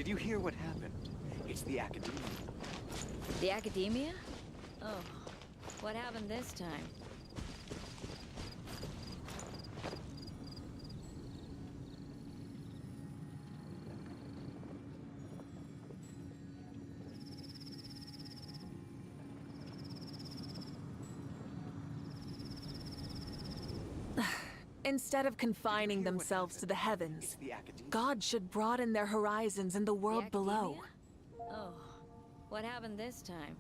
Did you hear what happened? It's the Academia. The Academia? Oh, what happened this time? Instead of confining themselves to the heavens, God should broaden their horizons in the world below. Oh, what happened this time?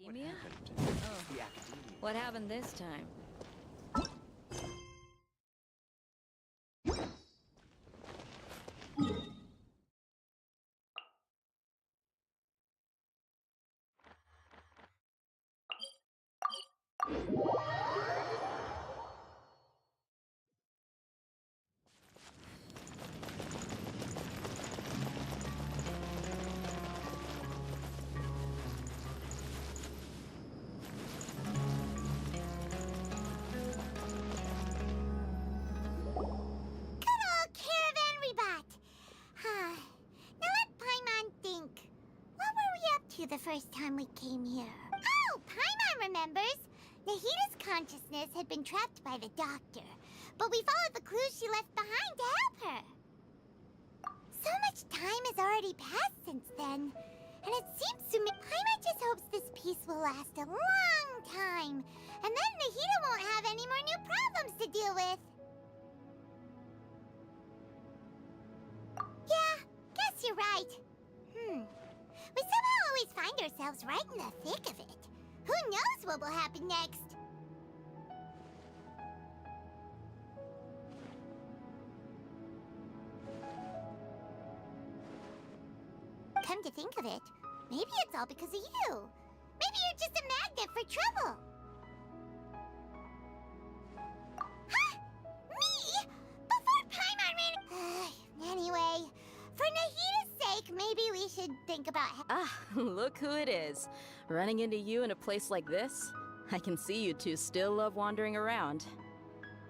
Academia? Oh, what happened this time? The first time we came here. Oh, Paimon remembers! Nahida's consciousness had been trapped by the doctor, but we followed the clues she left behind to help her. So much time has already passed since then, and it seems to me Paimon just hopes this peace will last a long time, and then Nahida won't have any more new problems to deal with. Yeah, guess you're right. We somehow always find ourselves right in the thick of it. Who knows what will happen next? Come to think of it, maybe it's all because of you. Maybe you're just a magnet for trouble. Huh? Me? Before Paimon ran... Anyway, for Nahida's sake, maybe we should think about... Ah, look who it is. Running into you in a place like this? I can see you two still love wandering around.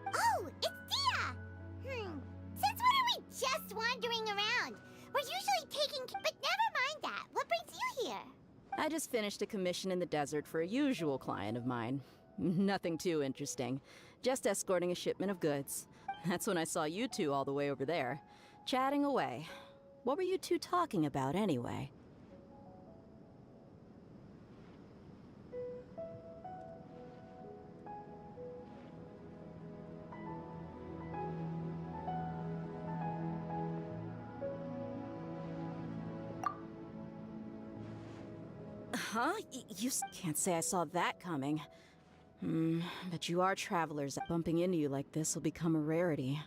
Oh, it's Dia! Since when are we just wandering around? We're usually taking... But never mind that. What brings you here? I just finished a commission in the desert for a usual client of mine. Nothing too interesting. Just escorting a shipment of goods. That's when I saw you two all the way over there, chatting away. What were you two talking about anyway? Huh? You can't say I saw that coming. But you are travelers. Bumping into you like this will become a rarity.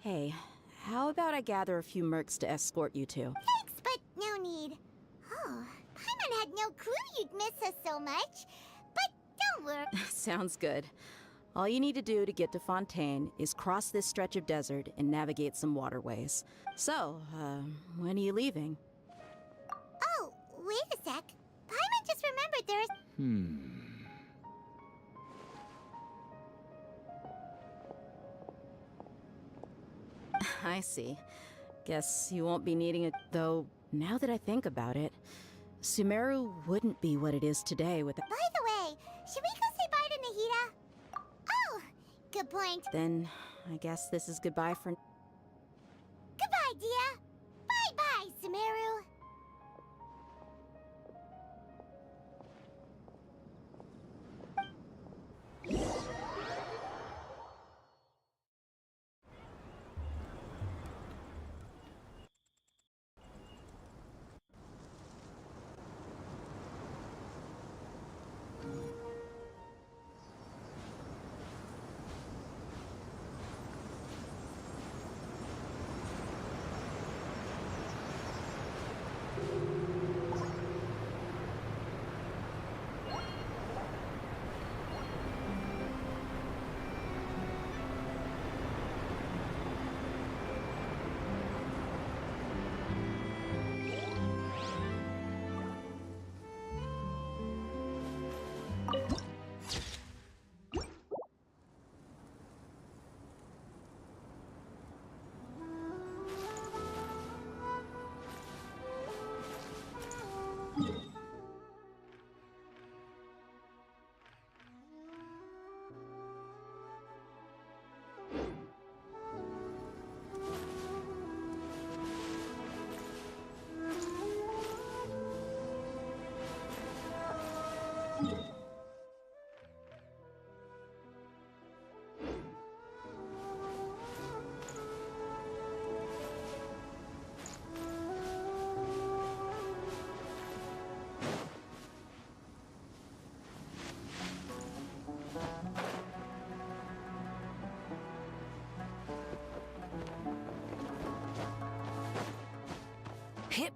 Hey, how about I gather a few mercs to escort you two? Thanks, but no need. Oh, Paimon had no clue you'd miss us so much. But don't worry. Sounds good. All you need to do to get to Fontaine is cross this stretch of desert and navigate some waterways. So, when are you leaving? Oh, wait a sec. Paimon just remembered there's... I see. Guess you won't be needing it, though. Now that I think about it, Sumeru wouldn't be what it is today with. By the way, should we go say bye to Nahida? Oh, good point. Then I guess this is goodbye for. Goodbye, Dia. Bye-bye, Sumeru. Hip. Hip.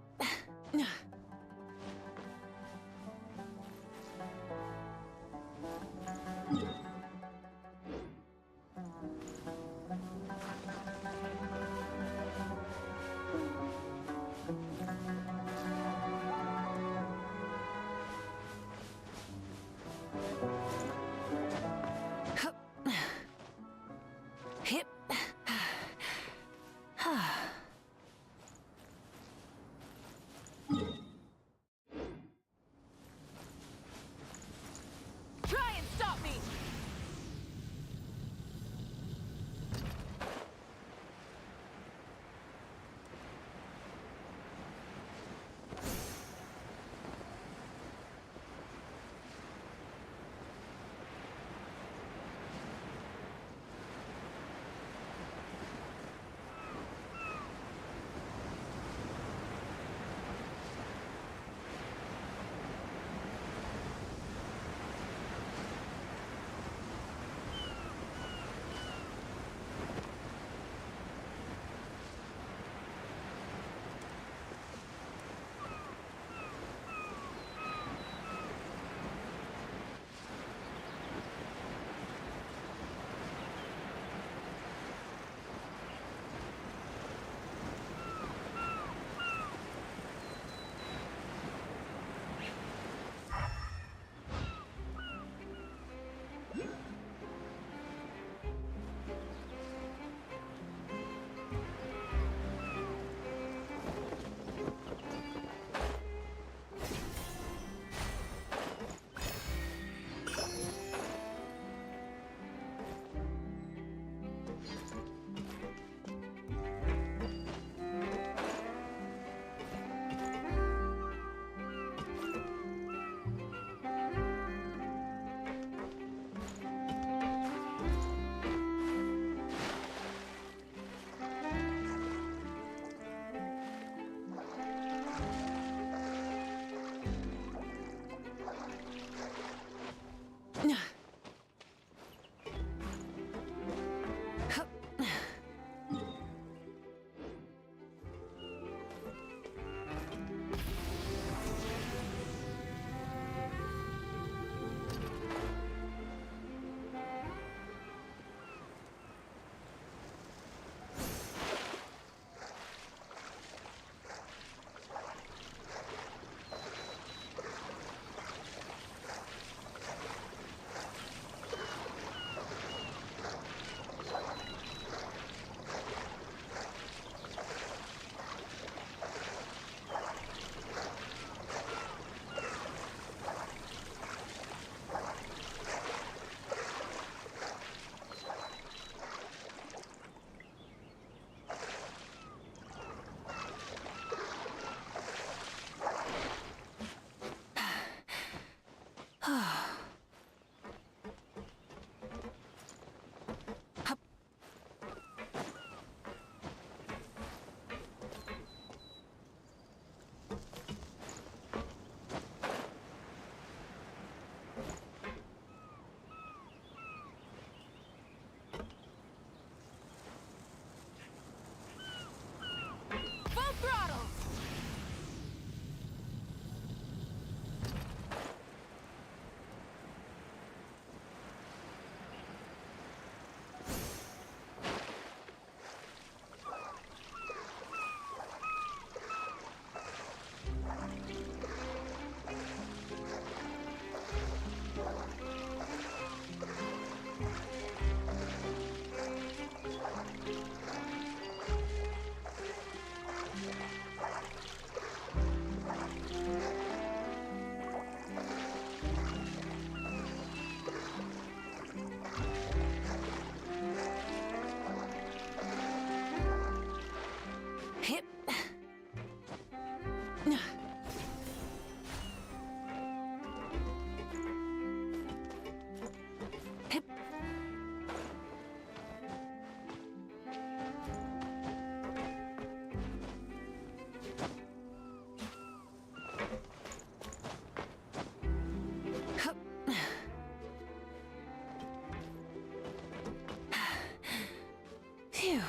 Phew.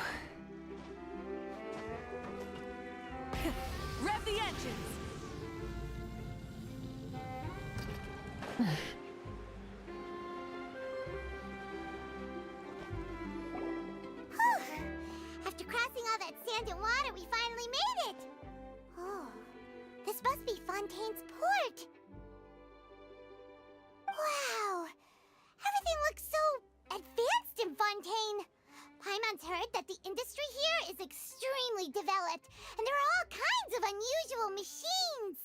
Rev the engines! After crossing all that sand and water, we finally made it! Oh, this must be Fontaine's port! Wow! Everything looks so advanced in Fontaine! Paimon's heard that the industry here is extremely developed, and there are all kinds of unusual machines!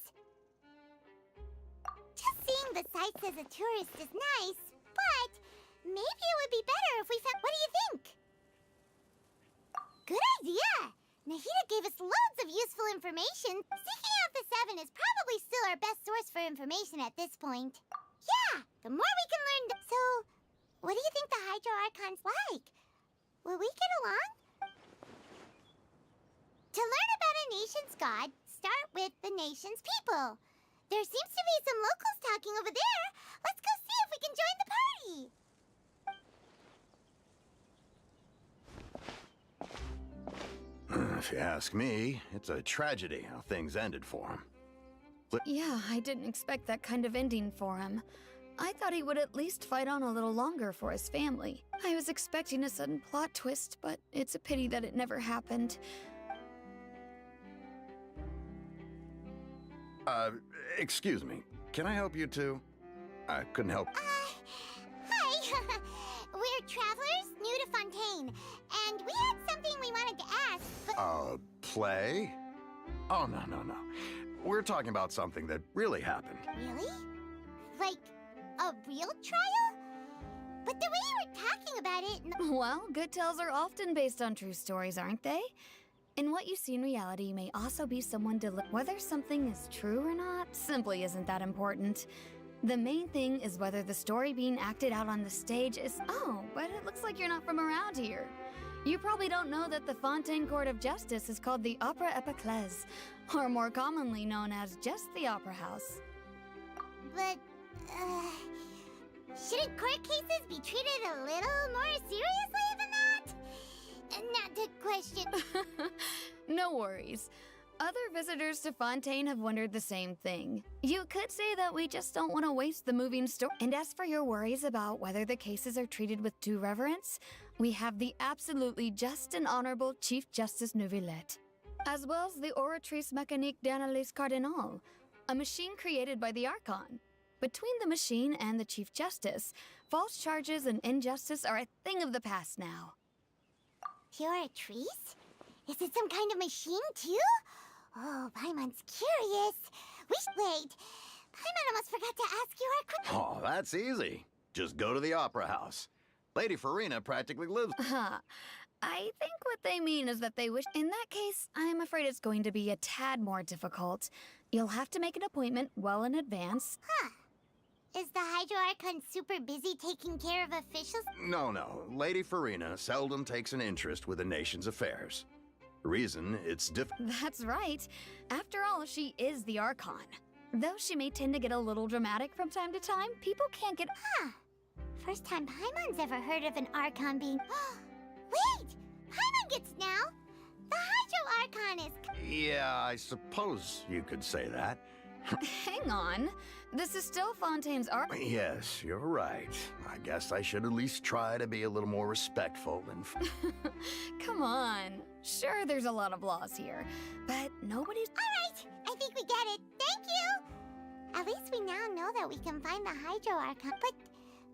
Just seeing the sights as a tourist is nice, but maybe it would be better if we found... What do you think? Good idea! Nahida gave us loads of useful information. Seeking out the Seven is probably still our best source for information at this point. Yeah, the more we can learn... So, what do you think the Hydro Archon's like? Will we get along? To learn about a nation's god, start with the nation's people. There seems to be some locals talking over there. Let's go see if we can join the party. If you ask me, it's a tragedy how things ended for him. Yeah, I didn't expect that kind of ending for him. I thought he would at least fight on a little longer for his family. I was expecting a sudden plot twist, but it's a pity that it never happened. Excuse me. Can I help you two? I couldn't help. Hi. We're travelers new to Fontaine, and we had something we wanted to ask, but... Play? Oh, no. We're talking about something that really happened. Really? Like, a real trial? But the way you were talking about it... Well, good tales are often based on true stories, aren't they? And what you see in reality may also be someone whether something is true or not simply isn't that important. The main thing is whether the story being acted out on the stage is... Oh, but it looks like you're not from around here. You probably don't know that the Fontaine Court of Justice is called the Opera Epiclese, or more commonly known as just the Opera House. But, shouldn't court cases be treated a little more seriously than that? Not to question... No worries. Other visitors to Fontaine have wondered the same thing. You could say that we just don't want to waste the moving story. And as for your worries about whether the cases are treated with due reverence, we have the absolutely just and honorable Chief Justice Neuvillette, as well as the Oratrice Mécanique d'Analyse Cardinal, a machine created by the Archon. Between the machine and the Chief Justice, false charges and injustice are a thing of the past now. Pure trees? Is it some kind of machine, too? Oh, Paimon's curious. Wait. Paimon almost forgot to ask you our question. Oh, that's easy. Just go to the Opera House. Lady Farina practically lives... I think what they mean is that they wish... In that case, I'm afraid it's going to be a tad more difficult. You'll have to make an appointment well in advance. Huh. Is the Hydro Archon super busy taking care of officials? No. Lady Farina seldom takes an interest with the nation's affairs. The reason it's That's right. After all, she is the Archon. Though she may tend to get a little dramatic from time to time, people can't get... Huh. First time Paimon's ever heard of an Archon being... Wait! Paimon gets now! The Hydro Archon is... Yeah, I suppose you could say that. Hang on. This is still Fontaine's Archon. Yes, you're right. I guess I should at least try to be a little more respectful and... Come on. Sure, there's a lot of laws here, but nobody's... All right, I think we get it. Thank you! At least we now know that we can find the Hydro Archon, but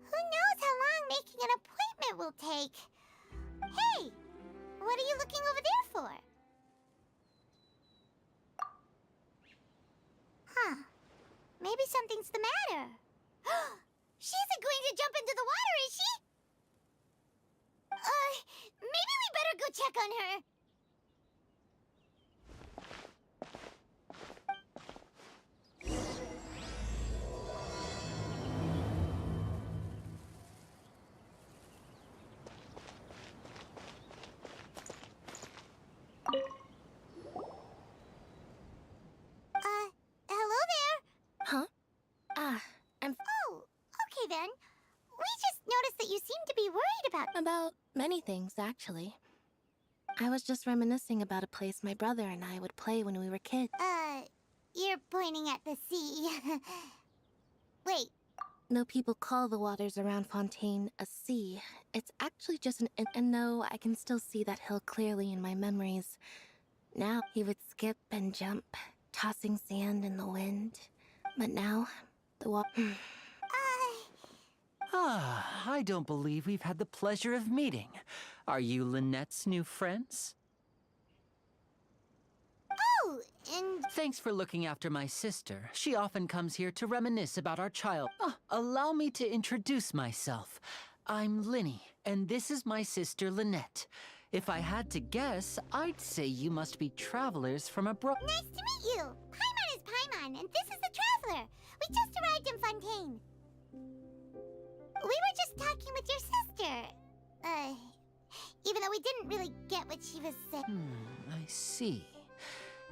who knows how long making an appointment will take? Hey! What are you looking over there for? Huh. Maybe something's the matter. She isn't going to jump into the water, is she? Maybe we better go check on her. about? About many things, actually. I was just reminiscing about a place my brother and I would play when we were kids. You're pointing at the sea. Wait, Though people call the waters around Fontaine a sea, it's actually just and no, I can still see that hill clearly in my memories. Now, he would skip and jump, tossing sand in the wind. But now, the water... Ah, I don't believe we've had the pleasure of meeting. Are you Lynette's new friends? oh, and Thanks for looking after my sister. She often comes here to reminisce about our child. Allow me to introduce myself. I'm Linny, and this is my sister Lynette. If I had to guess, I'd say you must be travelers from abroad. nice to meet you. Paimon is Paimon, and this is the Traveler. We just arrived in Fontaine. We were just talking with your sister. Even though we didn't really get what she was saying. I see.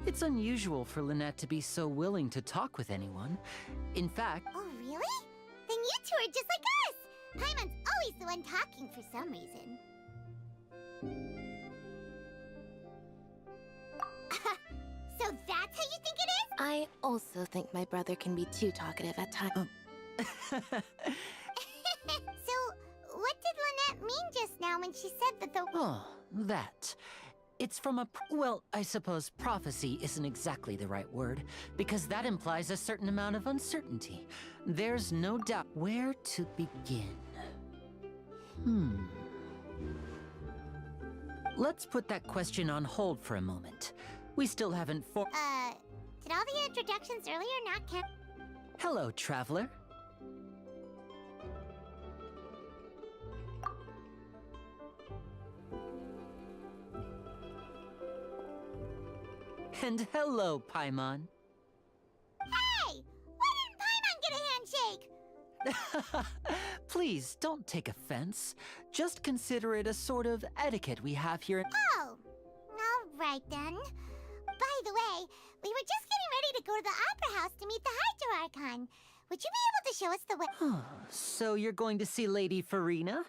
It's unusual for Lynette to be so willing to talk with anyone. In fact, Oh, really? Then you two are just like us. Paimon's always the one talking for some reason. So that's how you think it is? I also think my brother can be too talkative at times. So, what did Lynette mean just now when she said that the... oh, that. It's from a... well, I suppose prophecy isn't exactly the right word, because that implies a certain amount of uncertainty. There's no doubt where to begin. Let's put that question on hold for a moment. We still haven't Did all the introductions earlier not count? Hello, traveler. And hello, Paimon. Hey! Why didn't Paimon get a handshake? Please, don't take offense. Just consider it a sort of etiquette we have here at... Oh, all right then. By the way, we were just getting ready to go to the Opera House to meet the Hydro Archon. Would you be able to show us the way? So you're going to see Lady Farina?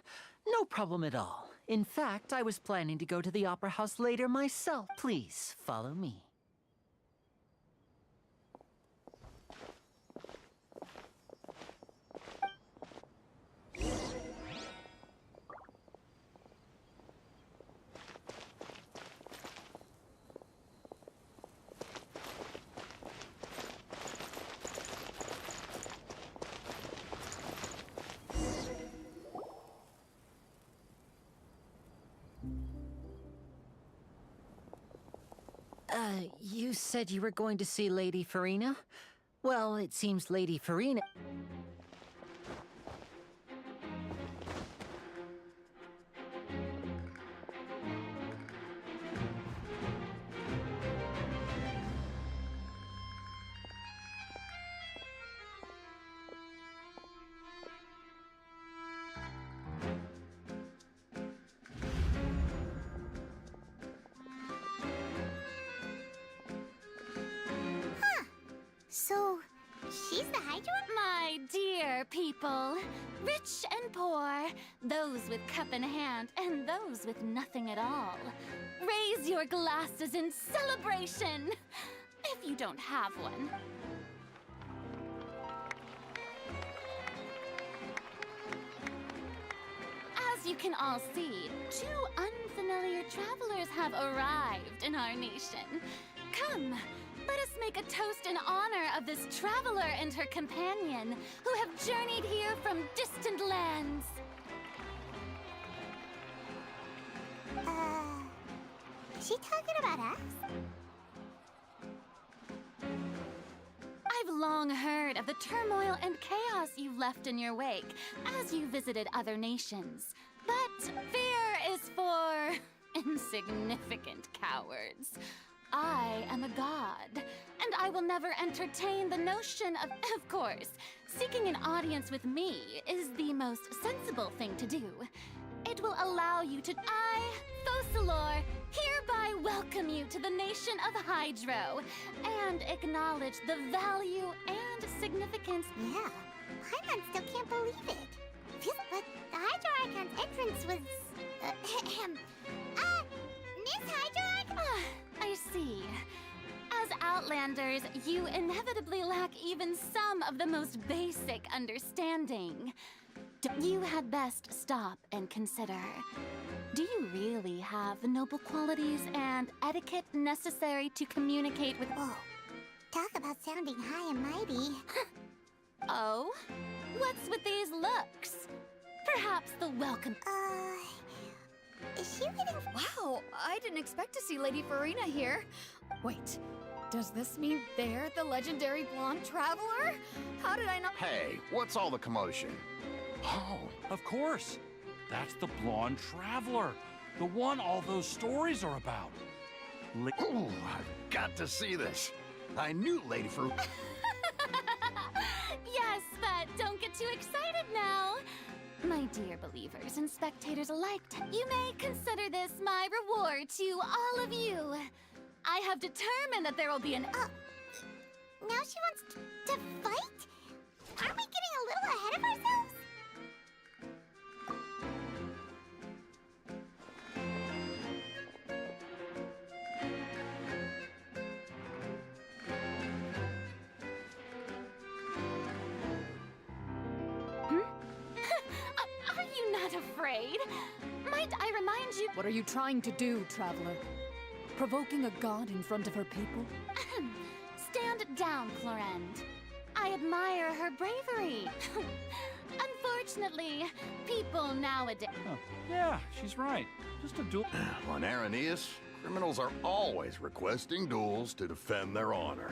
No problem at all. In fact, I was planning to go to the Opera House later myself. Please, follow me. You said you were going to see Lady Farina? Well, it seems Lady Farina... So, she's the Hydro? My dear people, rich and poor, those with cup in hand and those with nothing at all, raise your glasses in celebration, if you don't have one. As you can all see, two unfamiliar travelers have arrived in our nation. Come, let us make a toast in honor of this traveler and her companion who have journeyed here from distant lands. Is she talking about us? I've long heard of the turmoil and chaos you left in your wake as you visited other nations. But fear is for insignificant cowards. I am a god, and I will never entertain the notion of course, seeking an audience with me is the most sensible thing to do. It will allow you to... I, Focalor, hereby welcome you to the nation of Hydro, and acknowledge the value and significance... Yeah, Paimon still can't believe it. But the Hydro Archon's entrance was... Miss Hydro Archon? I see. As Outlanders, you inevitably lack even some of the most basic understanding. You had best stop and consider. Do you really have the noble qualities and etiquette necessary to communicate with... Whoa. Talk about sounding high and mighty. Oh? What's with these looks? Perhaps the welcome... Is she waiting for... Wow, I didn't expect to see Lady Farina here. Wait, does this mean they're the legendary blonde traveler? How did I not... Hey, what's all the commotion? Oh, of course. That's the blonde traveler. The one all those stories are about. Ooh, I've got to see this. I knew Lady Fruit. Yes, but don't get too excited now. My dear believers and spectators alike, you may consider this my reward to all of you. I have determined that there will be an... Now she wants to fight? Aren't we getting a little ahead of ourselves? Are you not afraid? Might I remind you... What are you trying to do, Traveler? Provoking a god in front of her people? Stand down, Clorend. I admire her bravery. Unfortunately, people nowadays... Oh, yeah, she's right. Just a duel. On Araneus, criminals are always requesting duels to defend their honor.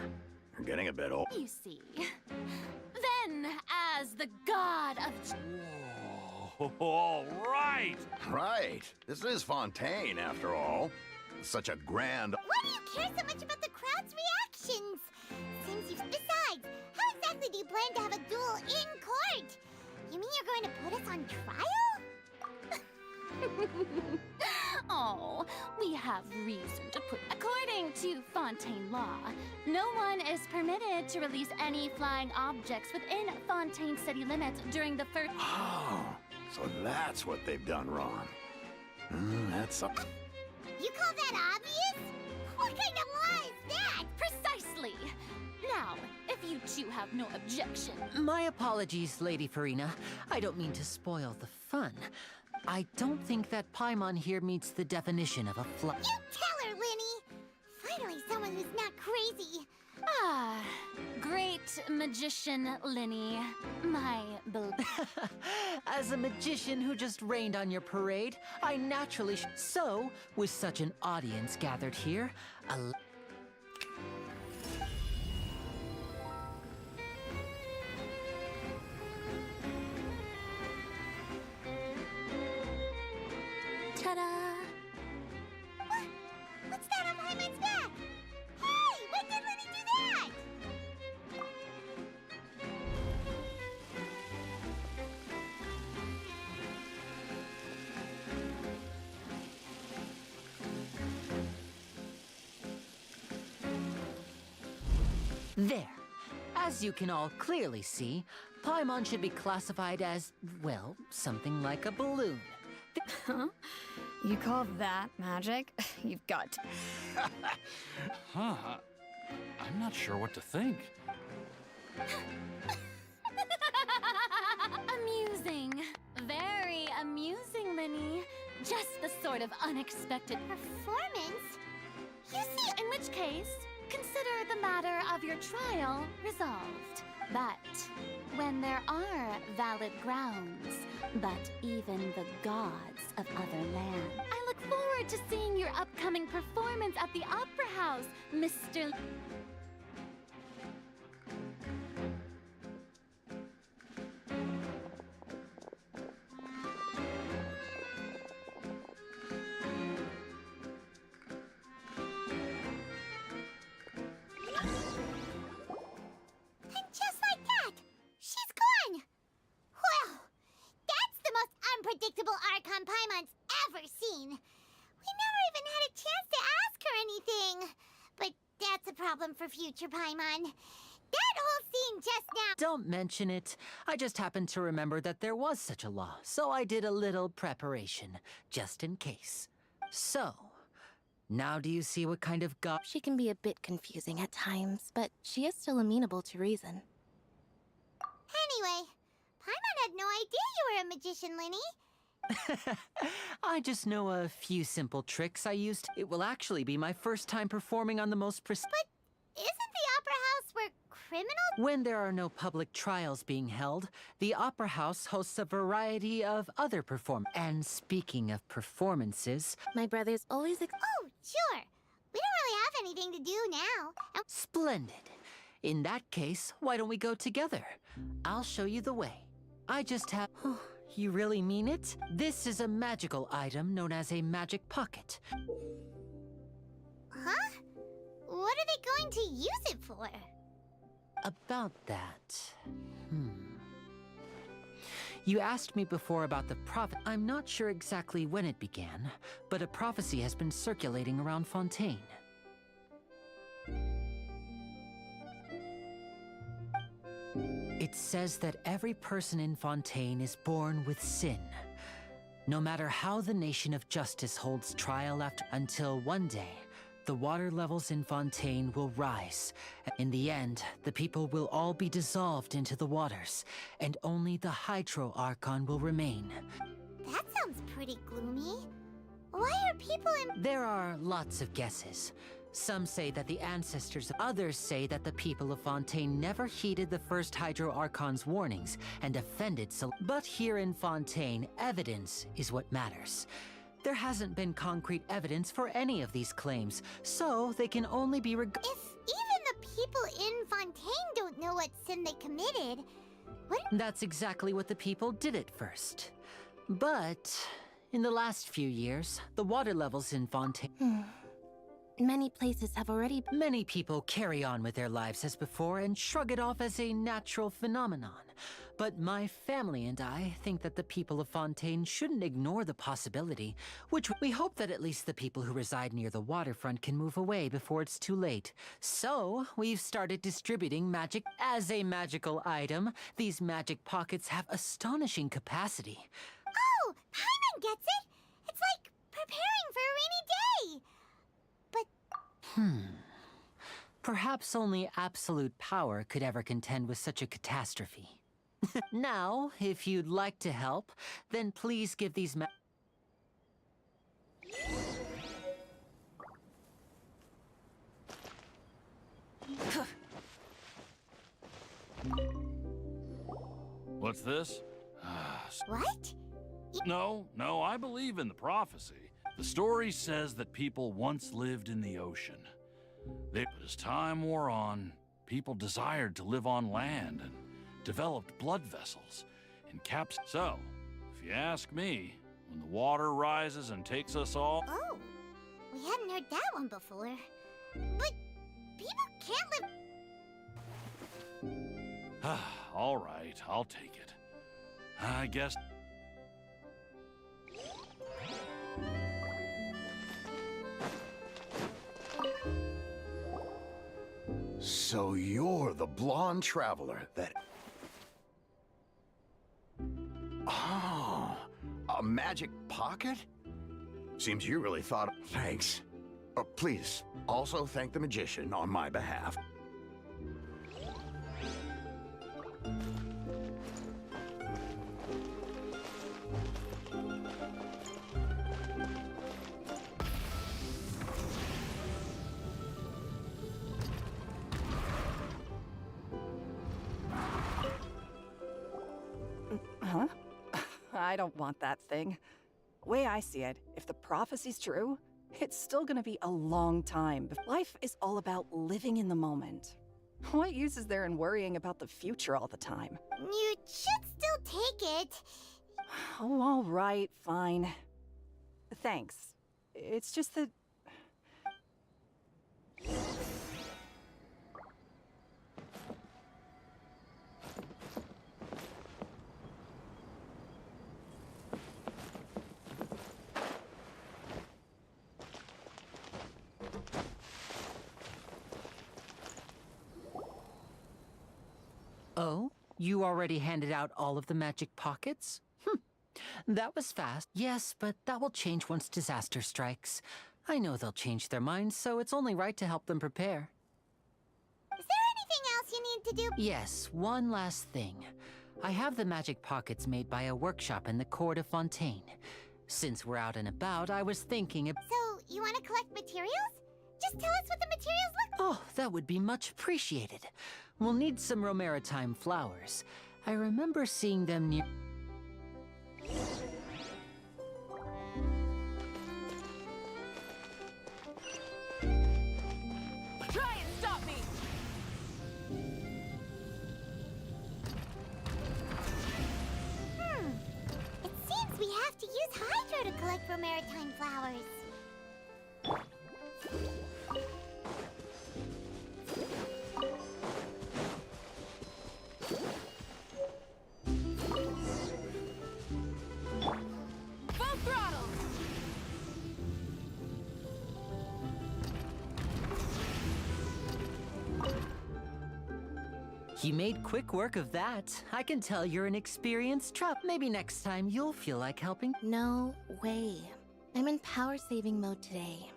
You're getting a bit old. You see. Then, as the god of... All right. Right. This is Fontaine, after all. Such a grand... Why do you care so much about the crowd's reactions? Seems you... Besides, how exactly do you plan to have a duel in court? You mean you're going to put us on trial? Oh, we have reason to put... According to Fontaine law, no one is permitted to release any flying objects within Fontaine city limits during the first... Oh, so that's what they've done wrong. That's something. You call that obvious? What kind of law is that? Precisely! Now, if you two have no objection... My apologies, Lady Farina. I don't mean to spoil the fun. I don't think that Paimon here meets the definition of a fly. You tell her, Linny! Finally, someone who's not crazy. Ah, great magician Linny, my As a magician who just rained on your parade, I naturally So, with such an audience gathered here, Ta-da! What's that on Paimon's back? Hey, when did Linny do that? There. As you can all clearly see, Paimon should be classified as, well, something like a balloon. Huh? You call that magic? You've got to... Huh. I'm not sure what to think. Amusing. Very amusing, Linny. Just the sort of unexpected Performance? You see, in which case, consider the matter of your trial resolved. But when there are valid grounds, but even the gods of other land. I look forward to seeing your upcoming performance at the Opera House, Mr. And just like that, she's gone! Well, that's the most unpredictable Archon Paimon's ever seen. We never even had a chance to ask her anything. But that's a problem for future Paimon. That whole scene just now. Don't mention it. I just happened to remember that there was such a law, so I did a little preparation, just in case. So, now do you see what kind of god? She can be a bit confusing at times, but she is still amenable to reason. Anyway, Paimon had no idea you were a magician, Linny. I just know a few simple tricks I used. It will actually be my first time performing on the most But isn't the Opera House where criminals... When there are no public trials being held, the Opera House hosts a variety of other And speaking of performances... My brother's always Oh, sure. We don't really have anything to do now. Splendid. In that case, why don't we go together? I'll show you the way. I just have... You really mean it? This is a magical item known as a magic pocket. Huh? What are they going to use it for? About that... You asked me before about the prophet. I'm not sure exactly when it began, but a prophecy has been circulating around Fontaine. It says that every person in Fontaine is born with sin. No matter how the nation of justice holds trial until one day, the water levels in Fontaine will rise. In the end, the people will all be dissolved into the waters, and only the Hydro Archon will remain. That sounds pretty gloomy. Why are people in... There are lots of guesses. Some say that the ancestors, others say that the people of Fontaine never heeded the first Hydro Archon's warnings and offended But here in Fontaine, evidence is what matters. There hasn't been concrete evidence for any of these claims, so they can only be If even the people in Fontaine don't know what sin they committed, what... That's exactly what the people did at first. But in the last few years, the water levels in Fontaine... Many places have already... Many people carry on with their lives as before and shrug it off as a natural phenomenon. But my family and I think that the people of Fontaine shouldn't ignore the possibility, which we hope that at least the people who reside near the waterfront can move away before it's too late. So, we've started distributing magic as a magical item. These magic pockets have astonishing capacity. Oh, Paimon gets it! It's like preparing for a rainy day! Perhaps only absolute power could ever contend with such a catastrophe. Now, if you'd like to help, then please give these What's this? What? No, I believe in the prophecy. The story says that people once lived in the ocean. But as time wore on, people desired to live on land and developed blood vessels and caps. So, if you ask me, when the water rises and takes us all... Oh, we hadn't heard that one before. But people can't live... All right, I'll take it. I guess... So you're the blonde traveler that... Oh, a magic pocket? Seems you really thought... Thanks. Please, also thank the magician on my behalf. Huh? I don't want that thing. Way I see it, if the prophecy's true, it's still gonna be a long time. Life is all about living in the moment. What use is there in worrying about the future all the time? You should still take it. Oh, all right, fine. Thanks. It's just that... Oh? You already handed out all of the magic pockets? That was fast. Yes, but that will change once disaster strikes. I know they'll change their minds, so it's only right to help them prepare. Is there anything else you need to do? Yes, one last thing. I have the magic pockets made by a workshop in the court of Fontaine. Since we're out and about, I was thinking of— So, you want to collect materials? Just tell us what the materials look Oh, that would be much appreciated. We'll need some romaritime flowers. I remember seeing them near— Try and stop me! It seems we have to use Hydro to collect romaritime flowers. Full throttle! You made quick work of that. I can tell you're an experienced trap. Maybe next time you'll feel like helping. No way. I'm in power-saving mode today.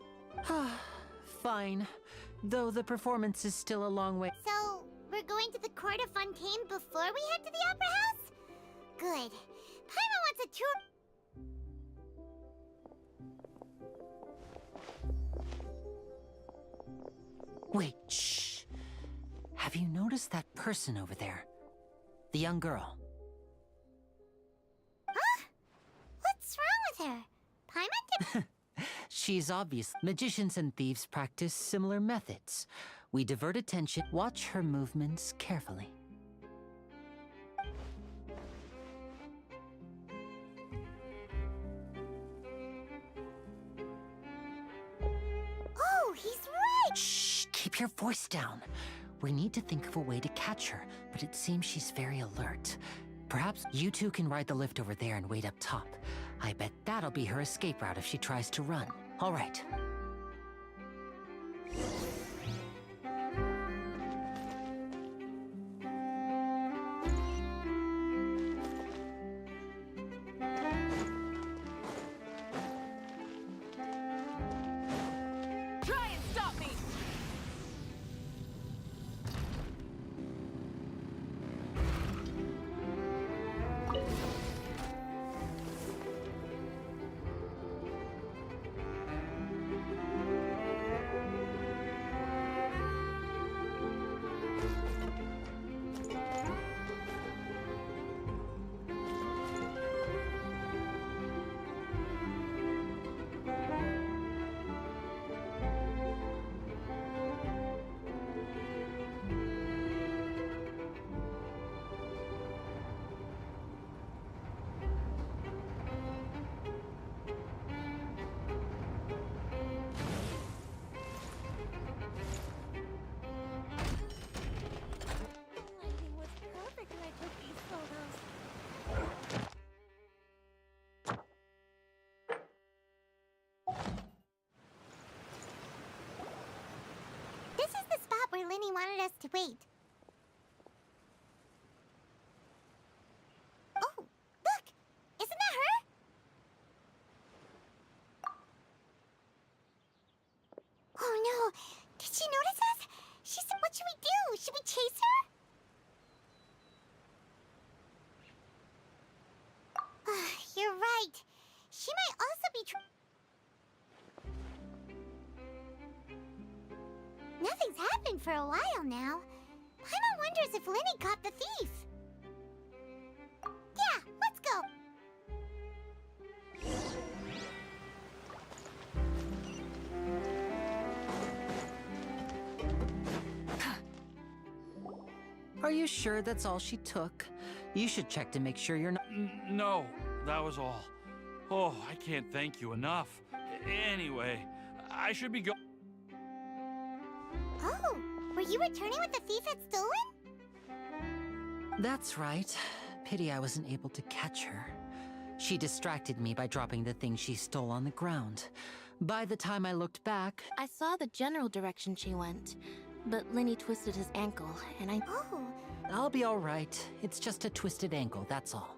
Fine. Though the performance is still a long way. So, we're going to the court of Fontaine before we head to the opera house? Good. Paimon wants a tour. Wait, shh. Have you noticed that person over there? The young girl. Huh? What's wrong with her? Paimon did... She's obvious. Magicians and thieves practice similar methods. We divert attention. Watch her movements carefully. Oh, he's right! Shh! Keep your voice down. We need to think of a way to catch her, but it seems she's very alert. Perhaps you two can ride the lift over there and wait up top. I bet that'll be her escape route if she tries to run. All right. Try and stop me! Lighting was perfect when I took these photos. This is the spot where Linny wanted us to wait. Oh, look! Isn't that her? Oh no! Did she notice us? She said, what should we do? Should we chase her? You're right. She might also be Nothing's happened for a while now. Paimon wonders if Linny caught the thief. Yeah, let's go. Are you sure that's all she took? You should check to make sure you're not— No, that was all. Oh, I can't thank you enough. Anyway, I should be going. Oh, were you returning what the thief had stolen? That's right. Pity I wasn't able to catch her. She distracted me by dropping the thing she stole on the ground. By the time I looked back— I saw the general direction she went, but Linny twisted his ankle, and I— Oh, I'll be all right. It's just a twisted ankle, that's all.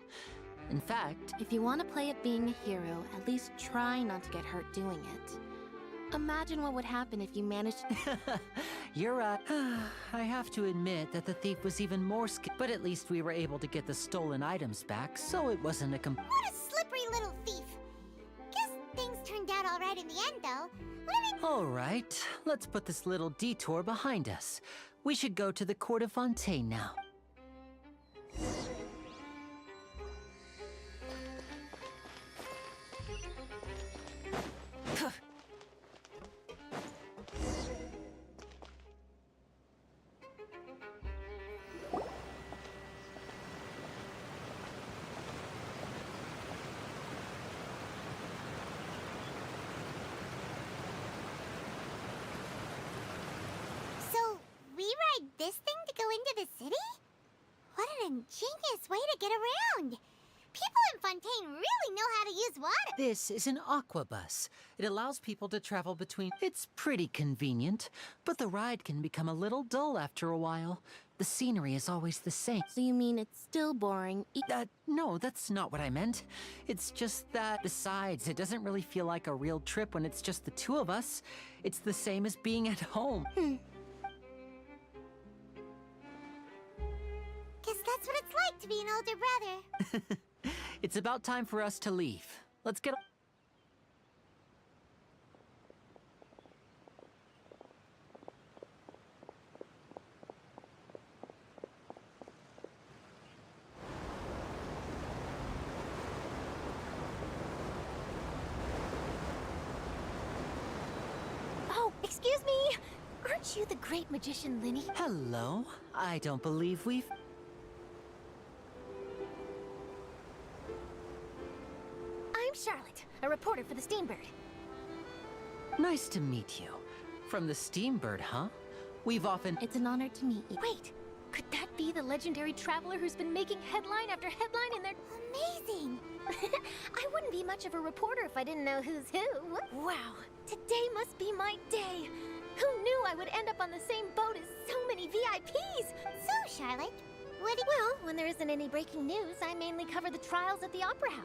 In fact, If you want to play at being a hero, at least try not to get hurt doing it. Imagine what would happen if you managed you're right. I have to admit that the thief was even more but at least we were able to get the stolen items back, so it wasn't a What a slippery little thief. Guess things turned out all right in the end, though. All right, let's put this little detour behind us. We should go to the court of Fontaine now. So, we ride this thing to go into the city? What an ingenious way to get around. People in Fontaine really know how to use water. This is an aqua bus. It allows people to travel between. It's pretty convenient, but the ride can become a little dull after a while. The scenery is always the same. So you mean it's still boring? No, that's not what I meant. It's just that, besides, it doesn't really feel like a real trip when it's just the two of us. It's the same as being at home. Guess that's what it's like to be an older brother. It's about time for us to leave. Let's get. Oh, excuse me! Aren't you the great magician, Linny? Hello. I don't believe we've. I'm Charlotte, a reporter for the Steambird. Nice to meet you. From the Steambird, huh? We've often. It's an honor to meet you. Wait, could that be the legendary traveler who's been making headline after headline in their... Amazing! I wouldn't be much of a reporter if I didn't know who's who. Wow, today must be my day. Who knew I would end up on the same boat as so many VIPs? So, Charlotte, Well, when there isn't any breaking news, I mainly cover the trials at the Opera House.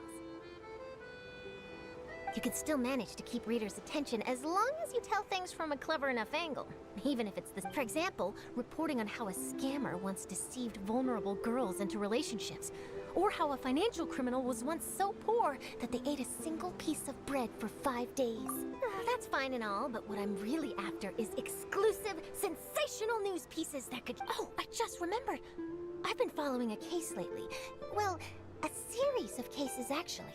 You can still manage to keep readers' attention as long as you tell things from a clever enough angle. Even if it's this. For example, reporting on how a scammer once deceived vulnerable girls into relationships. Or how a financial criminal was once so poor that they ate a single piece of bread for 5 days. That's fine and all, but what I'm really after is exclusive, sensational news pieces that could... Oh, I just remembered. I've been following a case lately. Well, a series of cases, actually.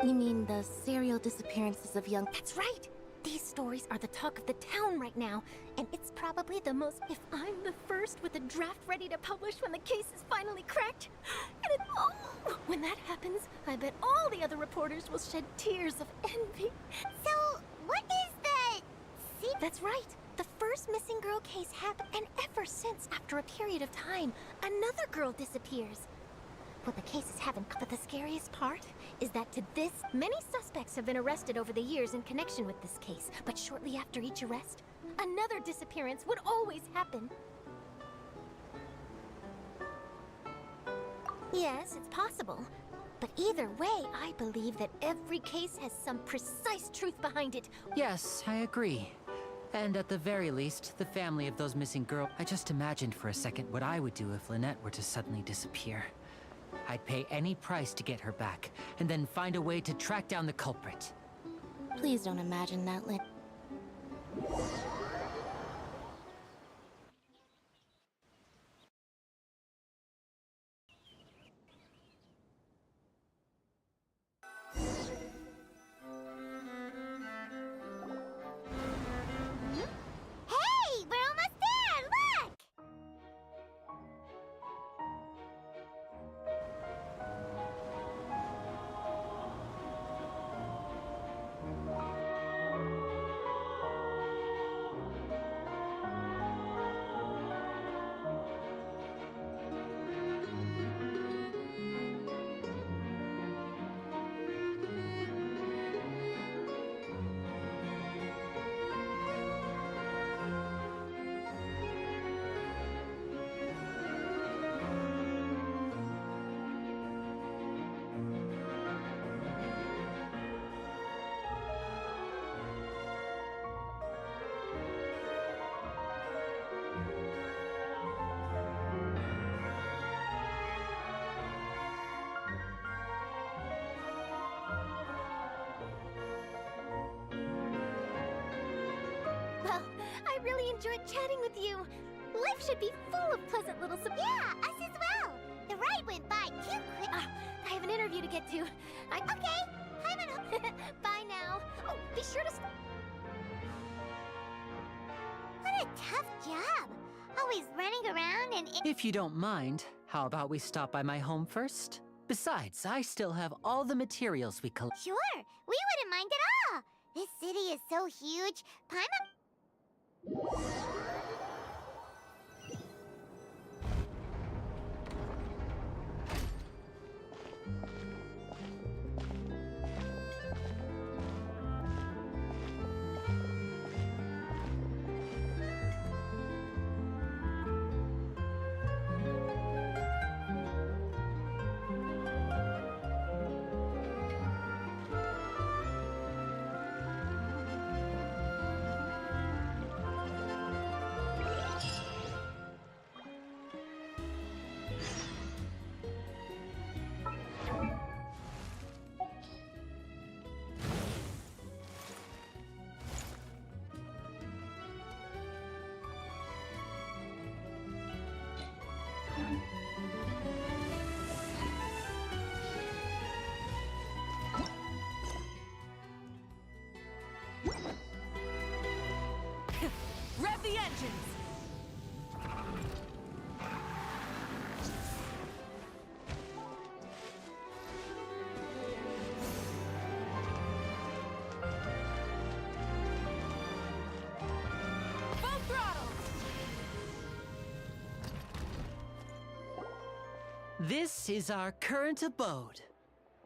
You mean the serial disappearances of young... That's right! These stories are the talk of the town right now, and it's probably the most... If I'm the first with a draft ready to publish when the case is finally cracked, and when that happens, I bet all the other reporters will shed tears of envy. So, what is the... That's right! The first missing girl case happened, and ever since, after a period of time, another girl disappears. What the cases haven't... But the scariest part is that to this, many suspects have been arrested over the years in connection with this case. But shortly after each arrest, another disappearance would always happen. Yes, it's possible. But either way, I believe that every case has some precise truth behind it. Yes, I agree. And at the very least, the family of those missing girls. I just imagined for a second what I would do if Lynette were to suddenly disappear. I'd pay any price to get her back, and then find a way to track down the culprit. Please don't imagine that, Lynn. Hey, we're almost there! Look! I really enjoyed chatting with you. Life should be full of pleasant little Yeah, us as well. The ride went by too quick. I have an interview to get to. Okay, Paimon. Bye now. Oh, be sure to... What a tough job. Always running around and... If you don't mind, how about we stop by my home first? Besides, I still have all the materials we collect. Sure, we wouldn't mind at all. This city is so huge. Paimon... Rev the engines! Full throttle! This is our current abode.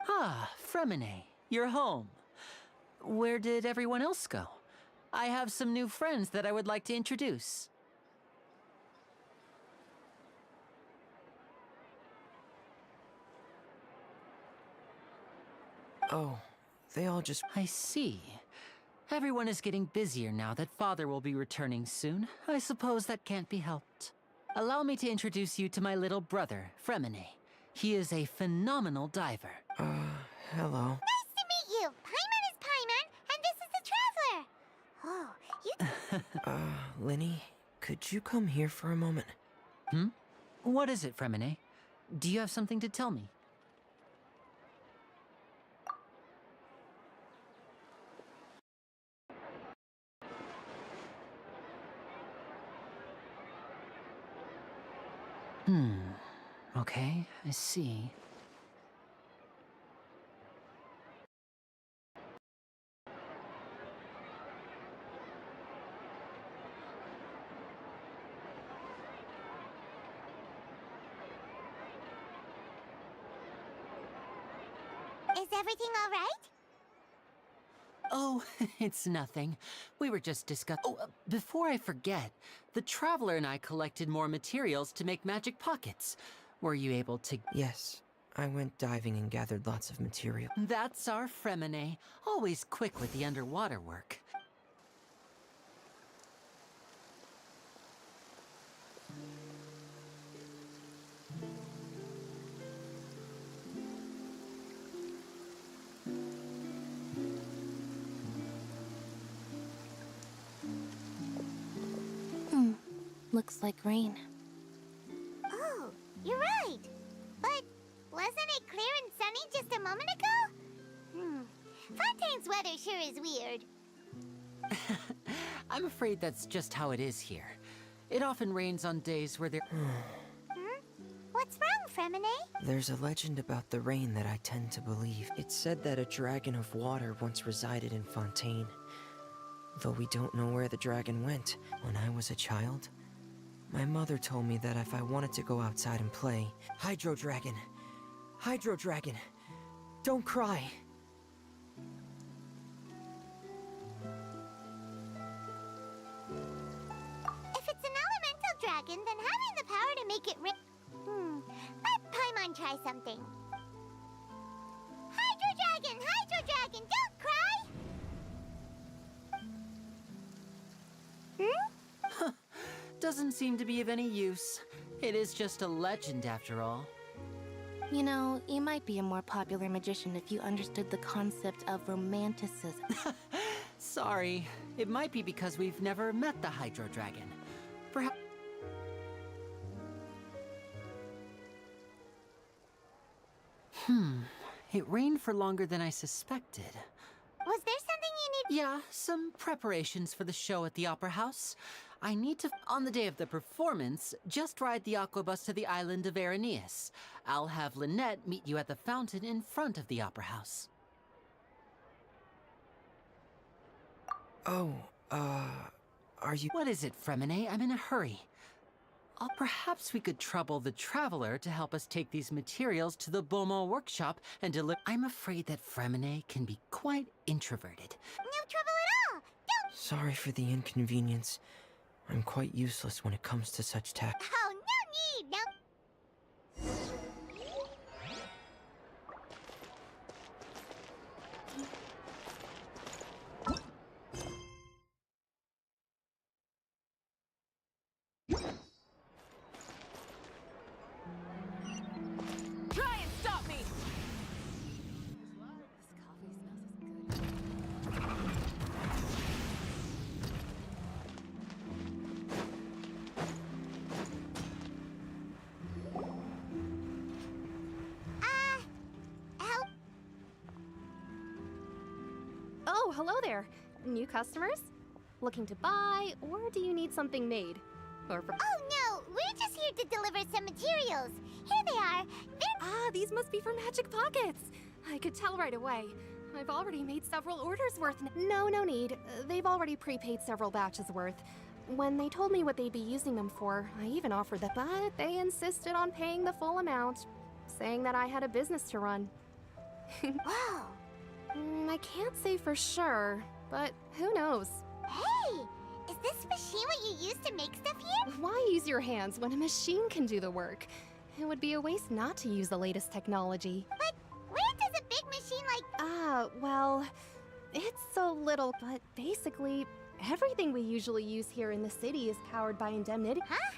Ah, Fremine, you're home. Where did everyone else go? I have some new friends that I would like to introduce. Oh, they all just... I see. Everyone is getting busier now that Father will be returning soon. I suppose that can't be helped. Allow me to introduce you to my little brother, Fremine. He is a phenomenal diver. Hello. Nice to meet you. Paimon is Paimon, and this is the Traveler. Oh, you... Linny, could you come here for a moment? Hmm? What is it, Fremine? Do you have something to tell me? Okay, I see. Is everything all right? Oh, it's nothing. We were just discussing... Oh, before I forget, the Traveler and I collected more materials to make magic pockets. Were you able to... Yes, I went diving and gathered lots of material. That's our Fremine, always quick with the underwater work. Looks like rain. Oh, you're right. But wasn't it clear and sunny just a moment ago? Fontaine's weather sure is weird. I'm afraid that's just how it is here. It often rains on days where there... What's wrong, Fremine? There's a legend about the rain that I tend to believe. It's said that a dragon of water once resided in Fontaine. Though we don't know where the dragon went. When I was a child, my mother told me that if I wanted to go outside and play... Hydro Dragon! Hydro Dragon! Don't cry! If it's an elemental dragon, then having the power to make it rain... Let Paimon try something. Hydro Dragon, don't cry! Doesn't seem to be of any use. It is just a legend after all. You know, you might be a more popular magician if you understood the concept of romanticism. Sorry. It might be because we've never met the Hydro Dragon. Perhaps... It rained for longer than I suspected. Was there something you need? Yeah, some preparations for the show at the Opera House. I need to... On the day of the performance, just ride the aquabus to the island of Araneus. I'll have Lynette meet you at the fountain in front of the Opera House. Oh, are you... What is it, Fremine? I'm in a hurry. Perhaps we could trouble the Traveler to help us take these materials to the Beaumont workshop and deliver... I'm afraid that Fremine can be quite introverted. No trouble at all! Don't... Sorry for the inconvenience. I'm quite useless when it comes to such tasks. Oh, no need! No... Try and stop me! Help? Oh, hello there. New customers? Looking to buy, or do you need something made? Or for... Oh, no! We're just here to deliver some materials. Here they are. Ah, these must be for Magic Pockets. I could tell right away. I've already made several orders worth... No need. They've already prepaid several batches worth. When they told me what they'd be using them for, I even offered that, but they insisted on paying the full amount, saying that I had a business to run. Wow. I can't say for sure, but who knows? Hey! Is this machine what you use to make stuff here? Why use your hands when a machine can do the work? It would be a waste not to use the latest technology. But where does a big machine like... Well, it's so little, but basically, everything we usually use here in the city is powered by indemnity. Huh?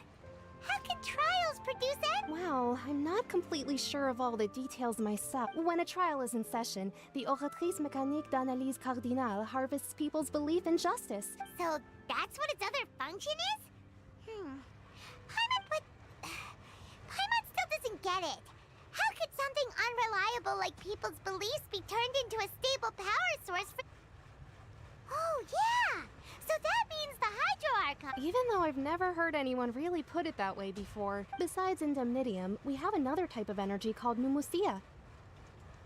How can trials produce it? Well, I'm not completely sure of all the details myself. When a trial is in session, the Oratrice Mécanique d'Analyse Cardinale harvests people's belief in justice. So that's what its other function is? Paimon still doesn't get it. How could something unreliable like people's beliefs be turned into a stable power source for... Oh, yeah! So that means the Hydro Archon... Even though I've never heard anyone really put it that way before, besides indemnitium, we have another type of energy called pneumosia.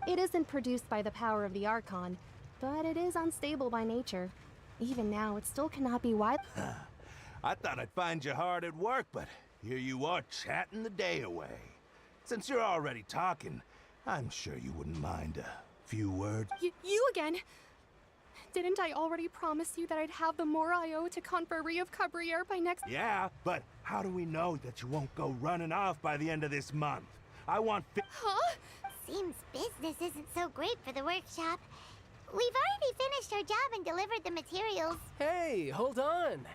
It isn't produced by the power of the Archon, but it is unstable by nature. Even now, it still cannot be wide... I thought I'd find you hard at work, but here you are chatting the day away. Since you're already talking, I'm sure you wouldn't mind a few words. You again? Didn't I already promise you that I'd have the more I owe to Confrérie of Cabriere by next... Yeah, but how do we know that you won't go running off by the end of this month? I want... Huh? Seems business isn't so great for the workshop. We've already finished our job and delivered the materials. Hey, hold on.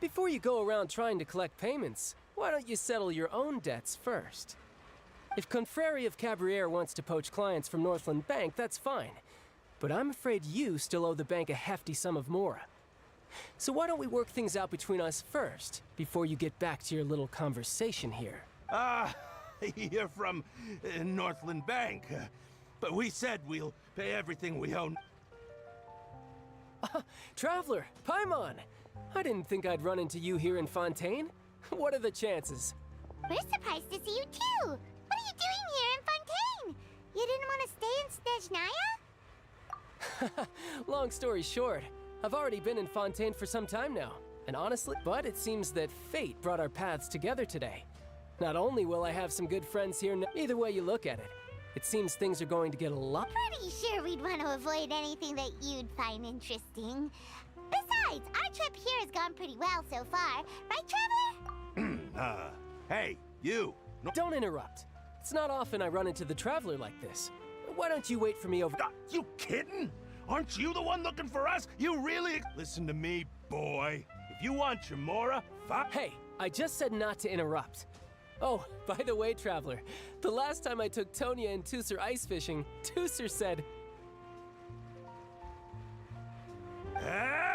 Before you go around trying to collect payments, why don't you settle your own debts first? If Confrérie of Cabriere wants to poach clients from Northland Bank, that's fine. But I'm afraid you still owe the bank a hefty sum of mora. So why don't we work things out between us first, before you get back to your little conversation here? You're from Northland Bank. But we said we'll pay everything we owe. Traveler, Paimon! I didn't think I'd run into you here in Fontaine. What are the chances? We're surprised to see you too. What are you doing here in Fontaine? You didn't want to stay in Snezhnaya? Long story short, I've already been in Fontaine for some time now. And honestly, but it seems that fate brought our paths together today. Not only will I have some good friends here, either way you look at it, it seems things are going to get a lot... Pretty sure we'd want to avoid anything that you'd find interesting. Besides, our trip here has gone pretty well so far. Right, Traveler? Hey, you! No. Don't interrupt. It's not often I run into the Traveler like this. Why don't you wait for me over... You kidding? Aren't you the one looking for us? You really... Listen to me, boy. If you want your mora, Hey, I just said not to interrupt. Oh, by the way, Traveler, the last time I took Tonya and Tusser ice fishing, Tusser said... Ah!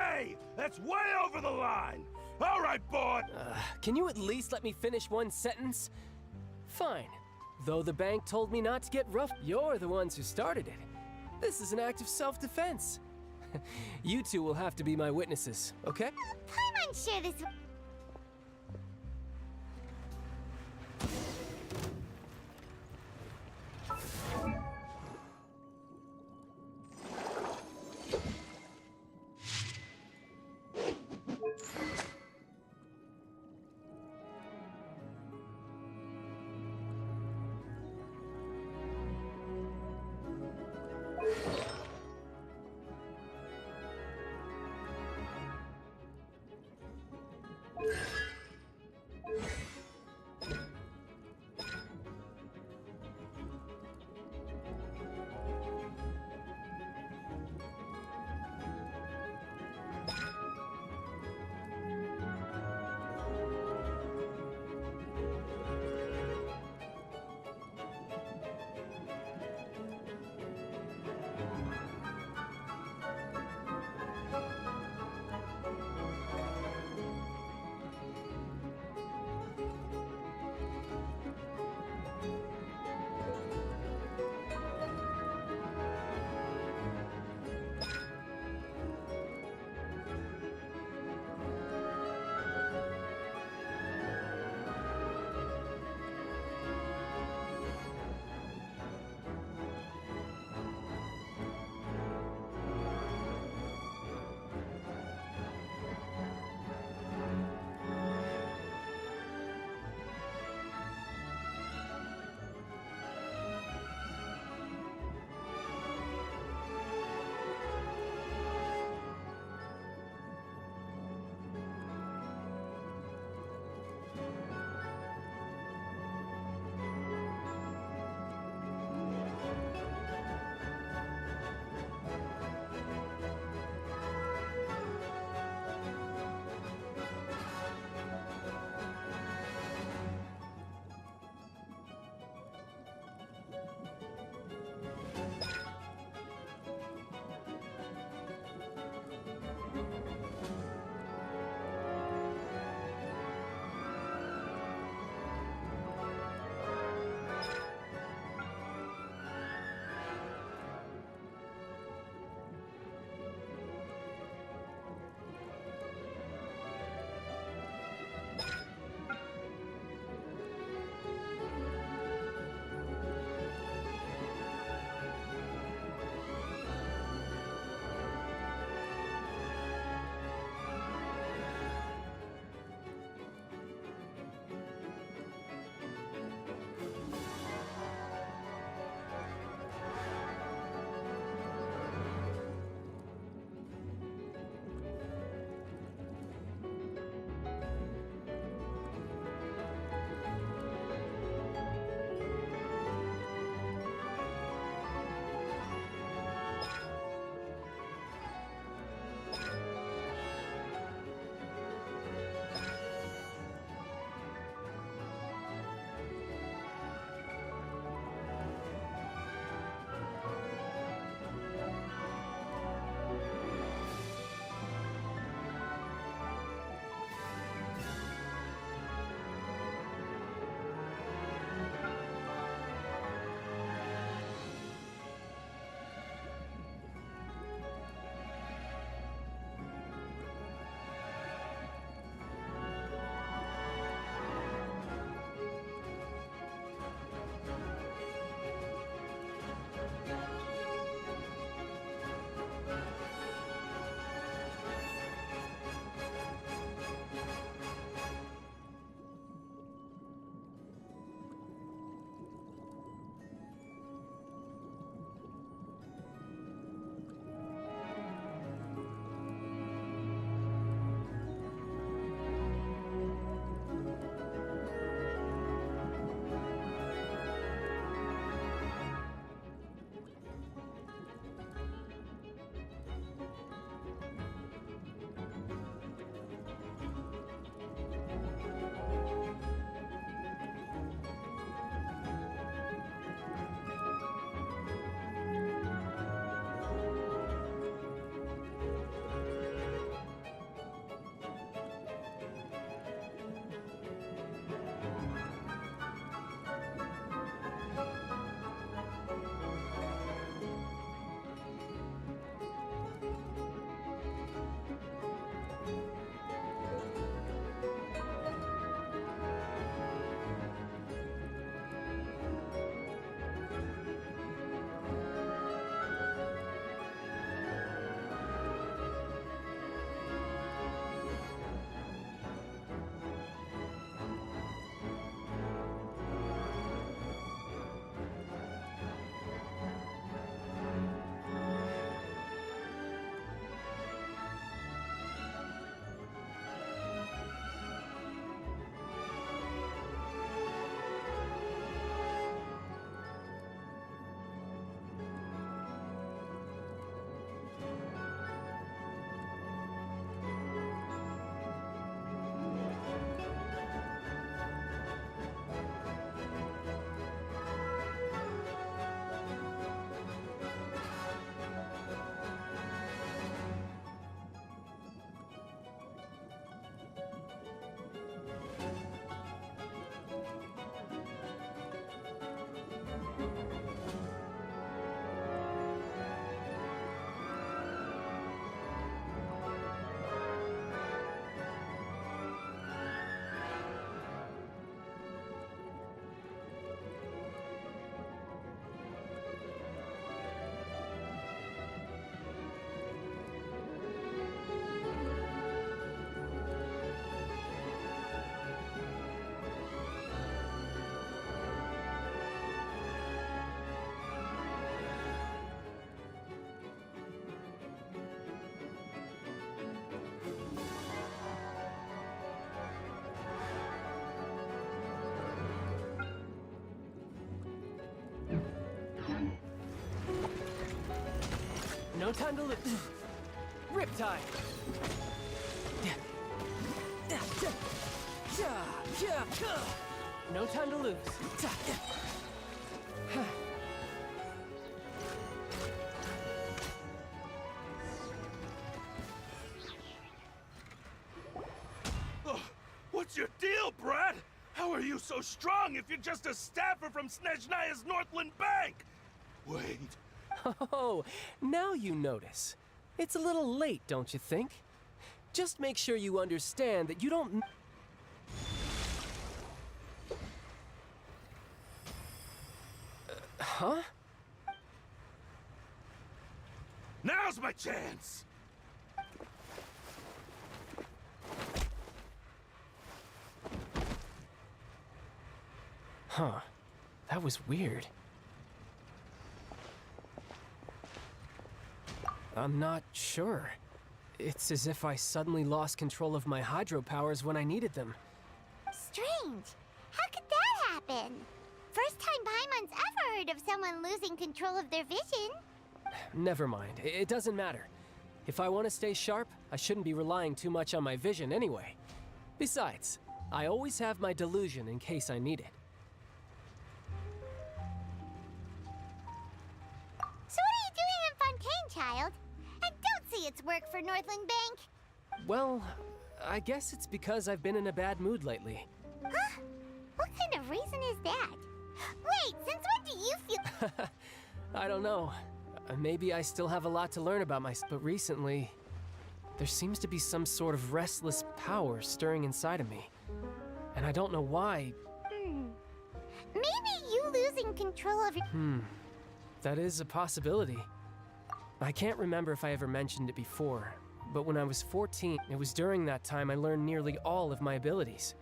That's way over the line! All right, boy! Can you at least let me finish one sentence? Fine. Though the bank told me not to get rough, you're the ones who started it. This is an act of self-defense. You two will have to be my witnesses, okay? Paimon's sure this. No time to lose. Riptide. No time to lose. What's your deal, Brad? How are you so strong if you're just a staffer from Snezhnaya's Northland Bank? Wait. Oh, now you notice. It's a little late, don't you think? Just make sure you understand that you don't... Huh? Now's my chance! Huh. That was weird. I'm not sure. It's as if I suddenly lost control of my hydropowers when I needed them. Strange. How could that happen? First time Paimon's ever heard of someone losing control of their vision. Never mind. It doesn't matter. If I want to stay sharp, I shouldn't be relying too much on my vision anyway. Besides, I always have my delusion in case I need it. So what are you doing in Fontaine, child? And don't say it's work for Northland Bank. Well, I guess it's because I've been in a bad mood lately. Huh? What kind of reason is that? Wait, since when do you feel... I don't know. Maybe I still have a lot to learn about myself, but recently, there seems to be some sort of restless power stirring inside of me. And I don't know why. Maybe you losing control of your... That is a possibility. I can't remember if I ever mentioned it before, but when I was 14, it was during that time I learned nearly all of my abilities.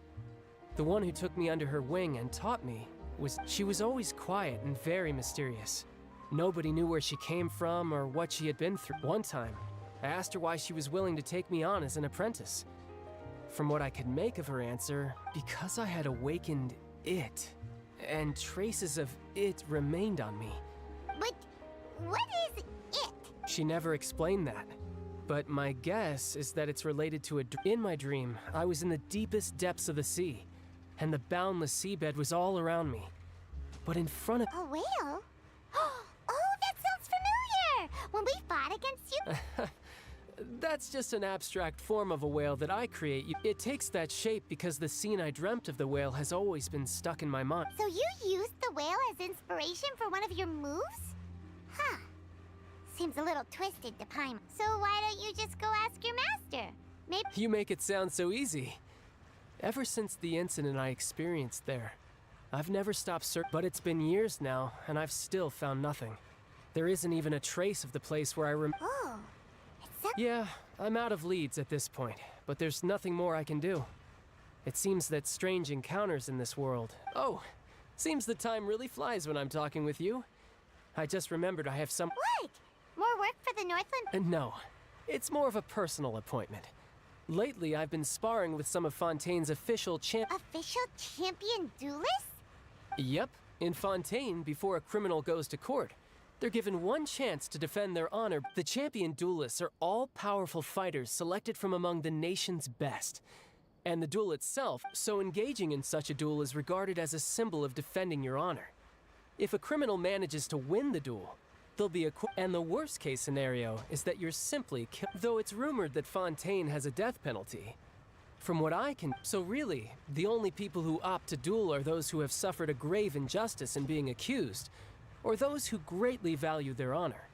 The one who took me under her wing and taught me she was always quiet and very mysterious. Nobody knew where she came from or what she had been through. One time, I asked her why she was willing to take me on as an apprentice. From what I could make of her answer, because I had awakened it, and traces of it remained on me. But what is it? She never explained that. But my guess is that it's related to in my dream, I was in the deepest depths of the sea, and the boundless seabed was all around me. But in front of... A whale? Oh, that sounds familiar! When we fought against you... That's just an abstract form of a whale that I create. It takes that shape because the scene I dreamt of the whale has always been stuck in my mind. So you used the whale as inspiration for one of your moves? Huh. Seems a little twisted to Paimon. So why don't you just go ask your master? Maybe... You make it sound so easy. Ever since the incident I experienced there, I've never stopped searching, but it's been years now, and I've still found nothing. There isn't even a trace of the place where I Oh, Yeah, I'm out of leads at this point, but there's nothing more I can do. It seems that strange encounters in this world... Oh, seems the time really flies when I'm talking with you. I just remembered I have some... What? More work for the Northland... No, it's more of a personal appointment. Lately, I've been sparring with some of Fontaine's official Official champion duelists? Yep. In Fontaine, before a criminal goes to court, they're given one chance to defend their honor. The champion duelists are all-powerful fighters selected from among the nation's best. And the duel itself, so engaging in such a duel is regarded as a symbol of defending your honor. If a criminal manages to win the duel, they'll be and the worst-case scenario is that you're simply killed. Though it's rumored that Fontaine has a death penalty. From what I can... So really, the only people who opt to duel are those who have suffered a grave injustice in being accused, or those who greatly value their honor.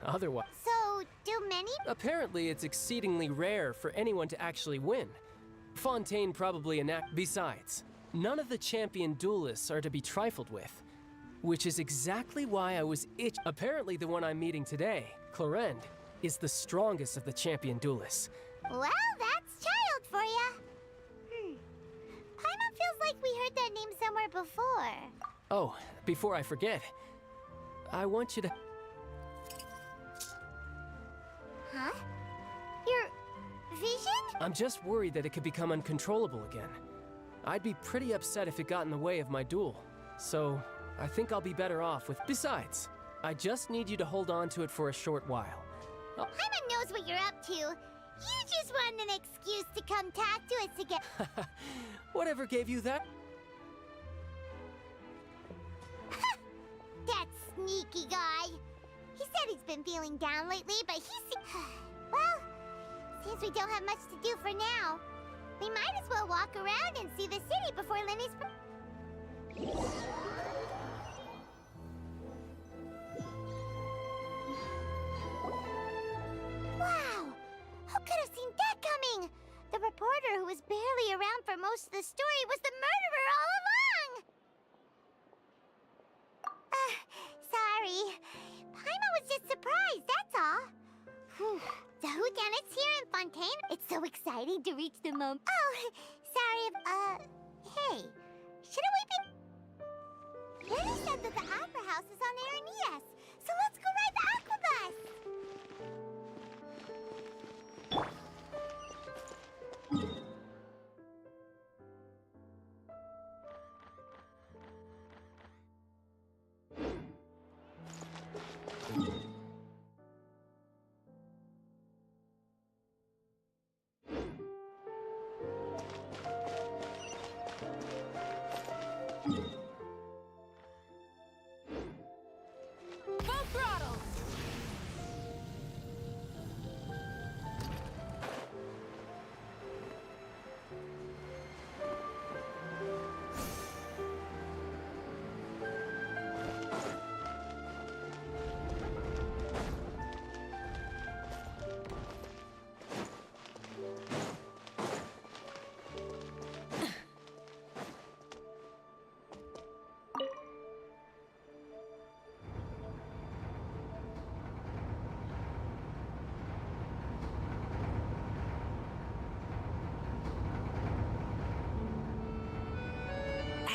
Otherwise... So, do many... Apparently, it's exceedingly rare for anyone to actually win. Fontaine probably enact... Besides, none of the champion duelists are to be trifled with, which is exactly why I was Apparently, the one I'm meeting today, Clorend, is the strongest of the champion duelists. Well, that's child for ya. Paimon feels like we heard that name somewhere before. Oh, before I forget, I want you to... Huh? Your vision? I'm just worried that it could become uncontrollable again. I'd be pretty upset if it got in the way of my duel. So, I think I'll be better off with... Besides, I just need you to hold on to it for a short while. Paimon knows what you're up to. You just want an excuse to come talk to us again. Whatever gave you that? That sneaky guy. He said he's been feeling down lately, but well, since we don't have much to do for now, we might as well walk around and see the city before Lenny's... Wow! Who could have seen that coming? The reporter who was barely around for most of the story was the murderer all along! Sorry. Paimon was just surprised, that's all. The whodunit's here in Fontaine. It's so exciting to reach the moment. Oh, sorry if, hey. Shouldn't we be... Lenny said that the Opera House is on Aranias, so let's go ride the Aquabus! Full throttle!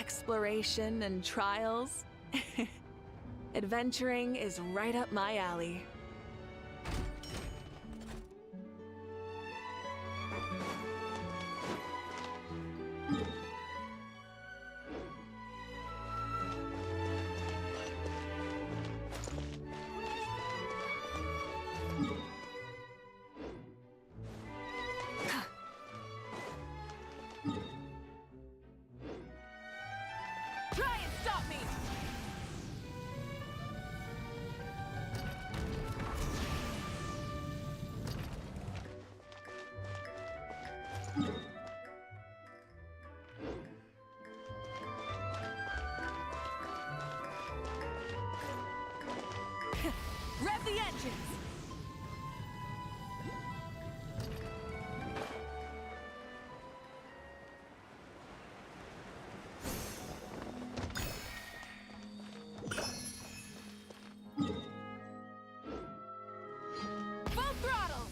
Exploration and trials. Adventuring is right up my alley. Try and stop me! Rev the engines! Full throttle!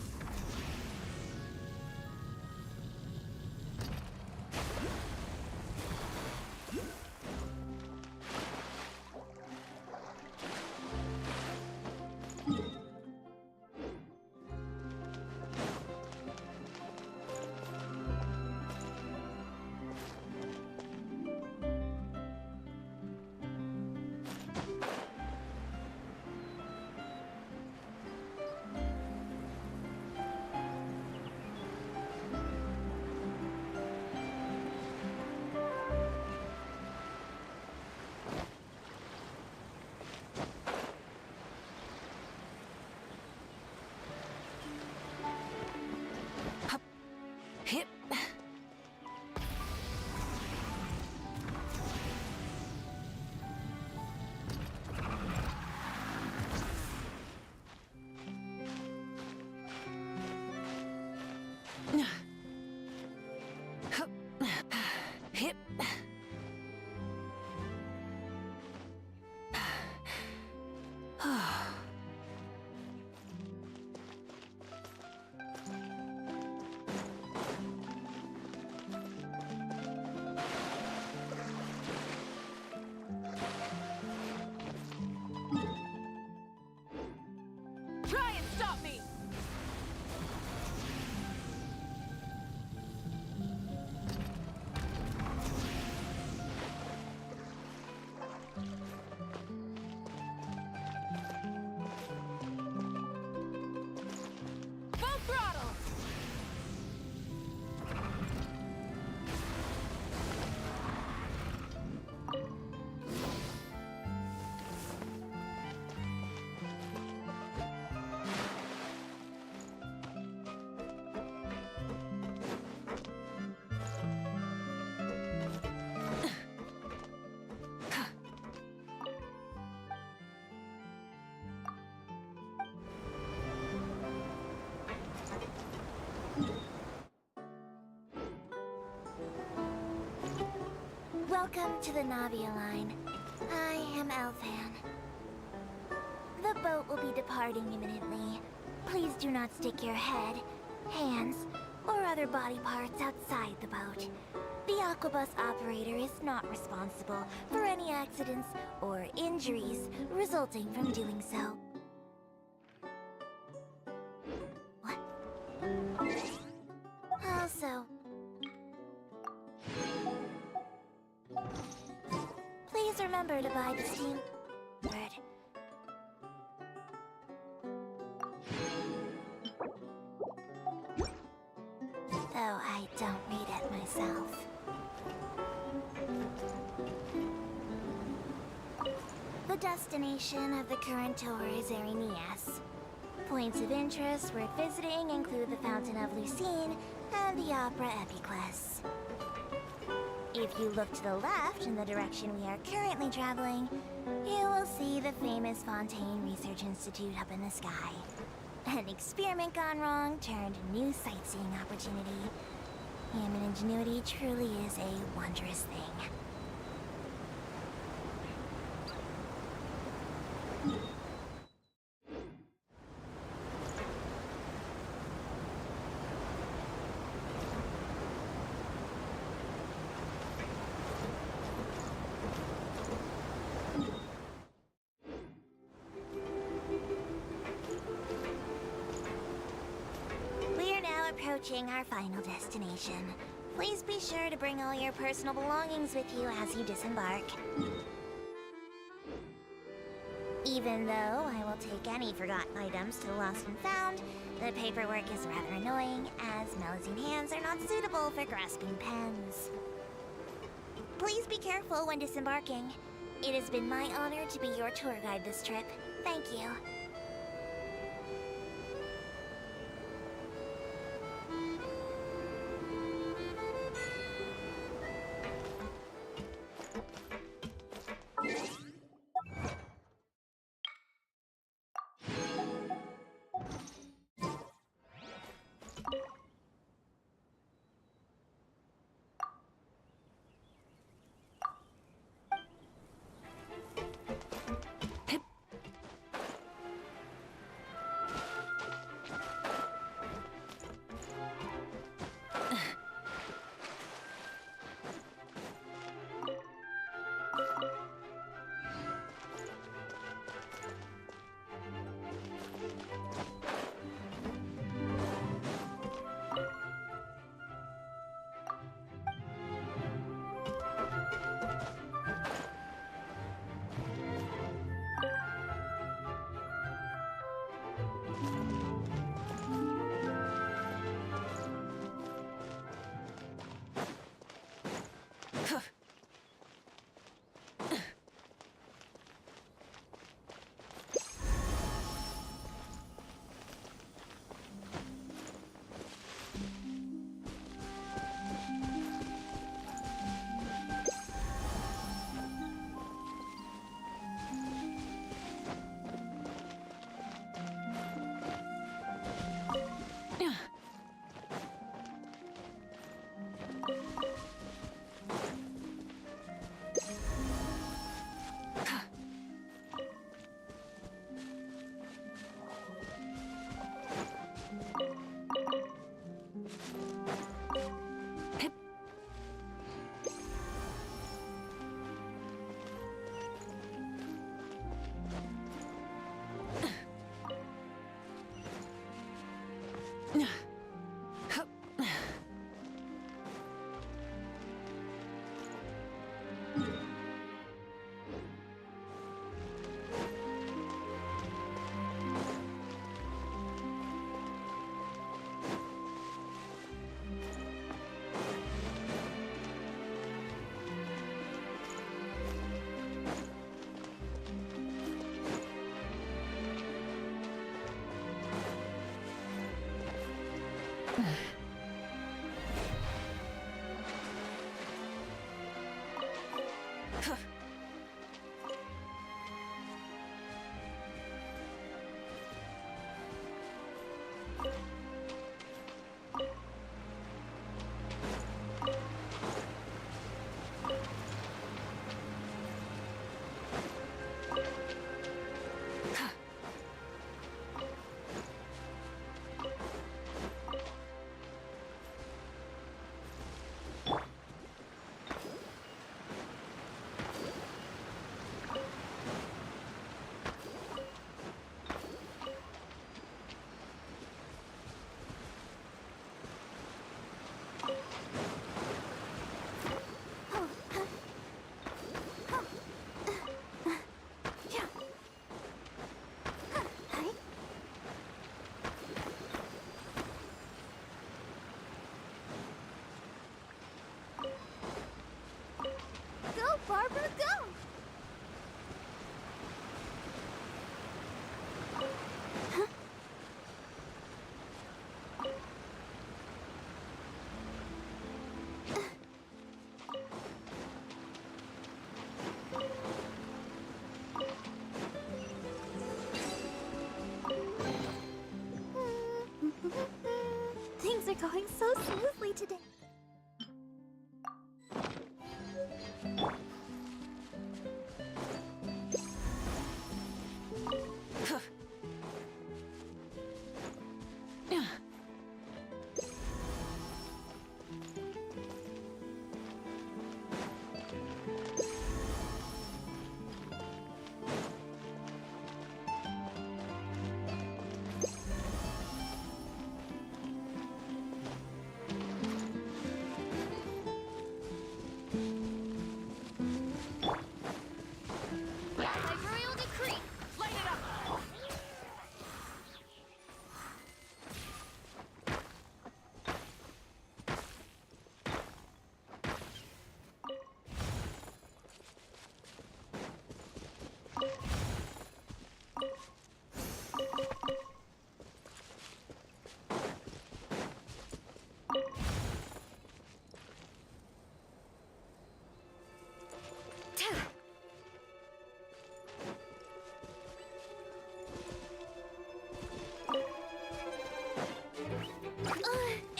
to the Navia line. I am Elfan. The boat will be departing imminently. Please do not stick your head, hands, or other body parts outside the boat. The Aquabus operator is not responsible for any accidents or injuries resulting from doing so. Also, please remember to buy the steam word. Though I don't read it myself. The destination of the current tour is Arenias. Points of interest worth visiting include the Fountain of Lucine and the Opera Epiclese. If you look to the left in the direction we are currently traveling, you will see the famous Fontaine Research Institute up in the sky. An experiment gone wrong turned new sightseeing opportunity. Human ingenuity truly is a wondrous thing. Approaching our final destination. Please be sure to bring all your personal belongings with you as you disembark. Even though I will take any forgotten items to the lost and found, the paperwork is rather annoying, as Melusine hands are not suitable for grasping pens. Please be careful when disembarking. It has been my honor to be your tour guide this trip. Thank you. going so smoothly today.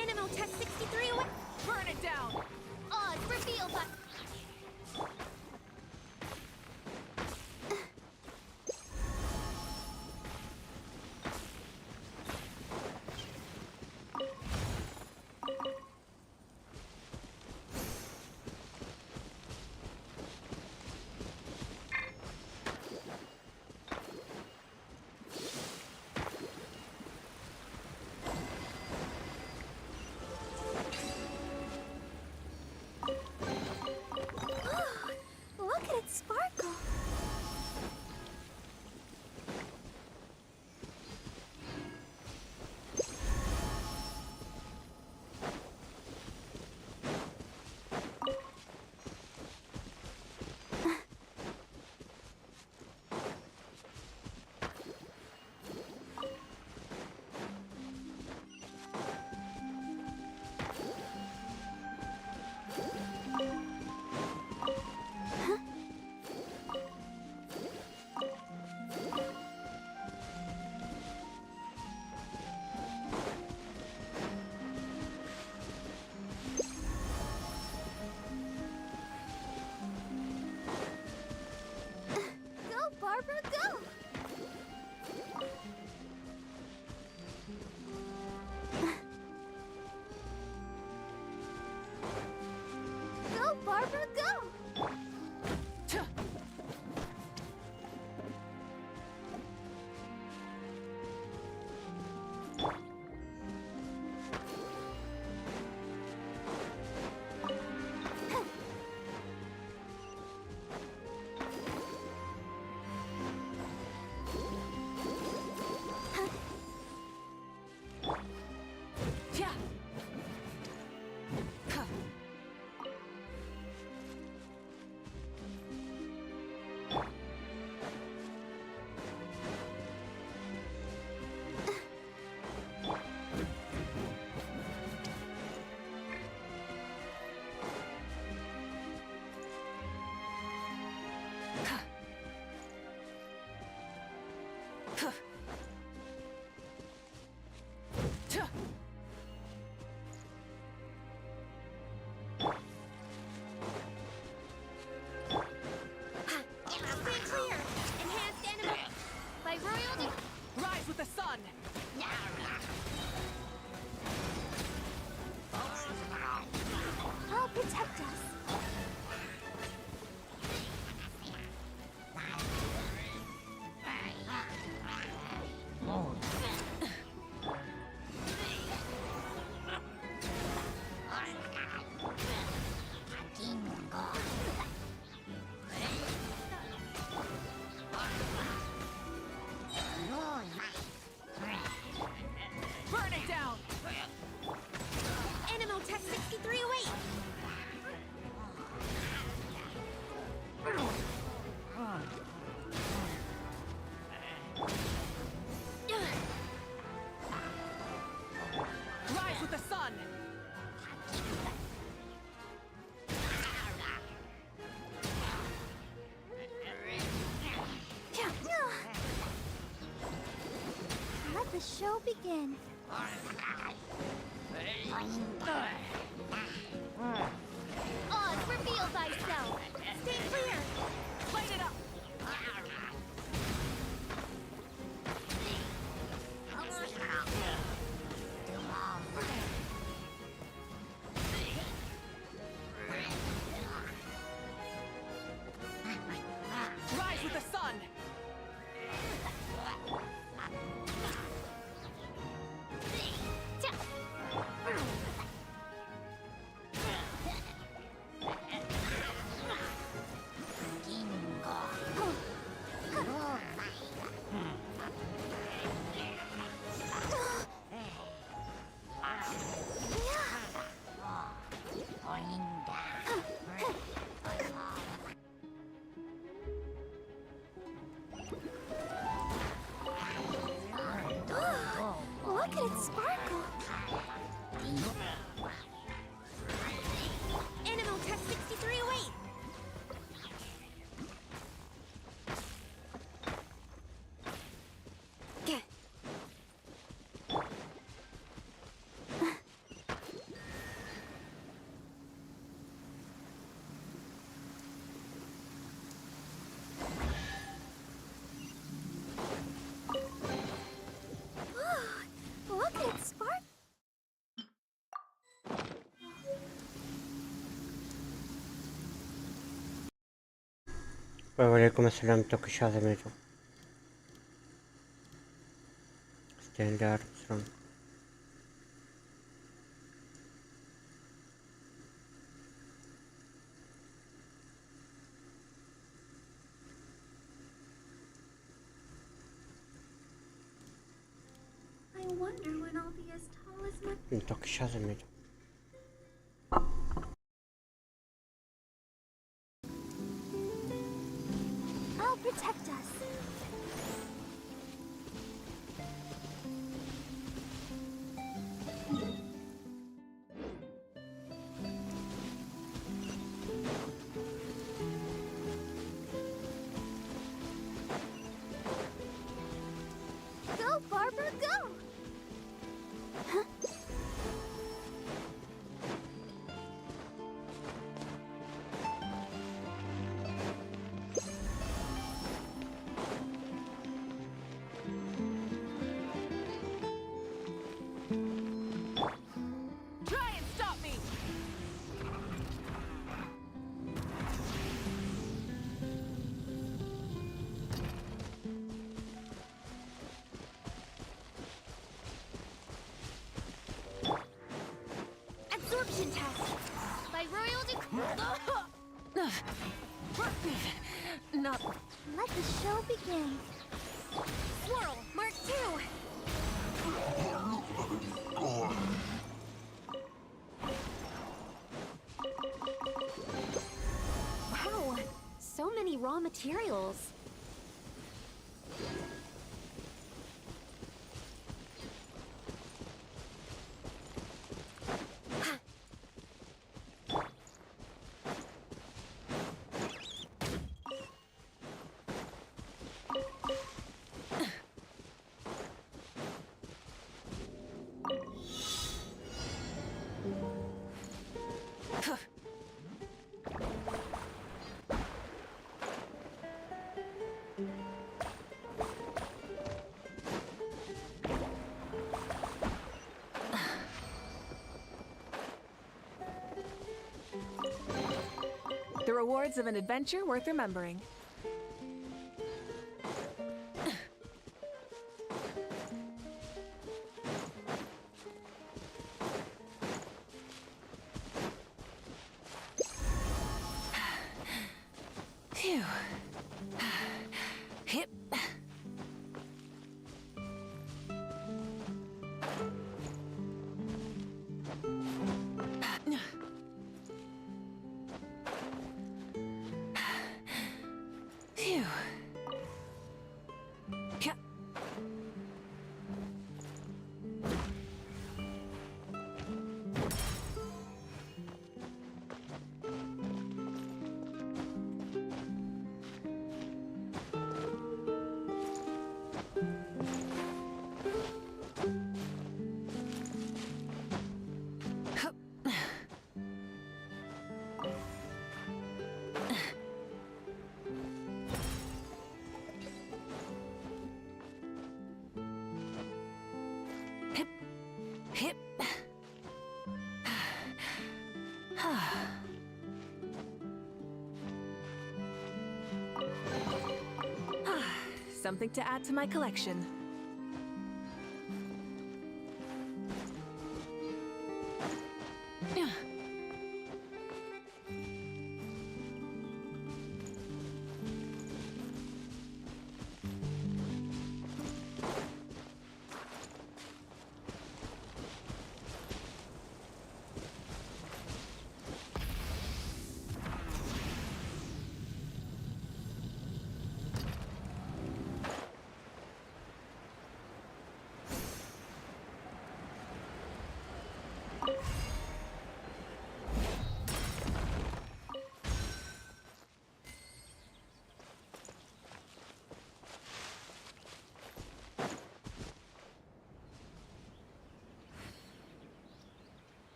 Animal Tech 63 away. Burn it down. Reveal button. Look at it sparkle. Go, Barbara, go! Go, Barbara, go! Stand clear! Enhanced animal by royalty. Rise with the sun! I'll protect us. Burn it down! Animal Tech 63 away. Rise with the sun! Let the show begin. Oz, reveal thyself. Stay clear. Light it up. Rise with the sun! Look at it sparkle. Animal Tech 6308. Look at it sparkle. وعليكم السلام تقش هذا ميتو ستاندر سلام I wonder when I'll be as tall as my... تقش هذا ميتو I'll protect us. Go, Barber, go! Huh? Try and stop me! Absorption test. By royal decree. Not... Let the show begin. Swirl, Mark 2. Wow, so many raw materials. The rewards of an adventure worth remembering. Phew. Hip. Something to add to my collection.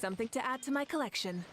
Something to add to my collection.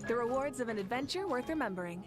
The rewards of an adventure worth remembering.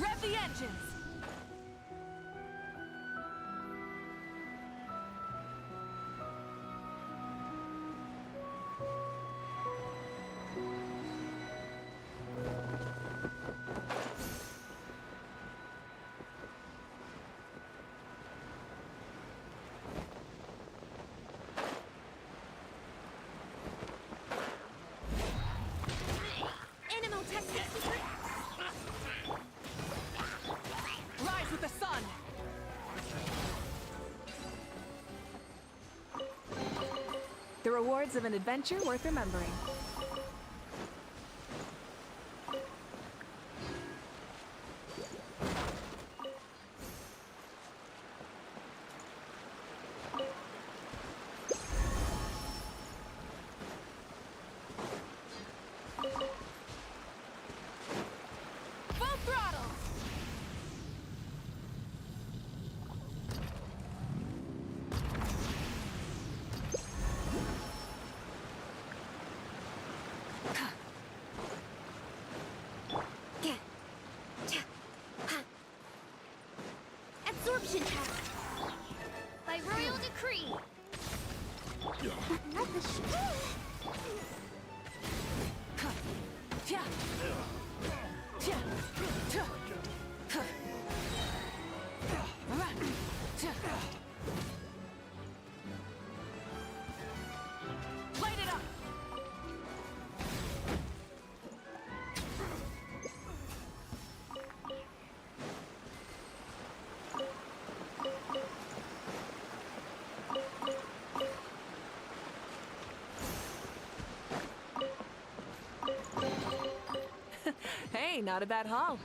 Rev the engines! Animal testing secret. Rise with the sun! The rewards of an adventure worth remembering. Full throttle! Absorption test. By royal decree. Let the Light it up! Hey, not a bad haul.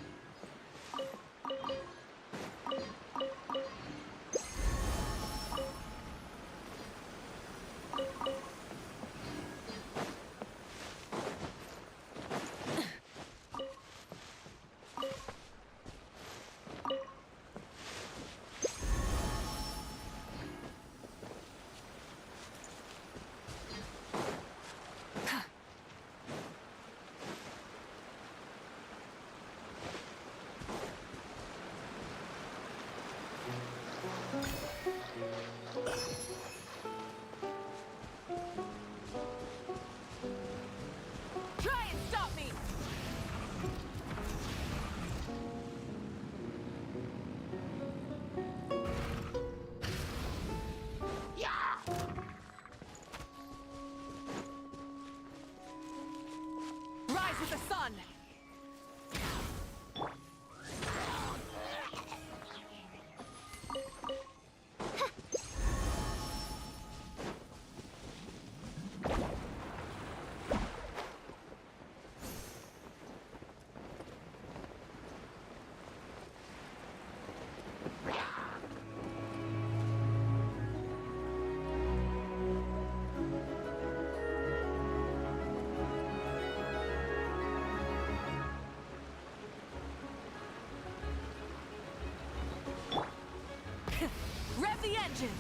Try and stop me! Rise with the sun! Rev the engines!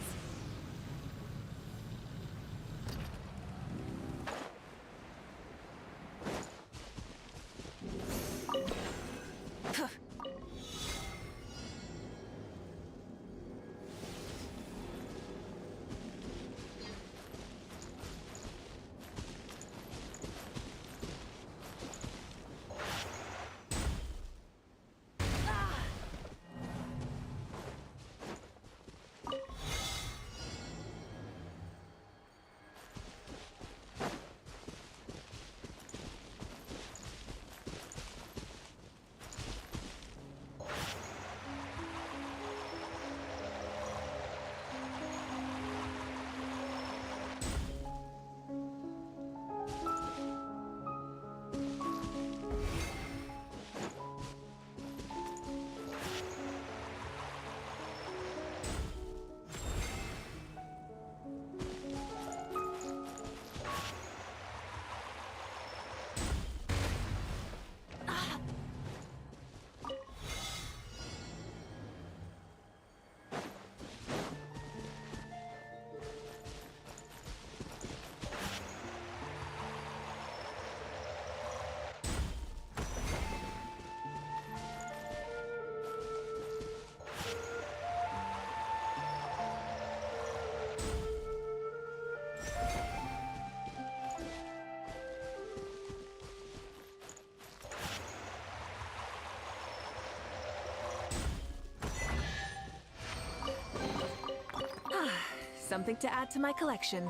Something to add to my collection.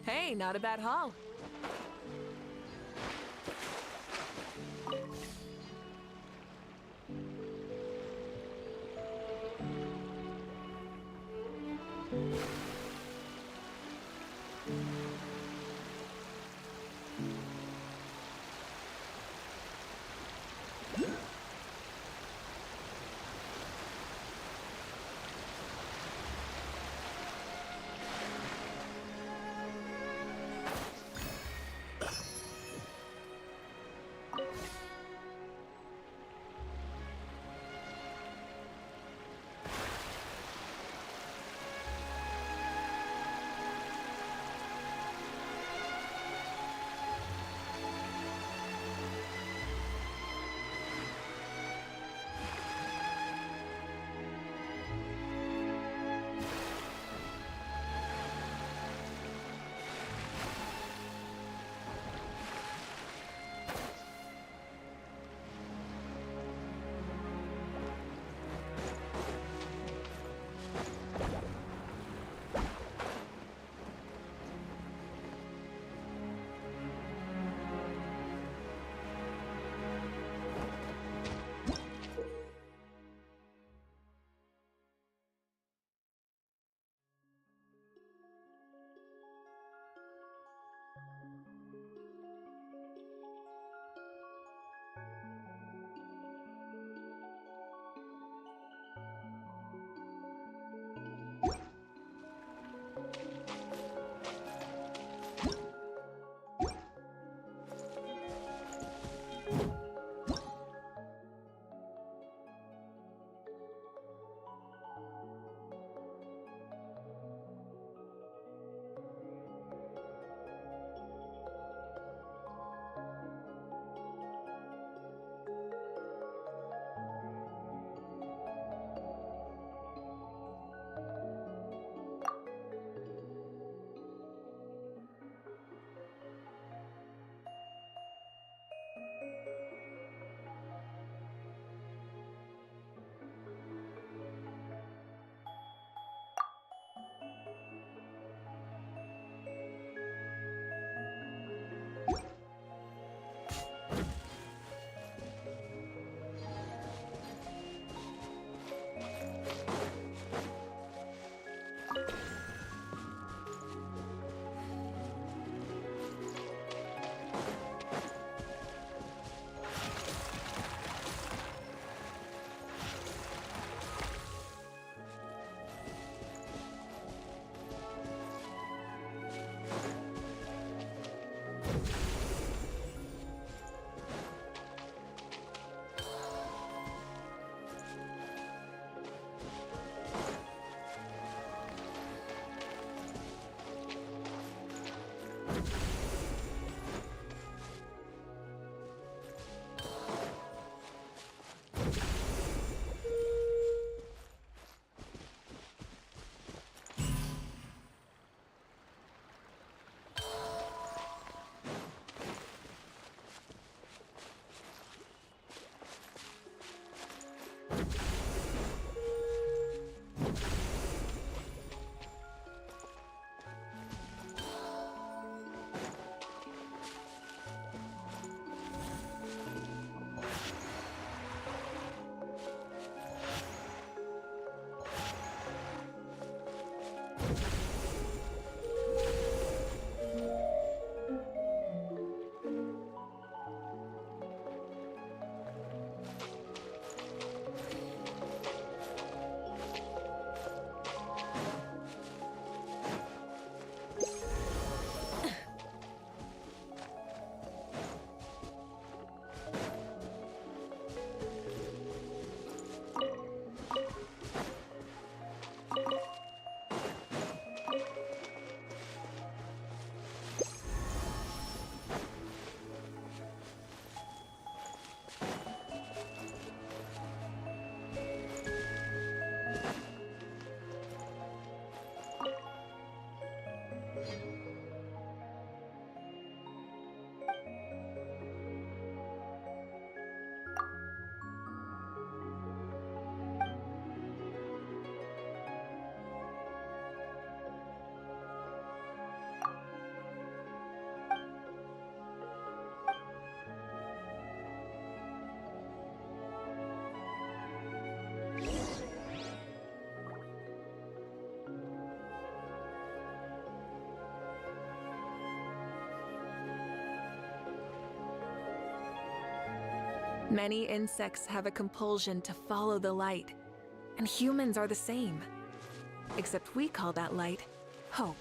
Hey, not a bad haul. Many insects have a compulsion to follow the light, and humans are the same. Except we call that light hope.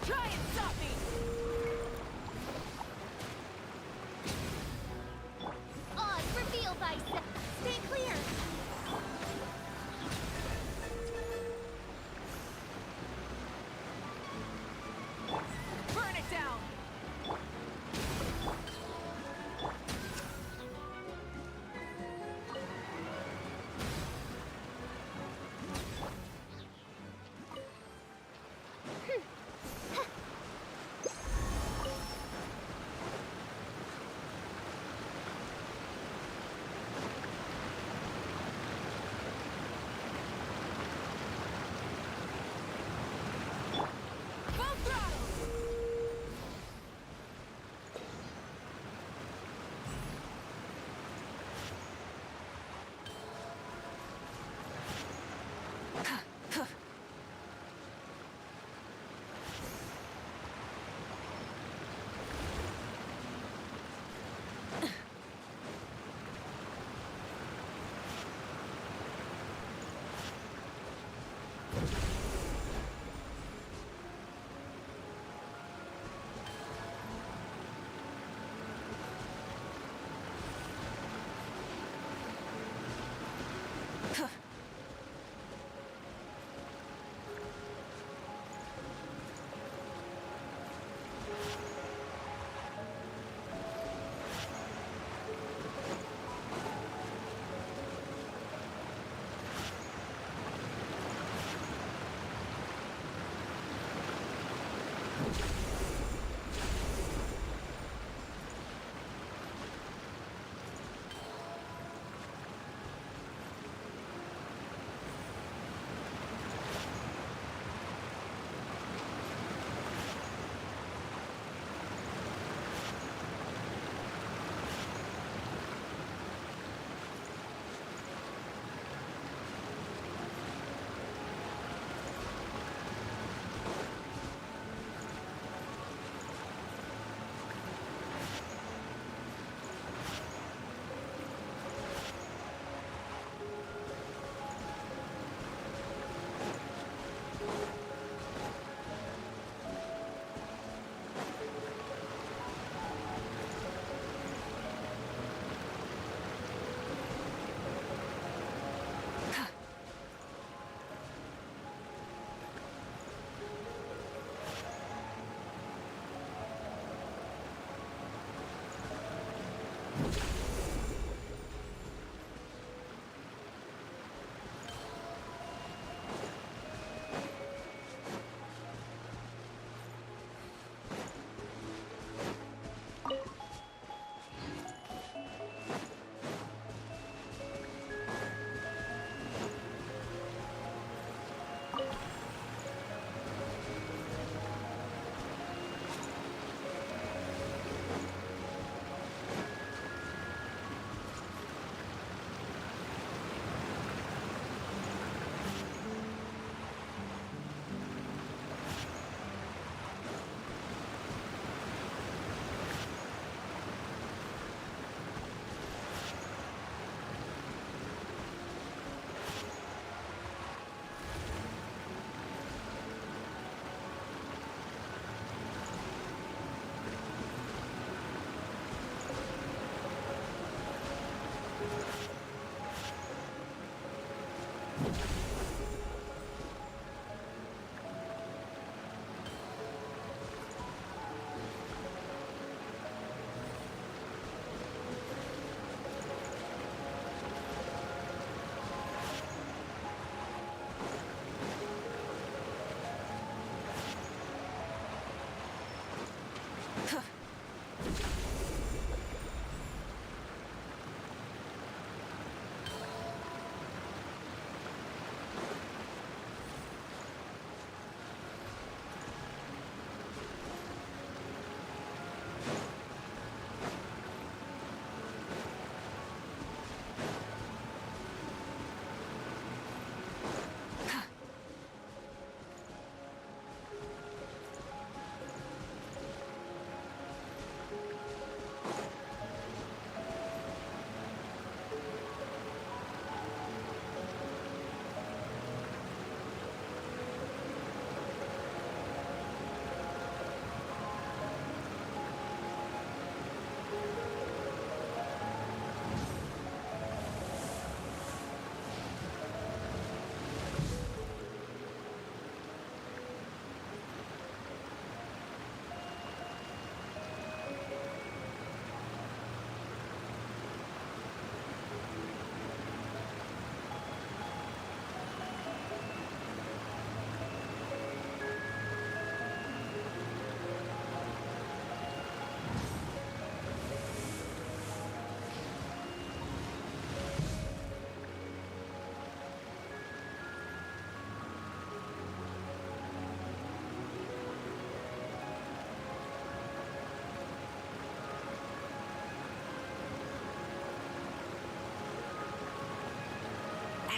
Try and stop me! Oz, reveal thyself. Stay clear. Burn it down!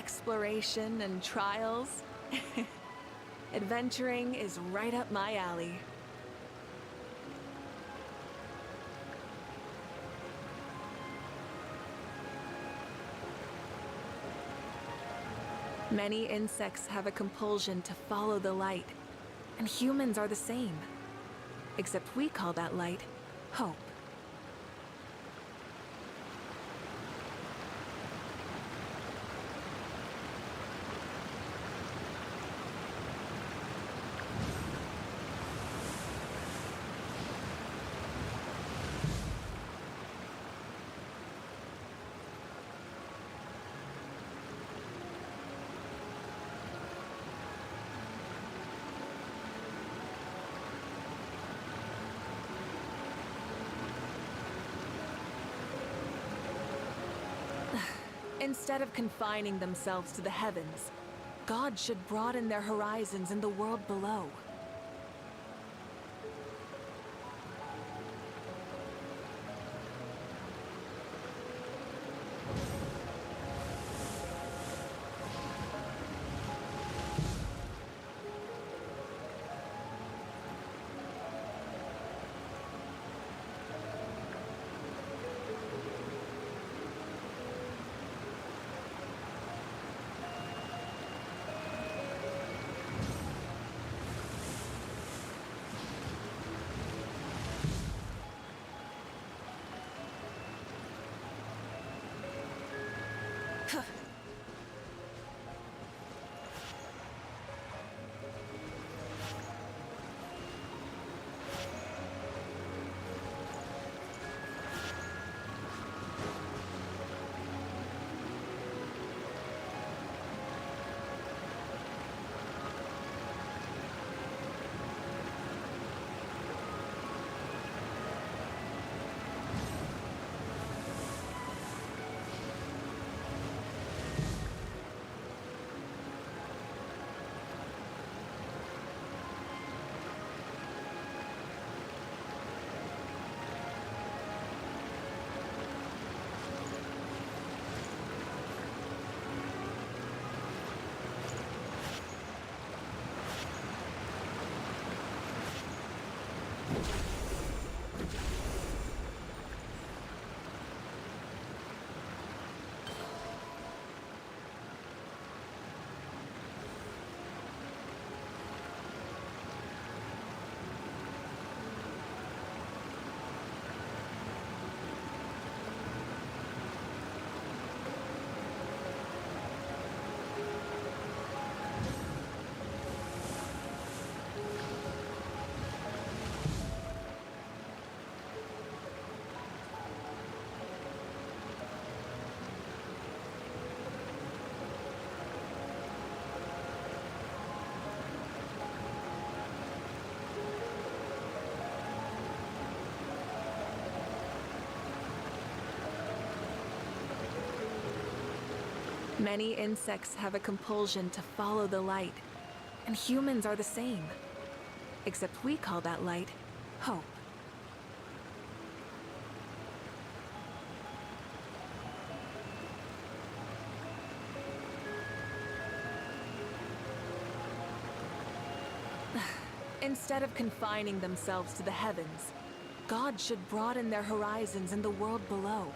exploration and trials. Adventuring is right up my alley. Many insects have a compulsion to follow the light, and humans are the same. Except we call that light hope. Instead of confining themselves to the heavens, God should broaden their horizons in the world below. Many insects have a compulsion to follow the light, and humans are the same. Except we call that light hope. Instead of confining themselves to the heavens, God should broaden their horizons in the world below.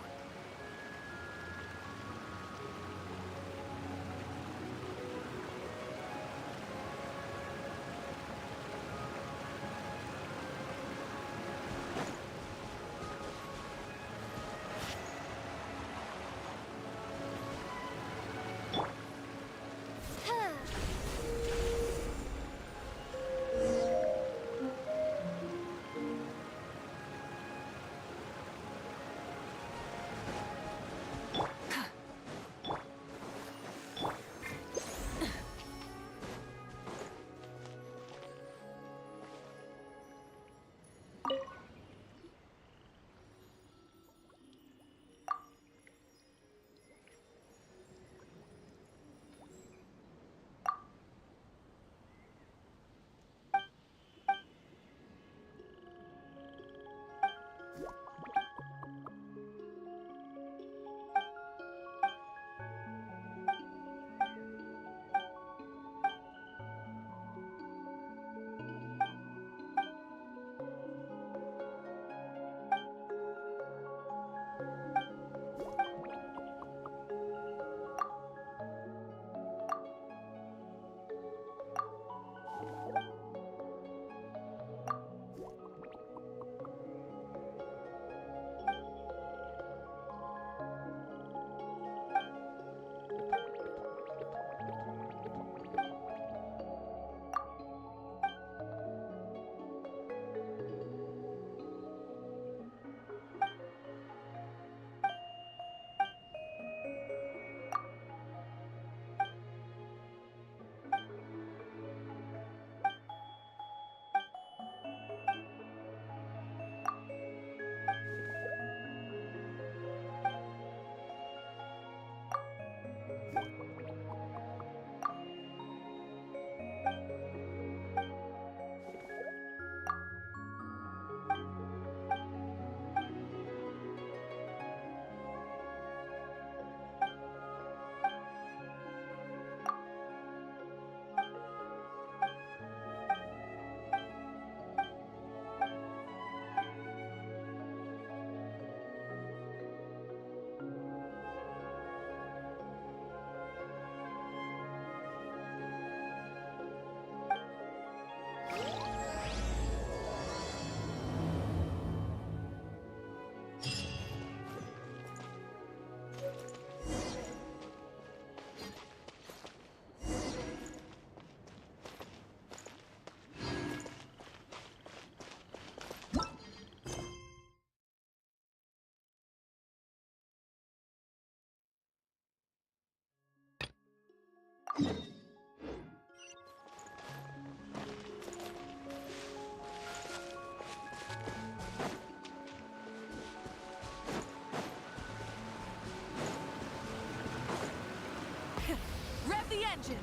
Rev the engines!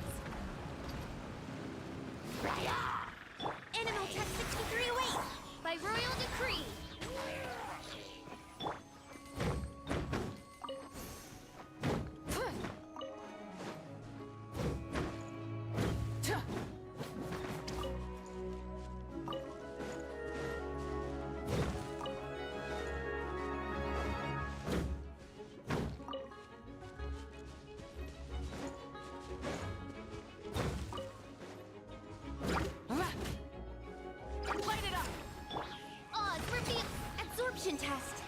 Animal Tech 6308! By royal decree! Light it up! Oz, reveal absorption test!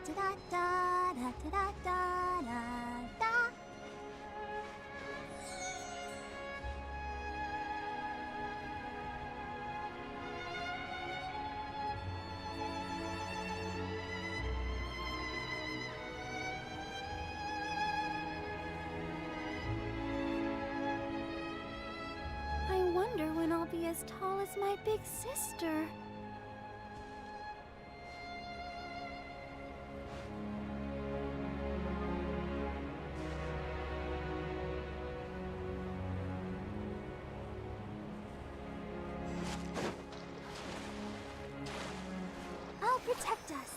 da da da da da da da. I wonder when I'll be as tall as my big sister. I'll protect us.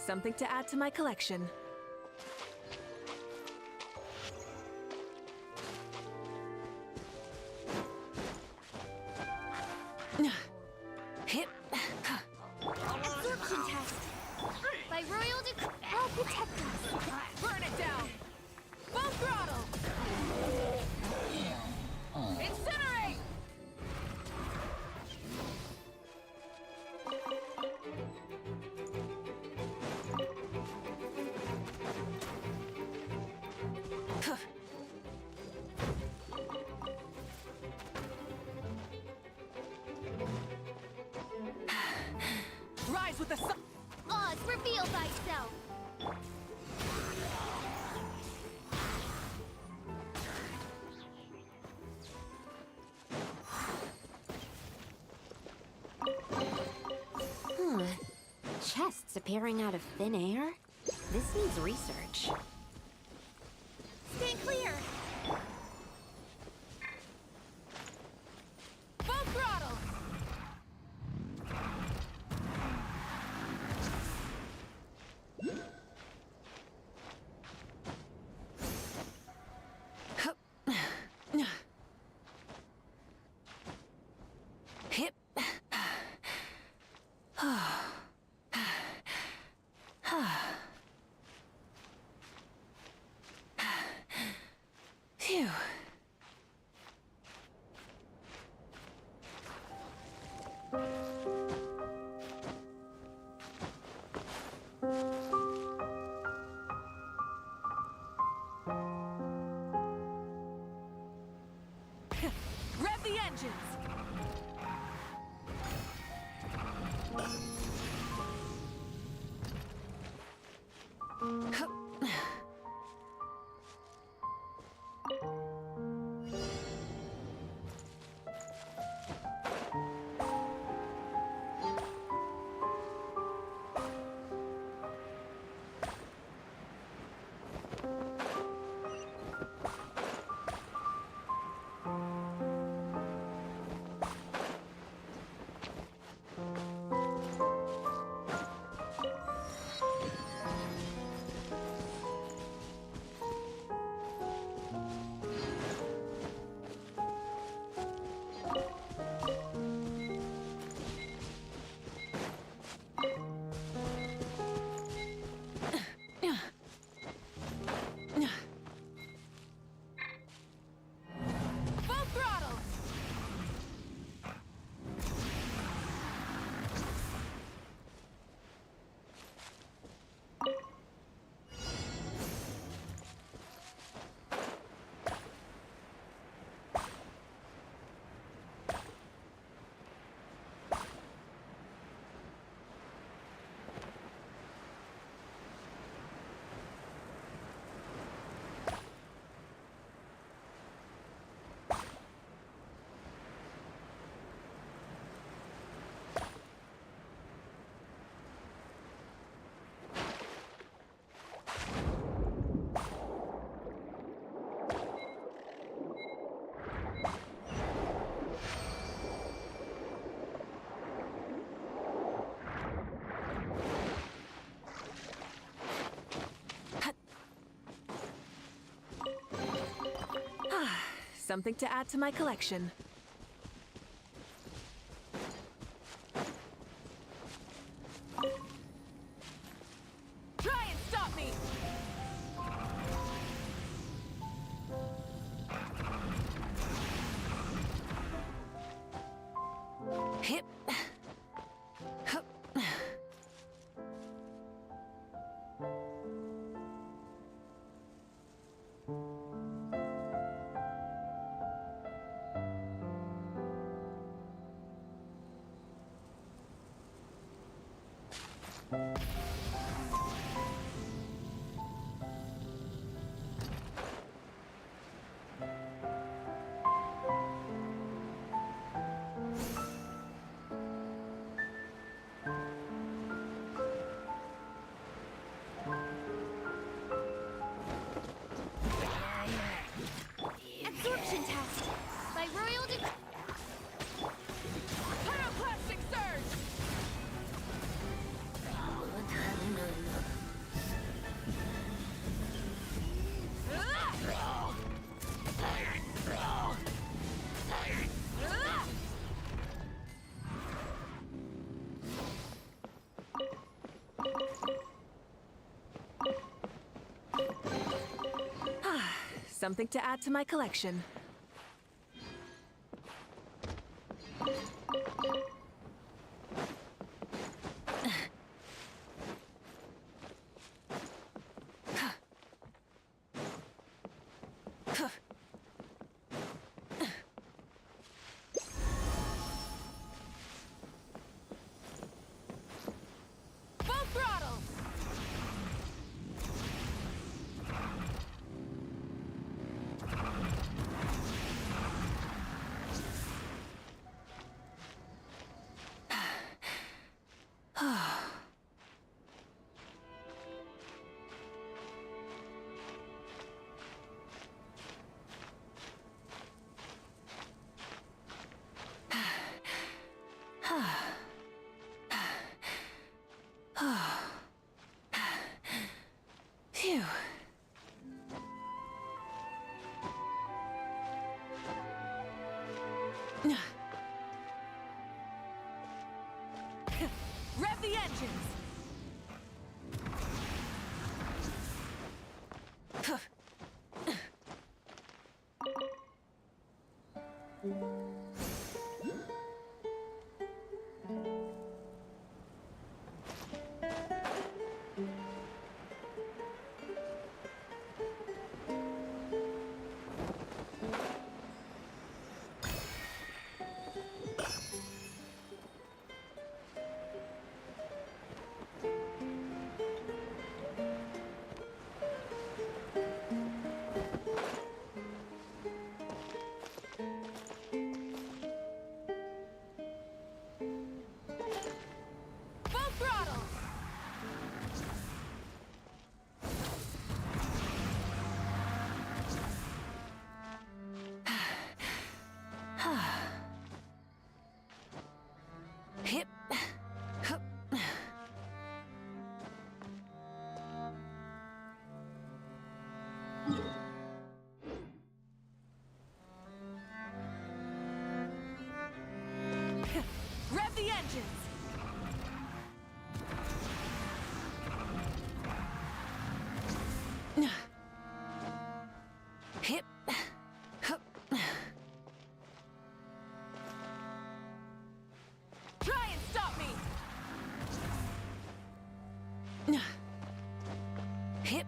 Something to add to my collection. Absorption test. By Royal Decree. I'll protect us. Burn it down! Full throttle! Incinerate! Rise with the sun! Oz, reveal thyself. Chests appearing out of thin air? This needs research. Stay clear. Full throttle! Hip. Phew. Rev the engines! Full throttle! Something to add to my collection. Try and stop me! Hip. Hup. something to add to my collection. Phew. Rev the engines! Hip. Hup. Rev the engines! Hip. Hup. Try and stop me! Hip.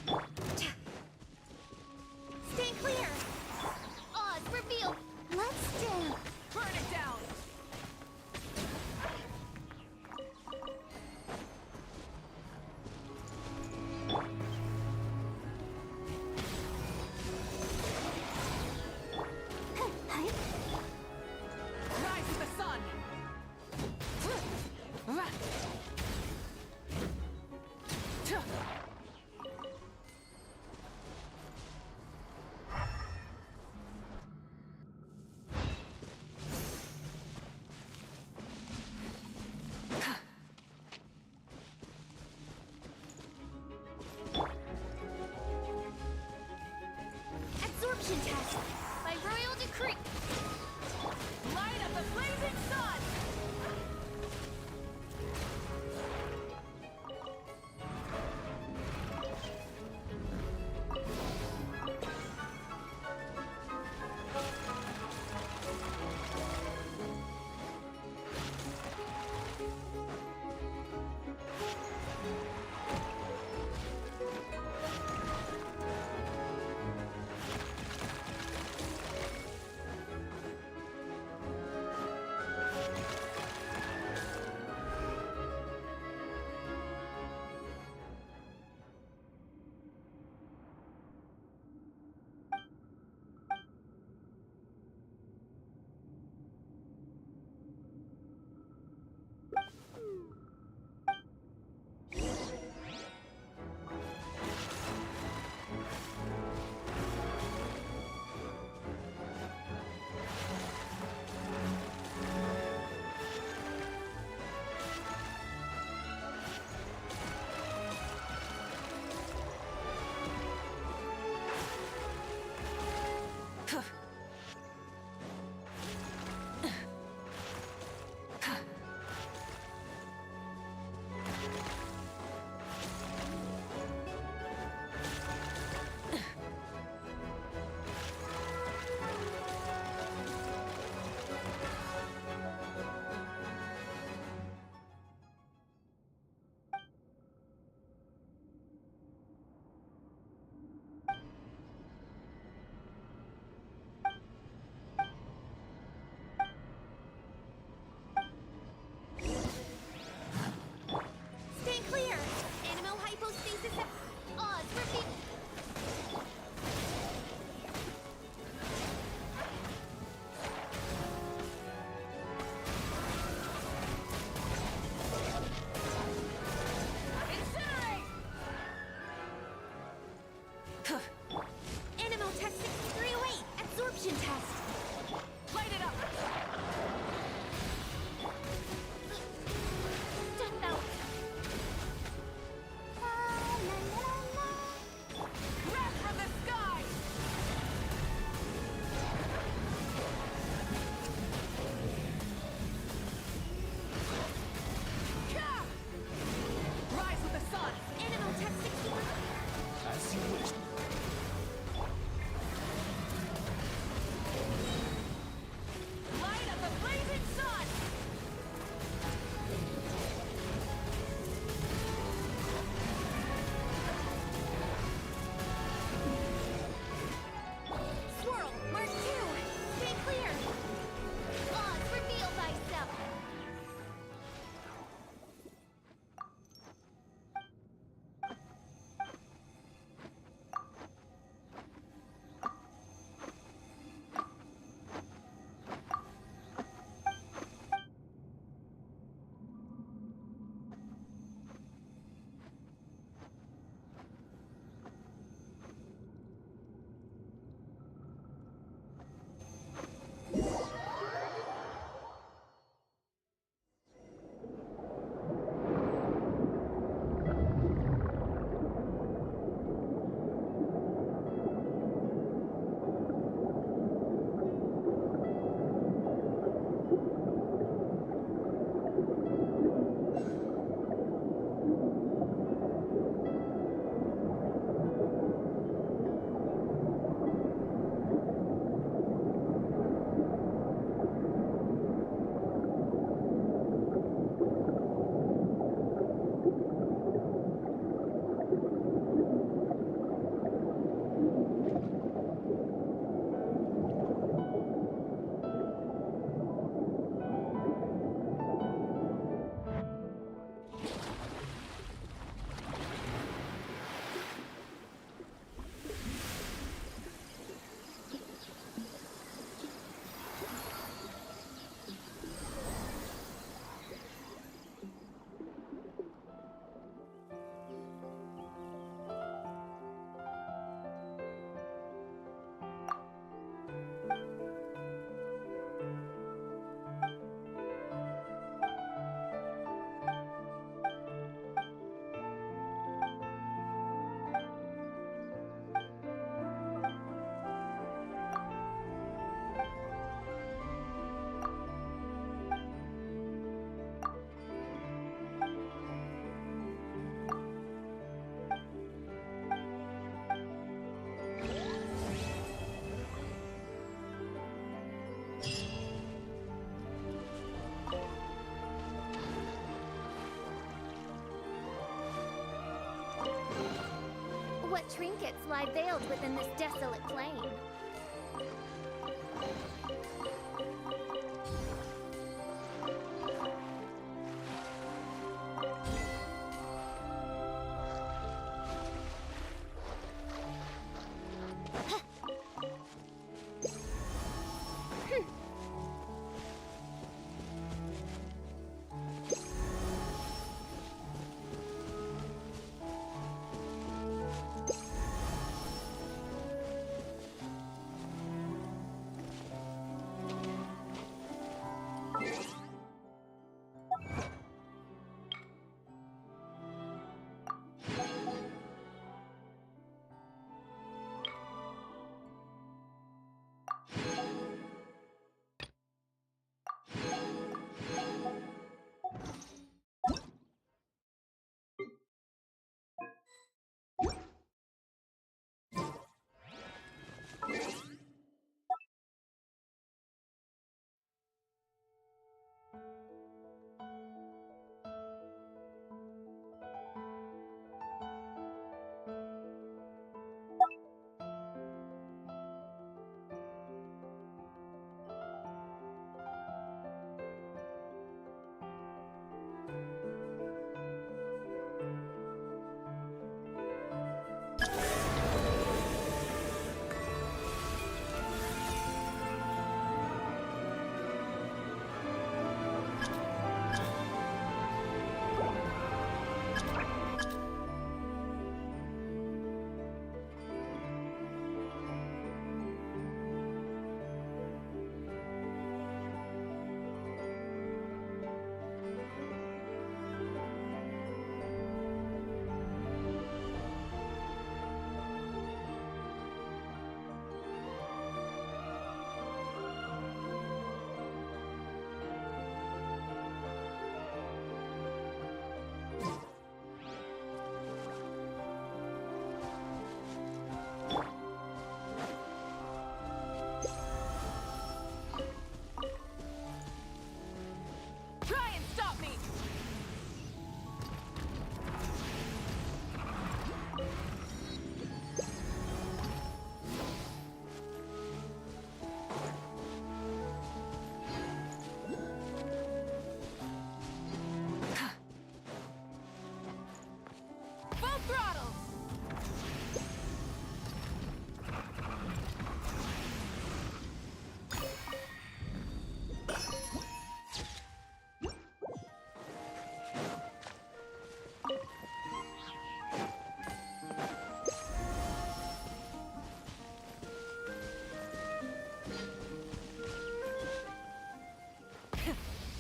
Stay clear! Oz, reveal! Let's dance! Burn it down! Rise of the sun! What trinkets lie veiled within this desolate plain?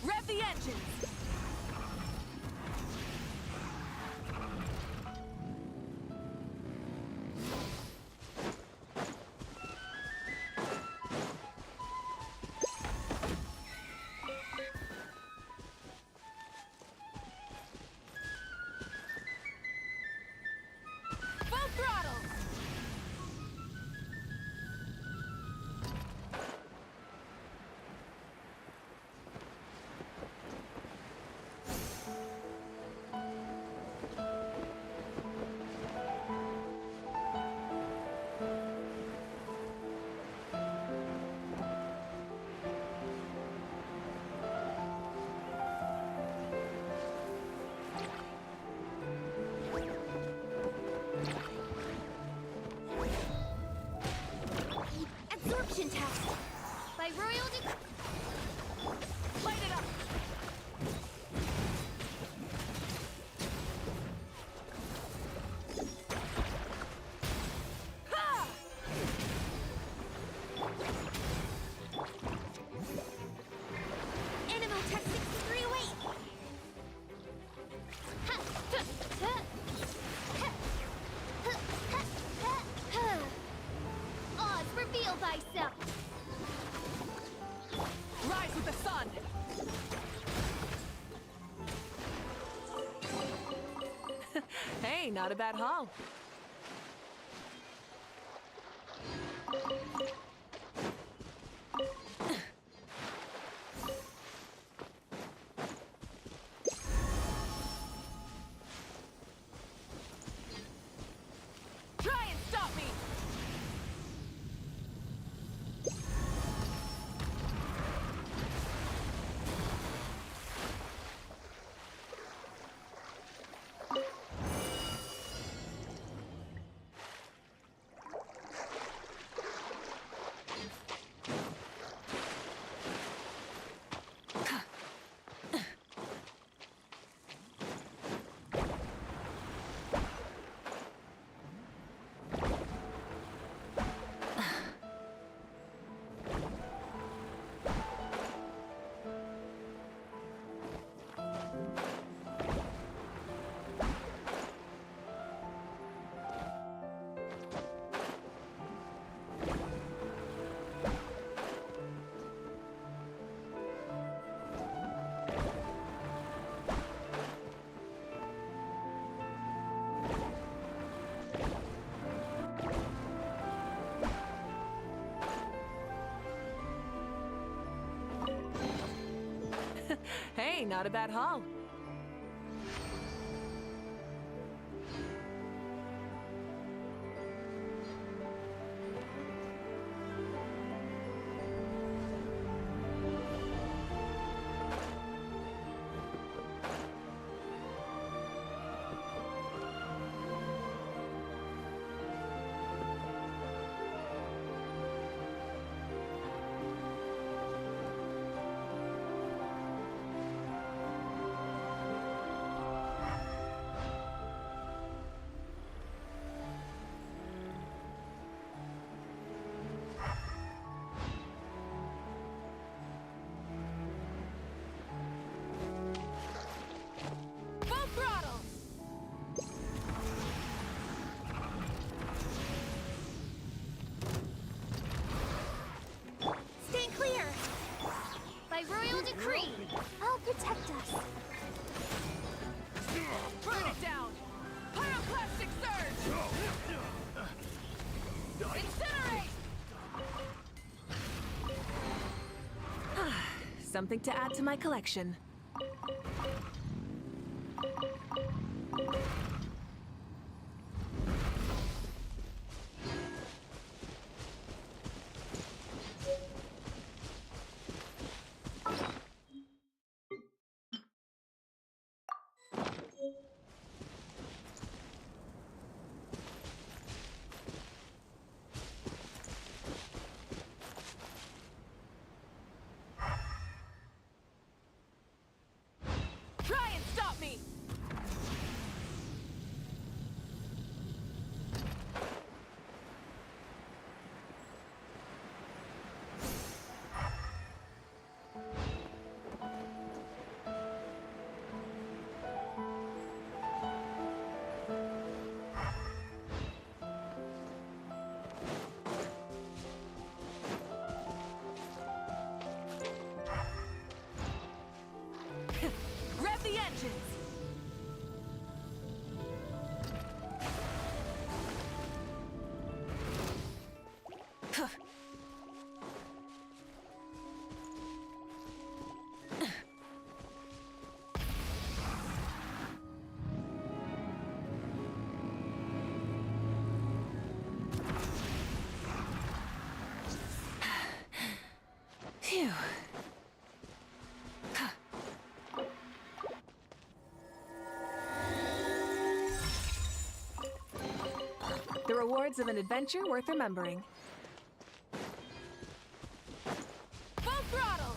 Rev the engines! Full throttle! Absorption task by Royal Light it up! Ha! Animal Tech 6308! Ha! Ha! Ha! Ha! Ha! Ha! Ha! Oz, reveal thyself! Rise with the sun! Hey, not a bad haul. Try Hey, not a bad haul. Stay clear! By royal decree, I'll protect us. Burn it down! Pyroclastic surge! Incinerate! Something to add to my collection. Try and stop me! Rev the engines! Phew. The rewards of an adventure worth remembering. Full throttle!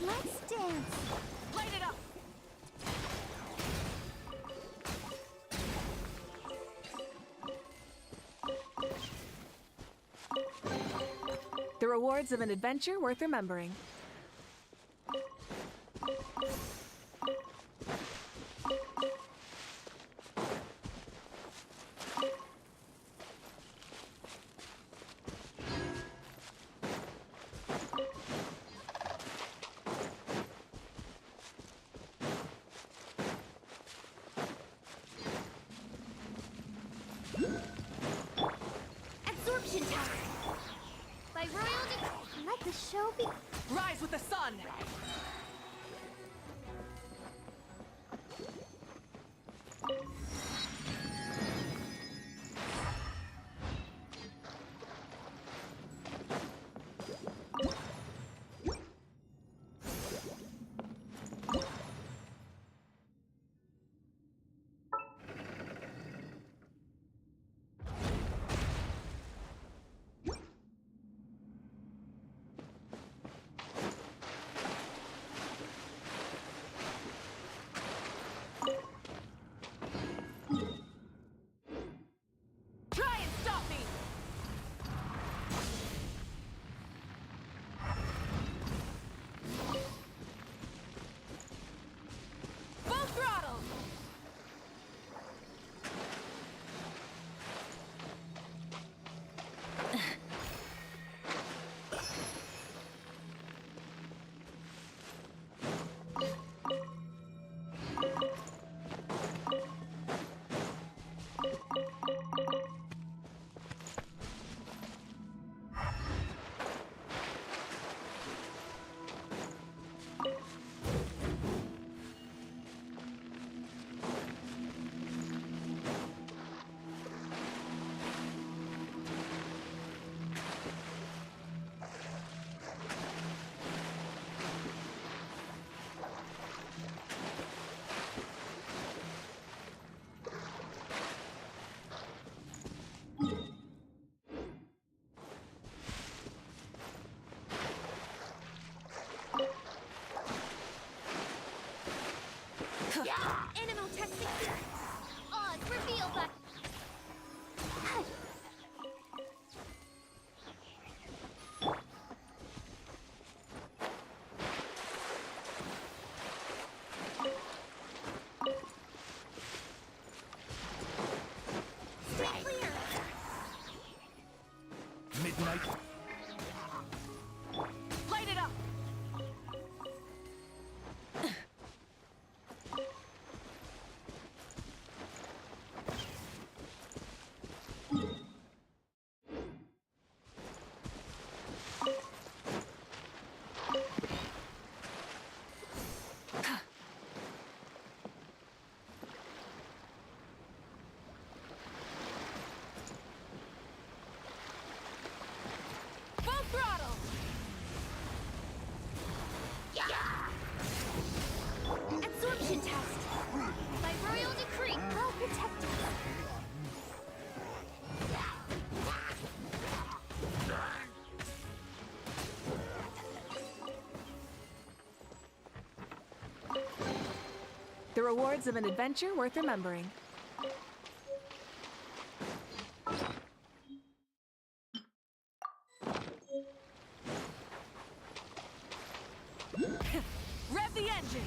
Let's dance. Light it up! The rewards of an adventure worth remembering. Absorption test. By royal decree, let the show be. Rise with the sun! Try and stop me! Full throttle! Animal testing. Oz, reveal that. Stay clear. Midnight. Light it up! Full throttle! Absorption test. By royal decree, well protected. The rewards of an adventure worth remembering. Rev the engines!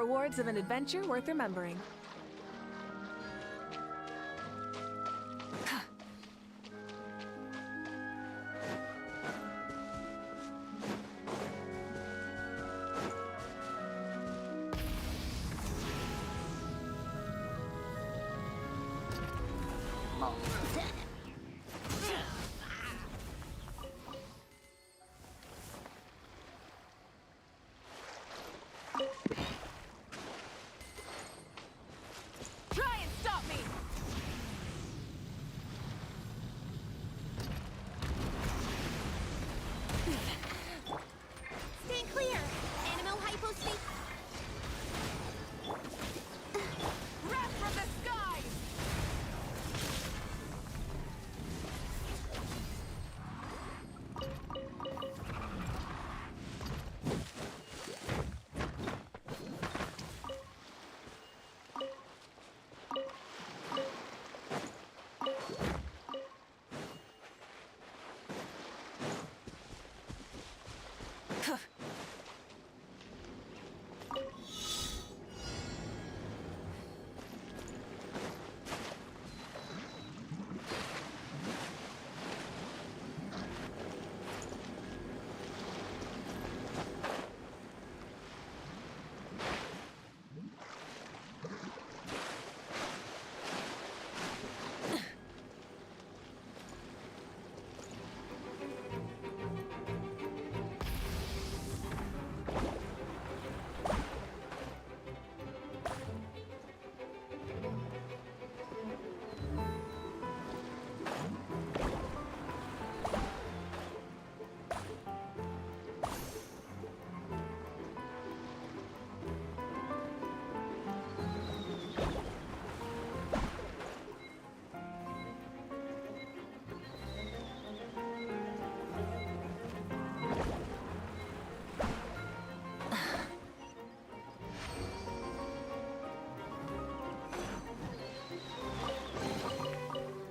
rewards of an adventure worth remembering. Try and stop me! Stay clear! Animal hypostate. Wrath from the skies!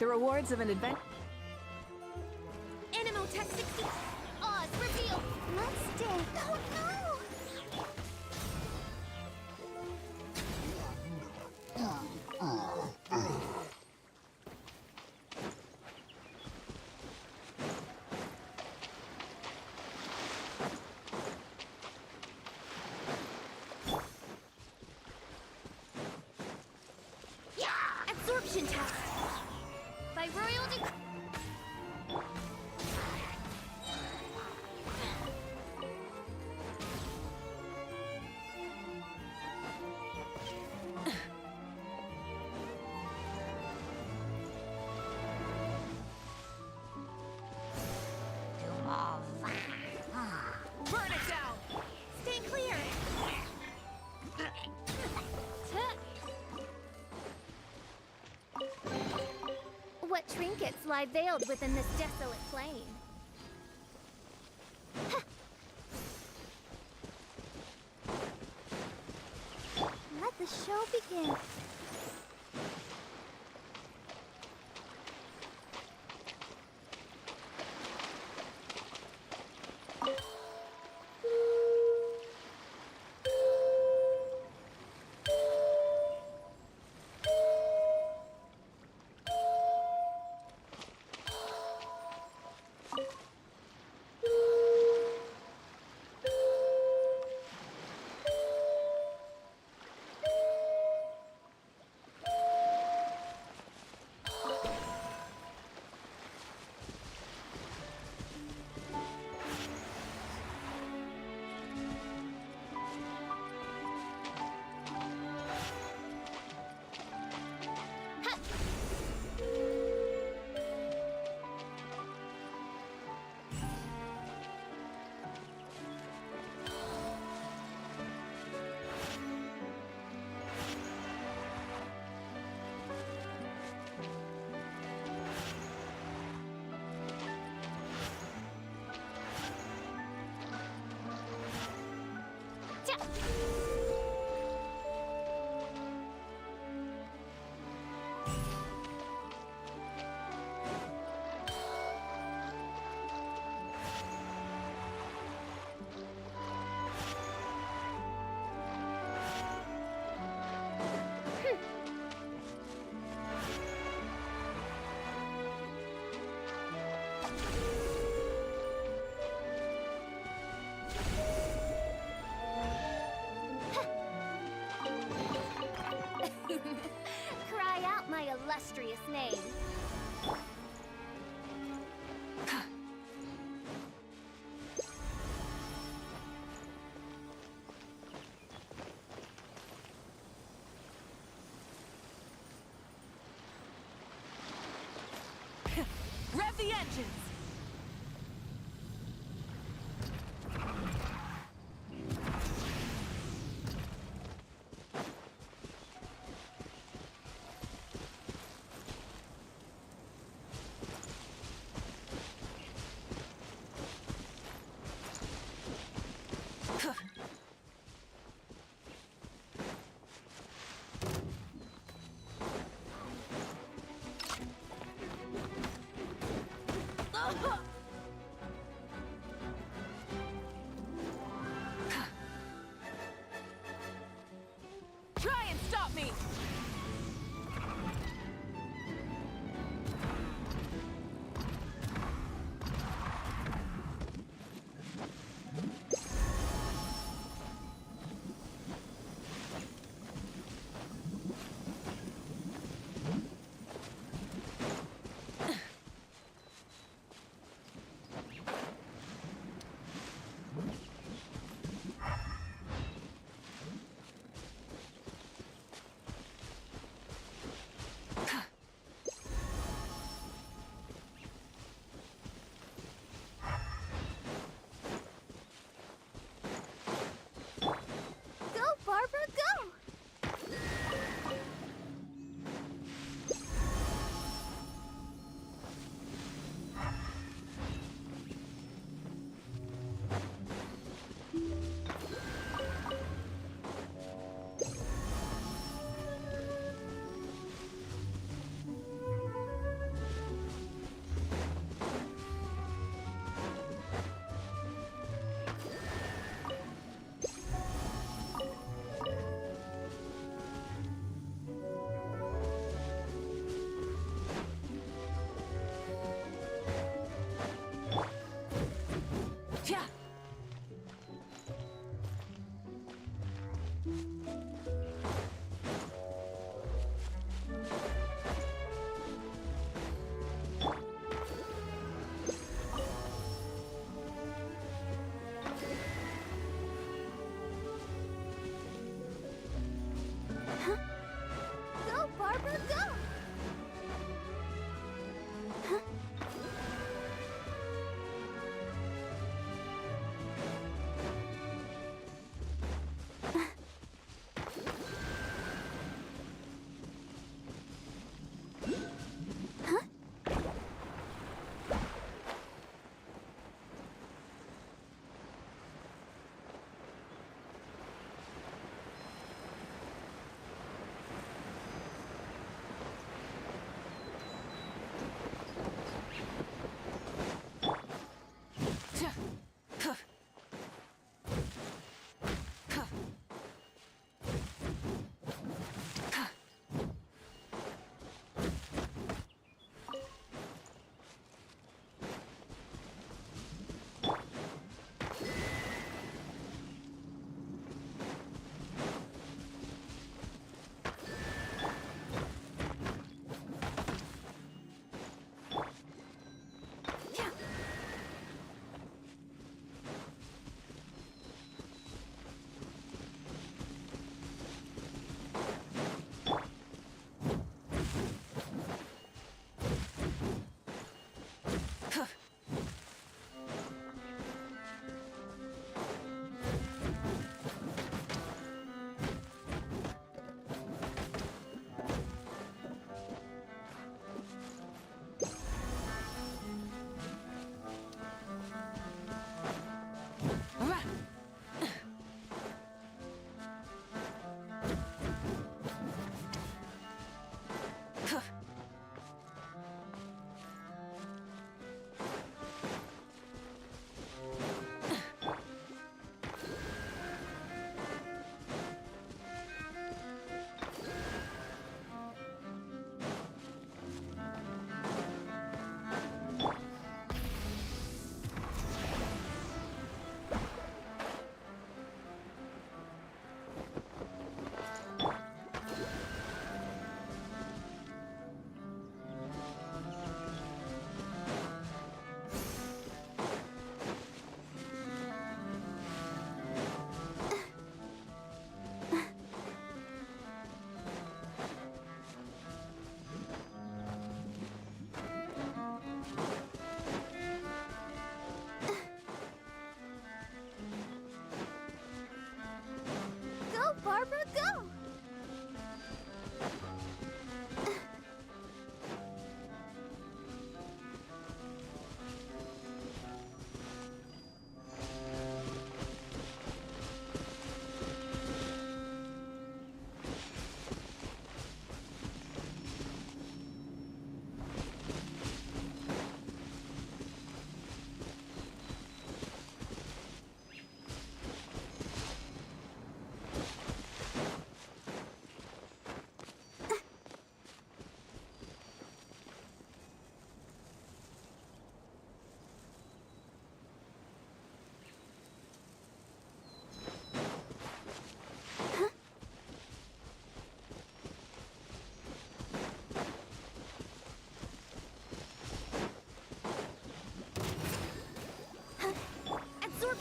The rewards of an adventure. Animal Tech 60. Oz, reveal. Let's dig. Oh no! Absorption test. By royal decree. Burn it down! Stay clear. What trinkets lie veiled within this desolate plain? Let the show begin. illustrious name. Rev the engines! Try and stop me!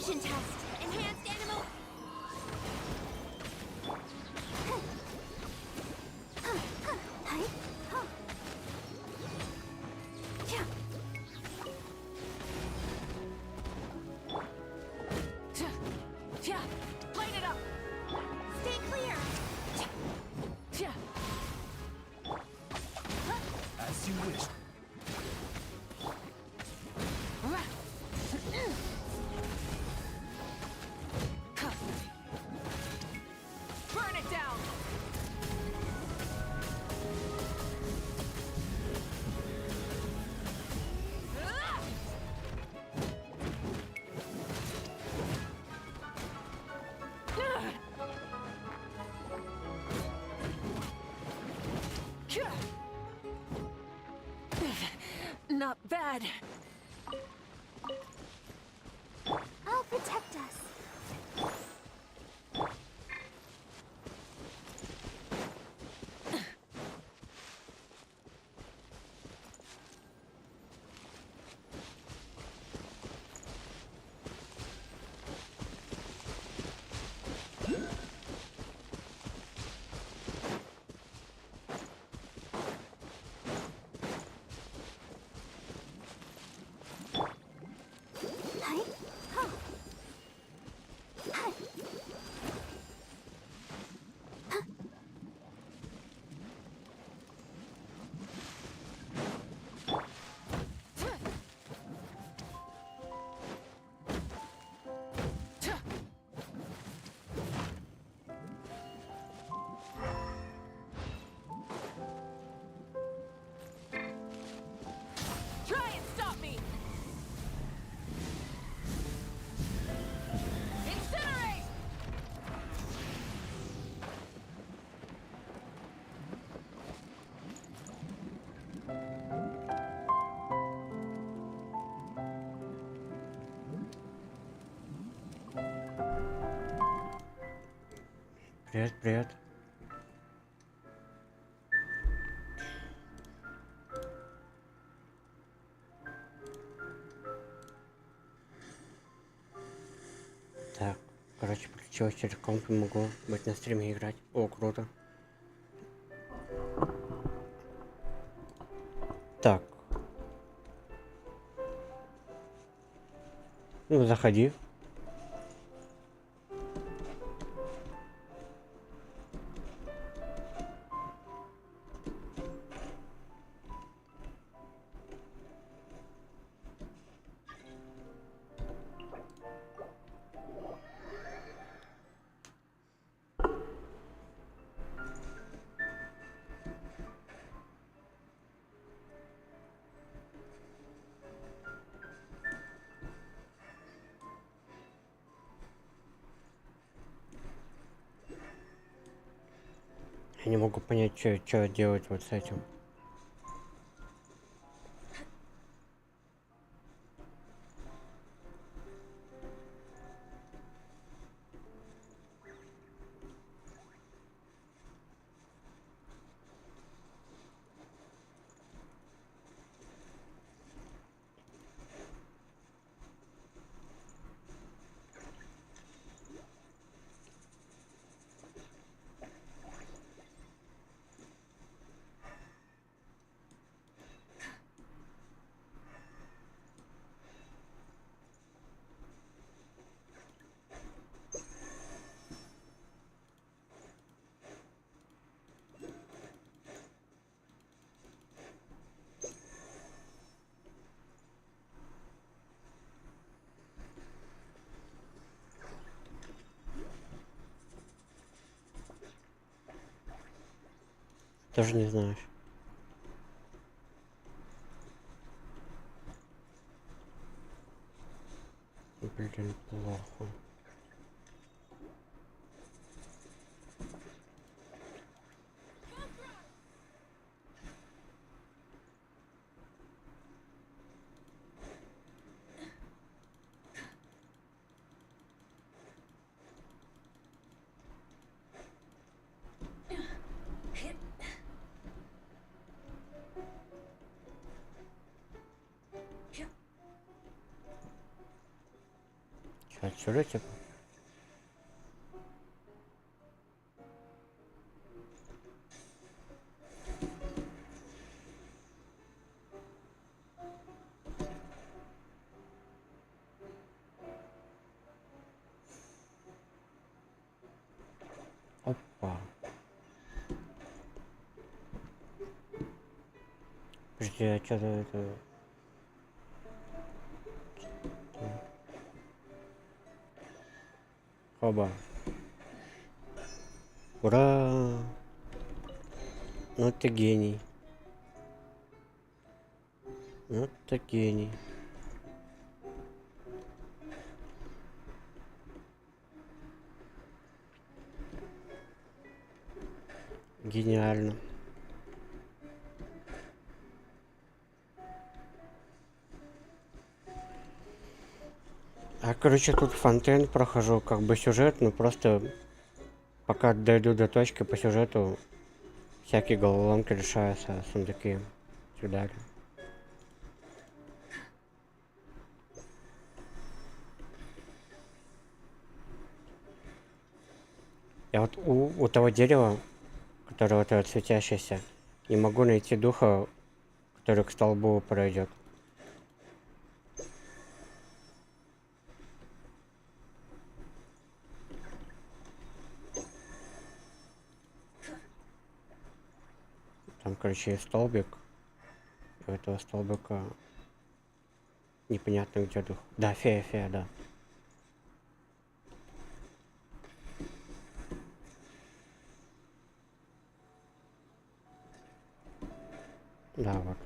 Perception test. Enhanced animal. Light it up. Stay clear. As you wish. Burn it down. Not bad. I'll protect us. Try and stop me. Incinerate. Привет, привет. Так, короче, подключилась через комп и могу быть на стриме играть. О, круто. Так. Ну, заходи. Я не могу понять, что делать вот с этим. Тоже не знаешь. Блин, плохо. Отсюда типа. Опа. Подожди, а что-то это... Оба. Ура! Ну ты гений. Ну ты гений. Гениально. А короче, тут фонтен прохожу, как бы сюжет, но просто пока дойду до точки по сюжету, всякие головоломки решаются, сундуки и так далее. Я вот у того дерева, которое вот это светящееся, не могу найти духа, который к столбу пройдет. Там, короче, есть столбик. У этого столбика непонятно где дух. Да, фея, да. Да, вот.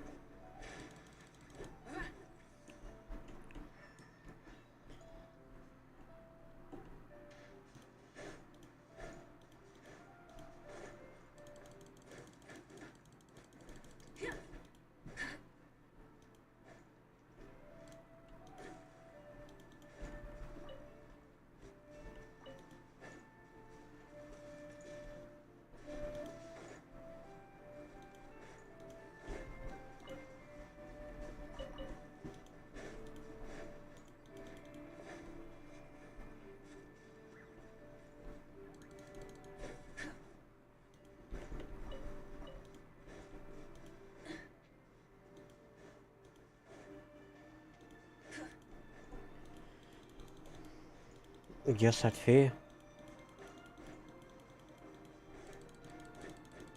Где сад феи?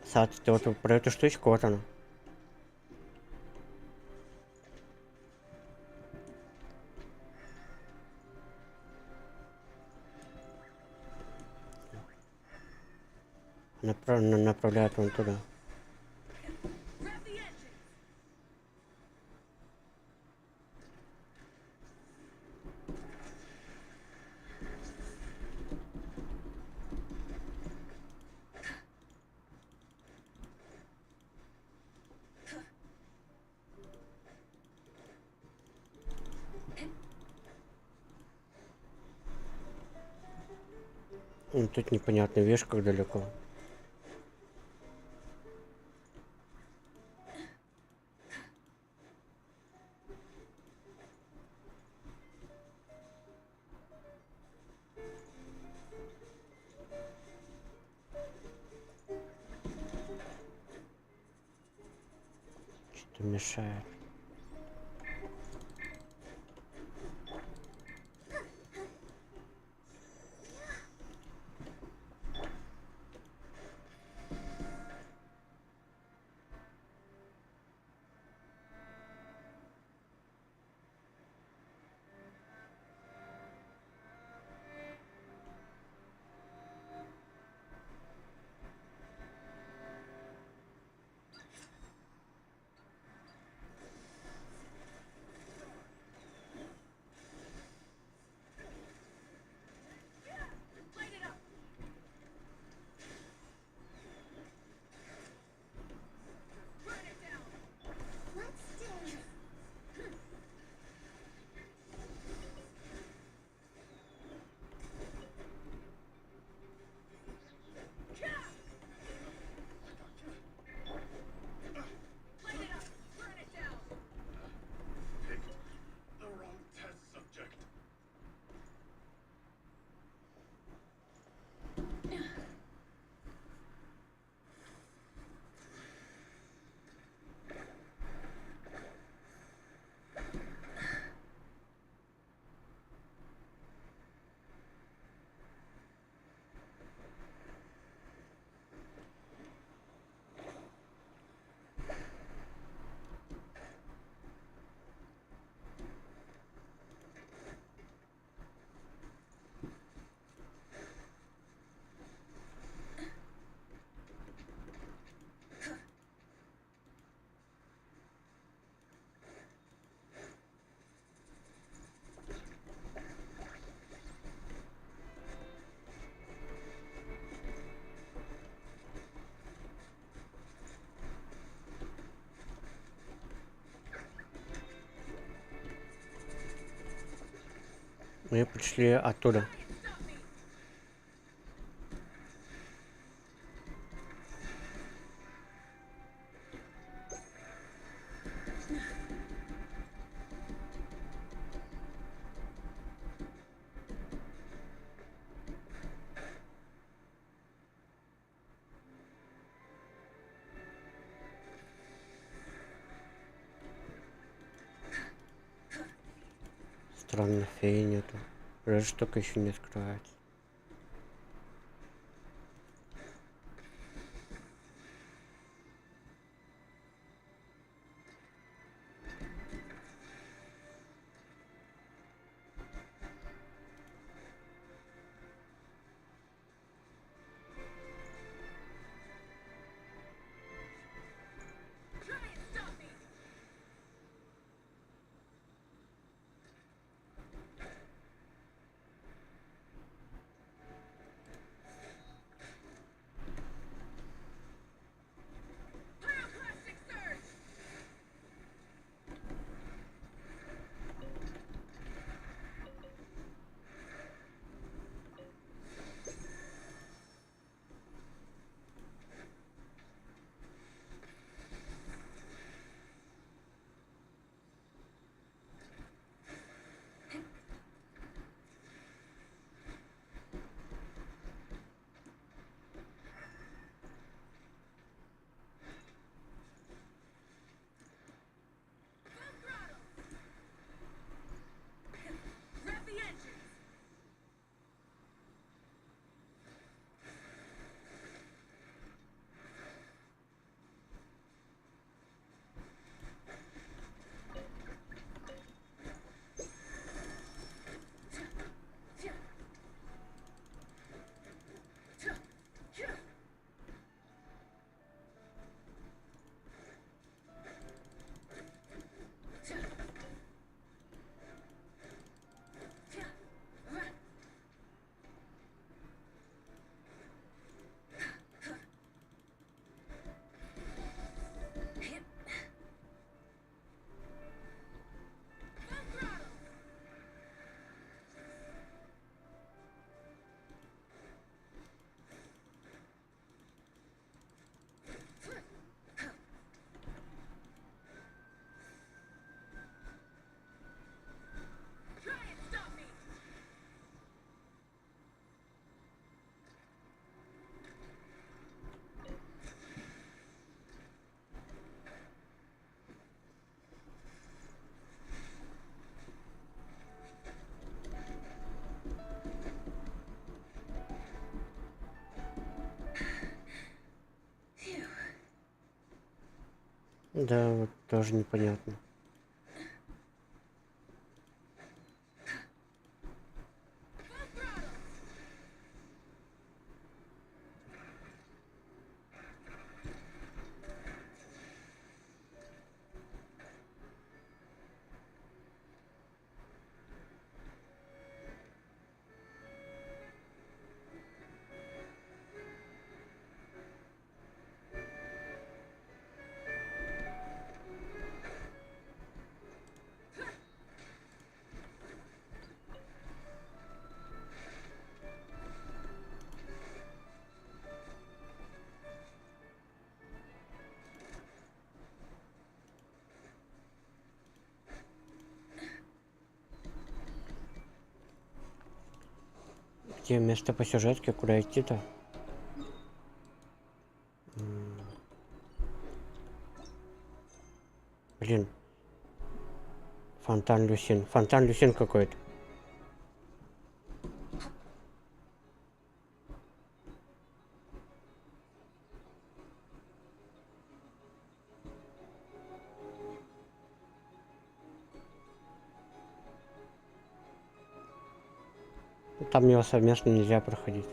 Сад, ты вот про эту штучку, вот она. Направляет вон туда. Ну, тут непонятно, видишь, как далеко. Что-то мешает. Мы пришли оттуда. Странно, феи нету. Жаль, штука еще не открывается. Да, вот тоже непонятно. Где место по сюжетке, куда идти-то? Блин. Фонтан Люсин. Фонтан Люсин какой-то. Там его совместно нельзя проходить.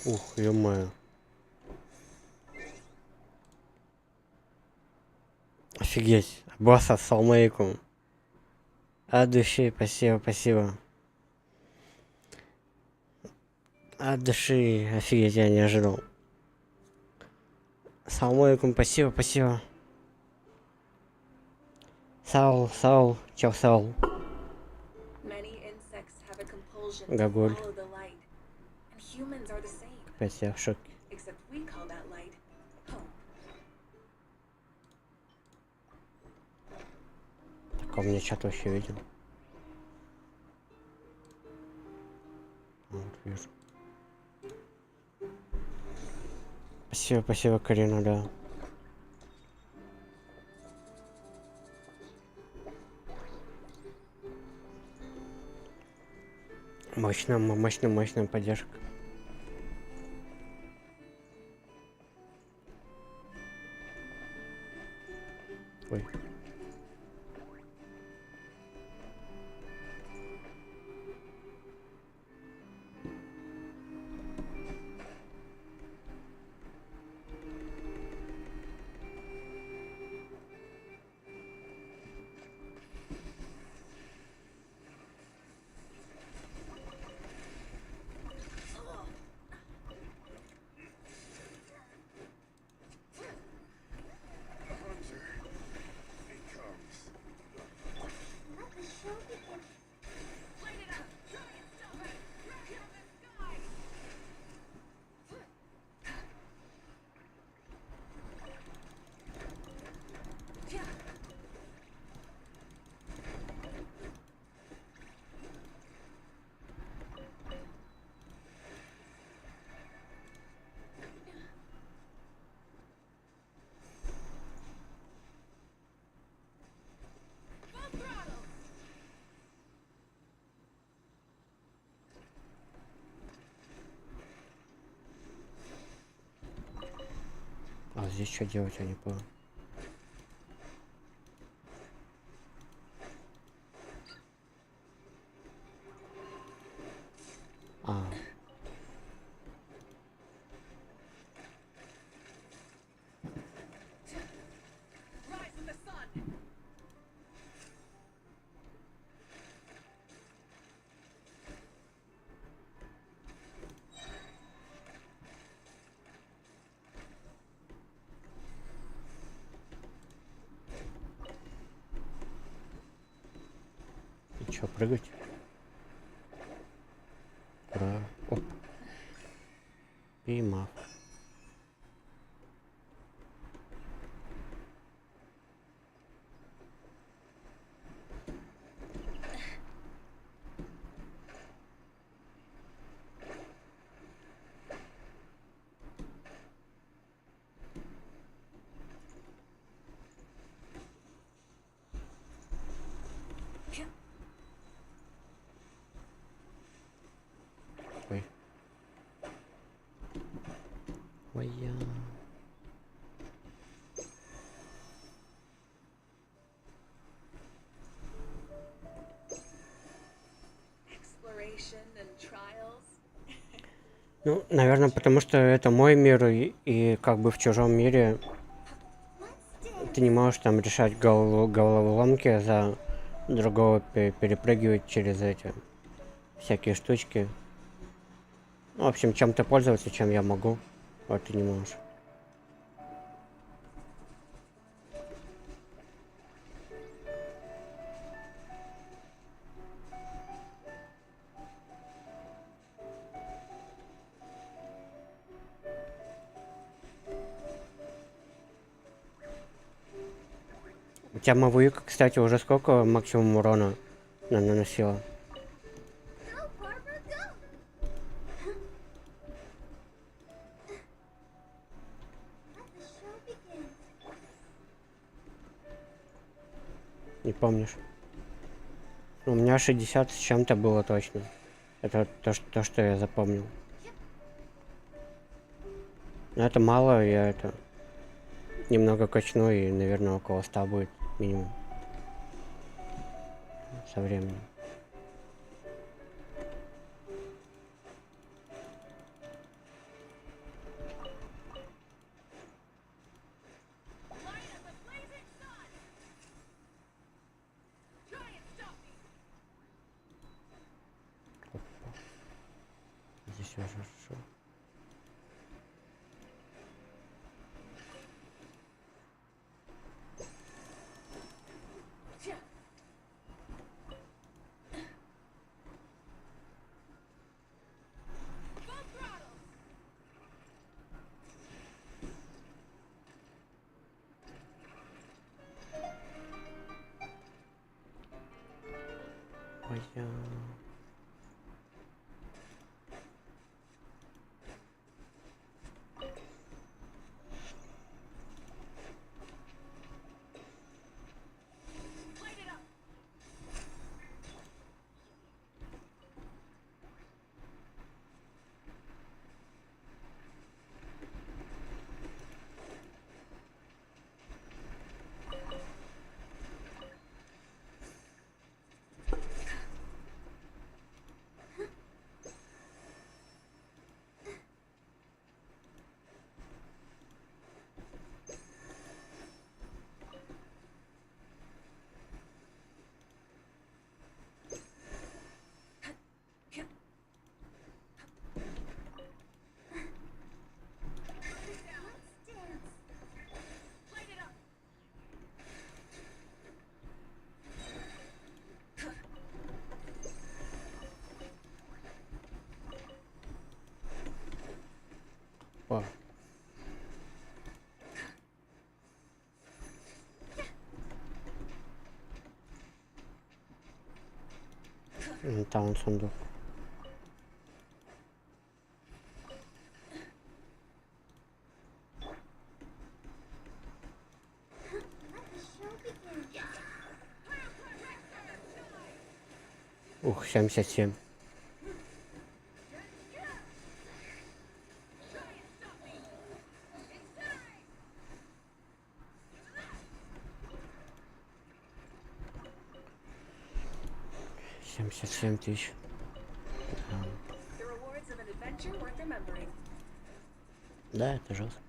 Ух, ё-моё. Офигеть. Босс, ассаламу алейкум. От души, спасибо, спасибо. От души, офигеть, я не ожидал. Ассаламу алейкум, спасибо, спасибо. Саул, Саул, чё, Саул? Гагуль. Опять я в шоке. Так, а у меня чат вообще видел. Вот, вижу. Спасибо, спасибо, Карина, да. Мощная поддержка. Ой. А здесь что делать, я не понял. А. И чё, прыгать? Ура. Оп. Поймал. Ой. Ой, я. Ну, наверное, потому что это мой мир, и как бы в чужом мире ты не можешь там решать головоломки за другого, перепрыгивать через эти всякие штучки. Ну, в общем, чем-то пользоваться, чем я могу, вот ты не можешь. У тебя Мавуика, кстати, уже сколько максимум урона наносила? Не помнишь? У меня 60 с чем-то было точно. Это то, что я запомнил. Но это мало, я это немного качну, и, наверное, около 100 будет минимум. Со временем. здесь уже хорошо. Ой-я. О. Там он сундук. Ух, 77. $77 000. Да, это жестко.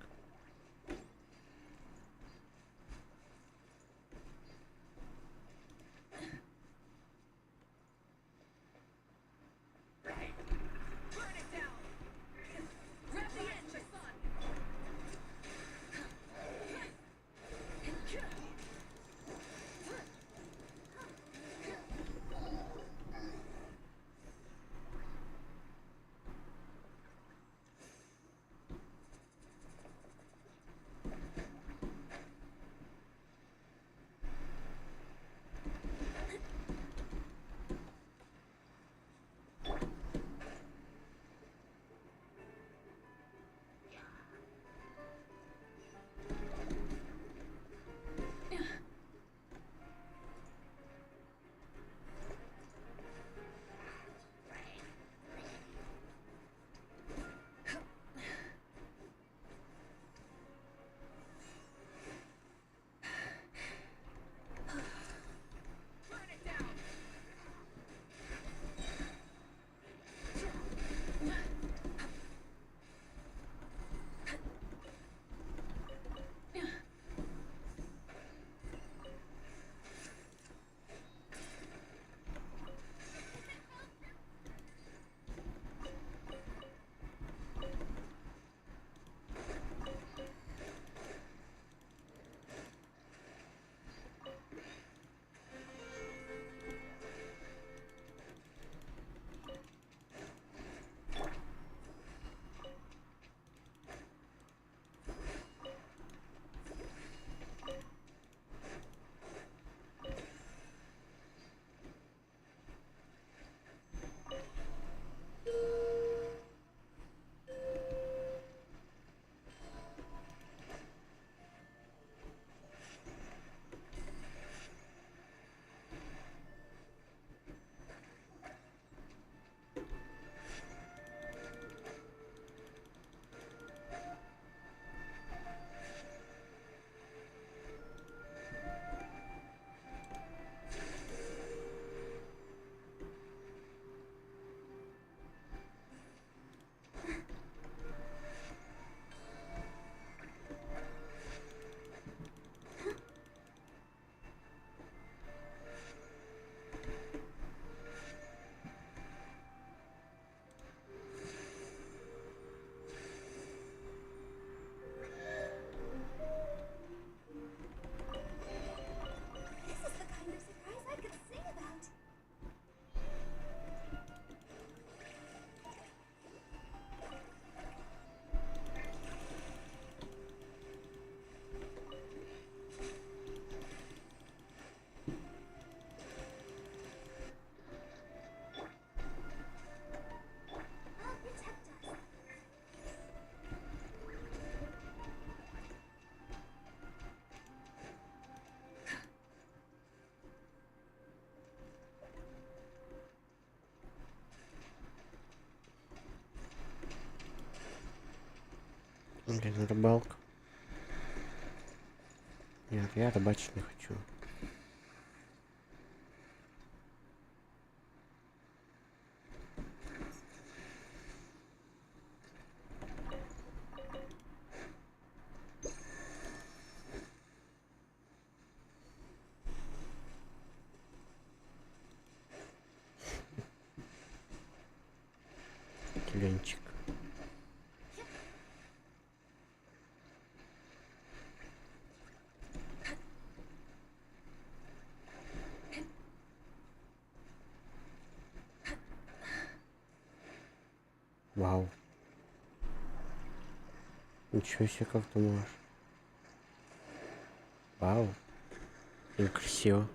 Блин, рыбалка. Нет, я рыбачить не хочу. Тюленчик. Вау. Ничего себе, как ты можешь. Вау. И красиво.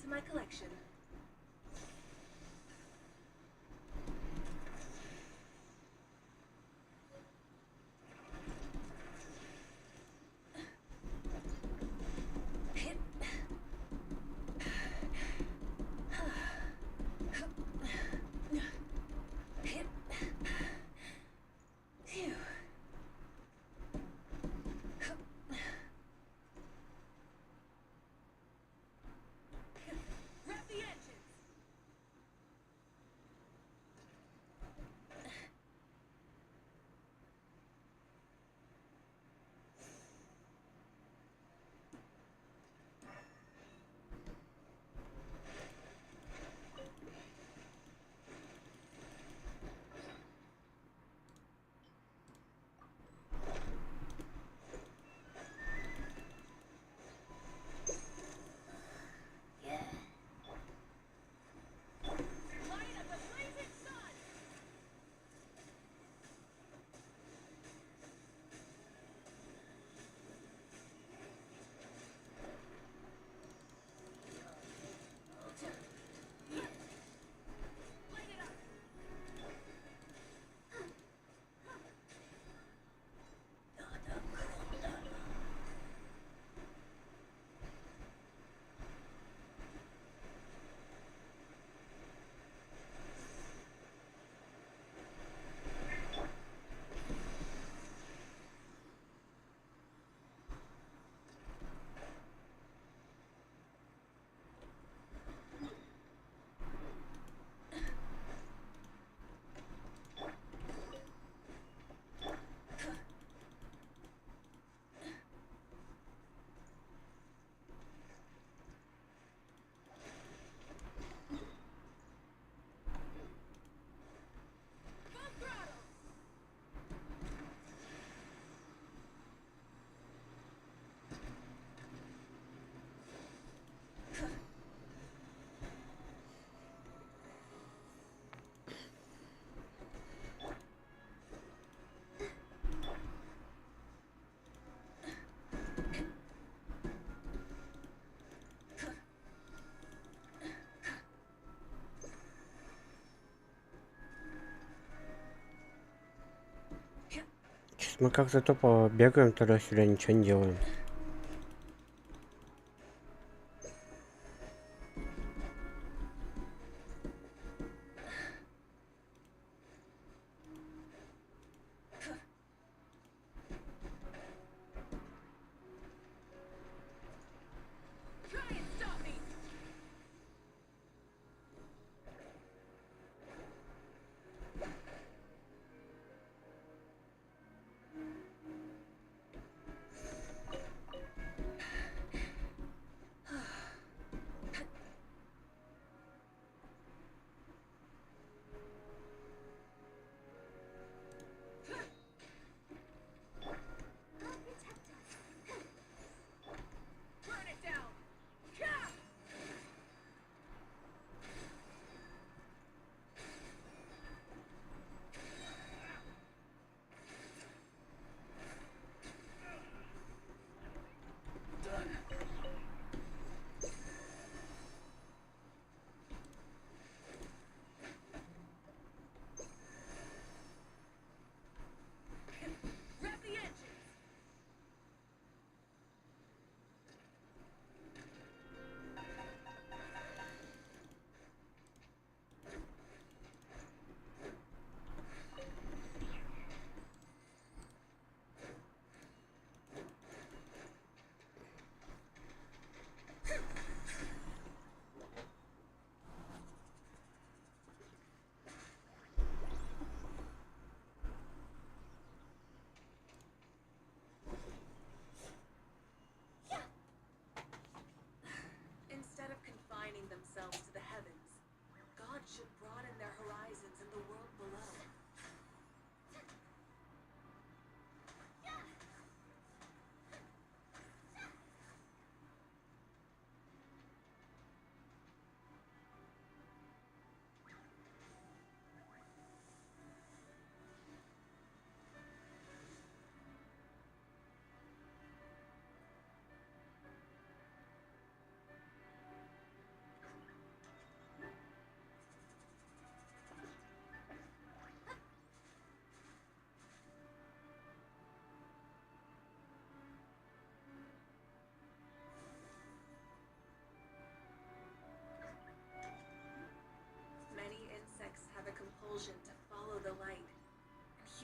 to my collection. Мы как-то тупо бегаем туда-сюда, ничего не делаем.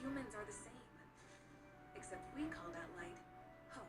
Humans are the same. Except we call that light hope.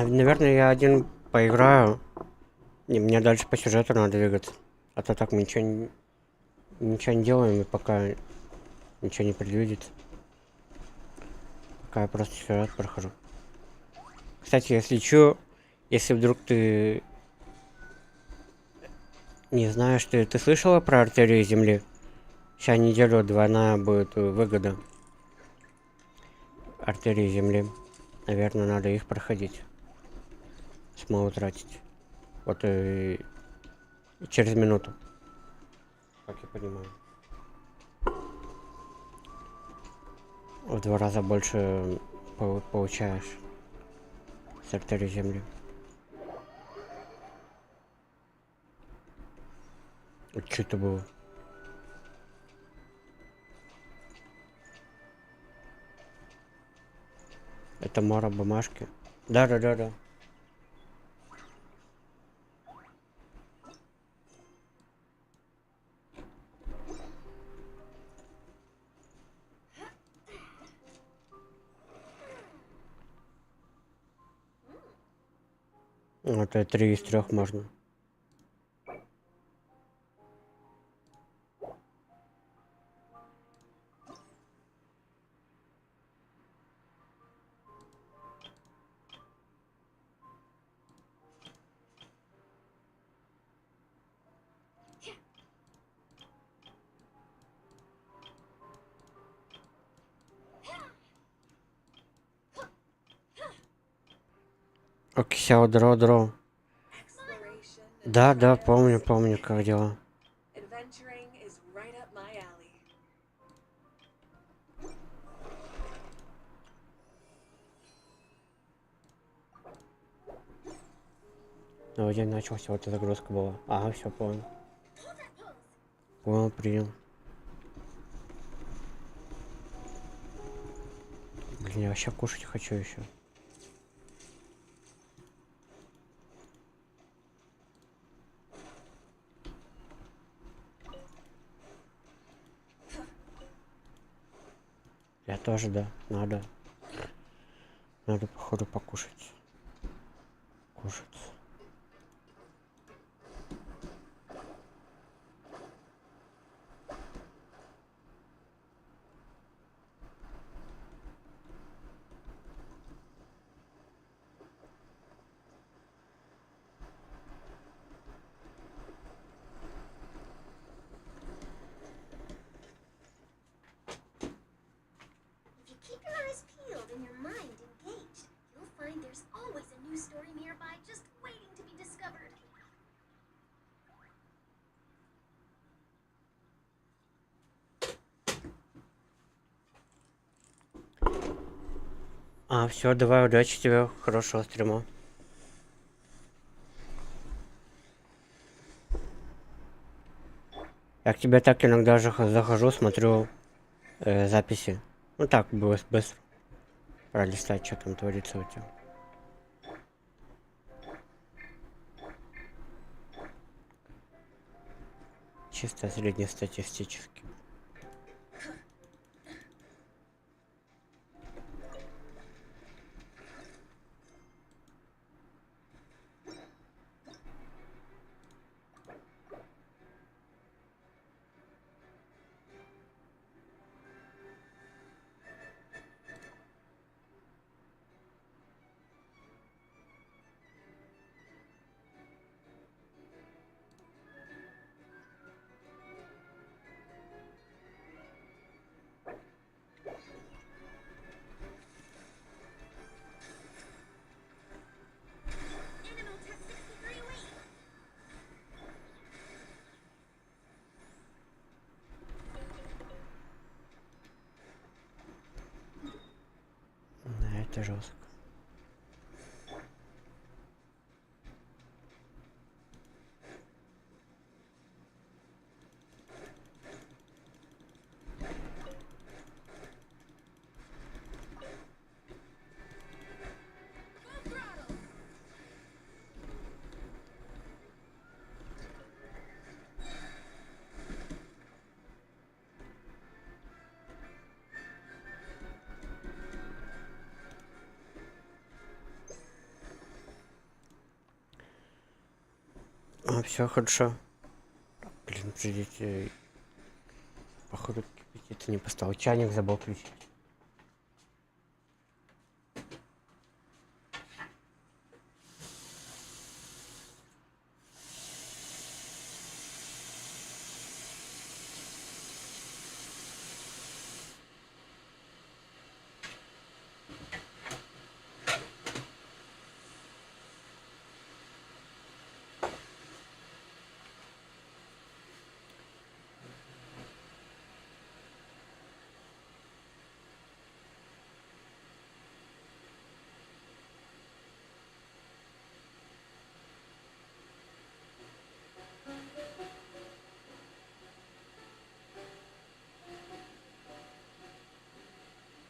Наверное, я один поиграю. И мне дальше по сюжету надо двигаться. А то так мы ничего не делаем, и пока ничего не предвидится. Пока я просто сюжет прохожу. Кстати, если вдруг ты не знаешь, ты слышала про артерию Земли? Сейчас неделю двойная будет выгода. Артерии Земли. Наверное, надо их проходить. Смолу тратить. Вот через минуту. Как я понимаю. В 2 раза больше получаешь с артерии Земли. Что это было? Это Мара бумажки. Да. Это 3 из 3 можно. Оксяо дро. Да, помню, как дела. Ну, день начался, вот эта загрузка была. Ага, все, понял. Принял. Блин, я вообще кушать хочу еще. Я тоже, да, надо. Надо, походу, покушать. Кушать. Keep your eyes peeled and your mind engaged. You'll find there's always a new story nearby just waiting to be discovered. Все, давай, удачи тебе, хорошего стрима. Я к тебе так иногда же захожу, смотрю записи. Ну так, быстро. Пролистать, что там творится у тебя. Чисто среднестатистически. Это жестко. А, все хорошо. Блин, придите. Походу, кипятиться не поставил. Чайник забыл включить.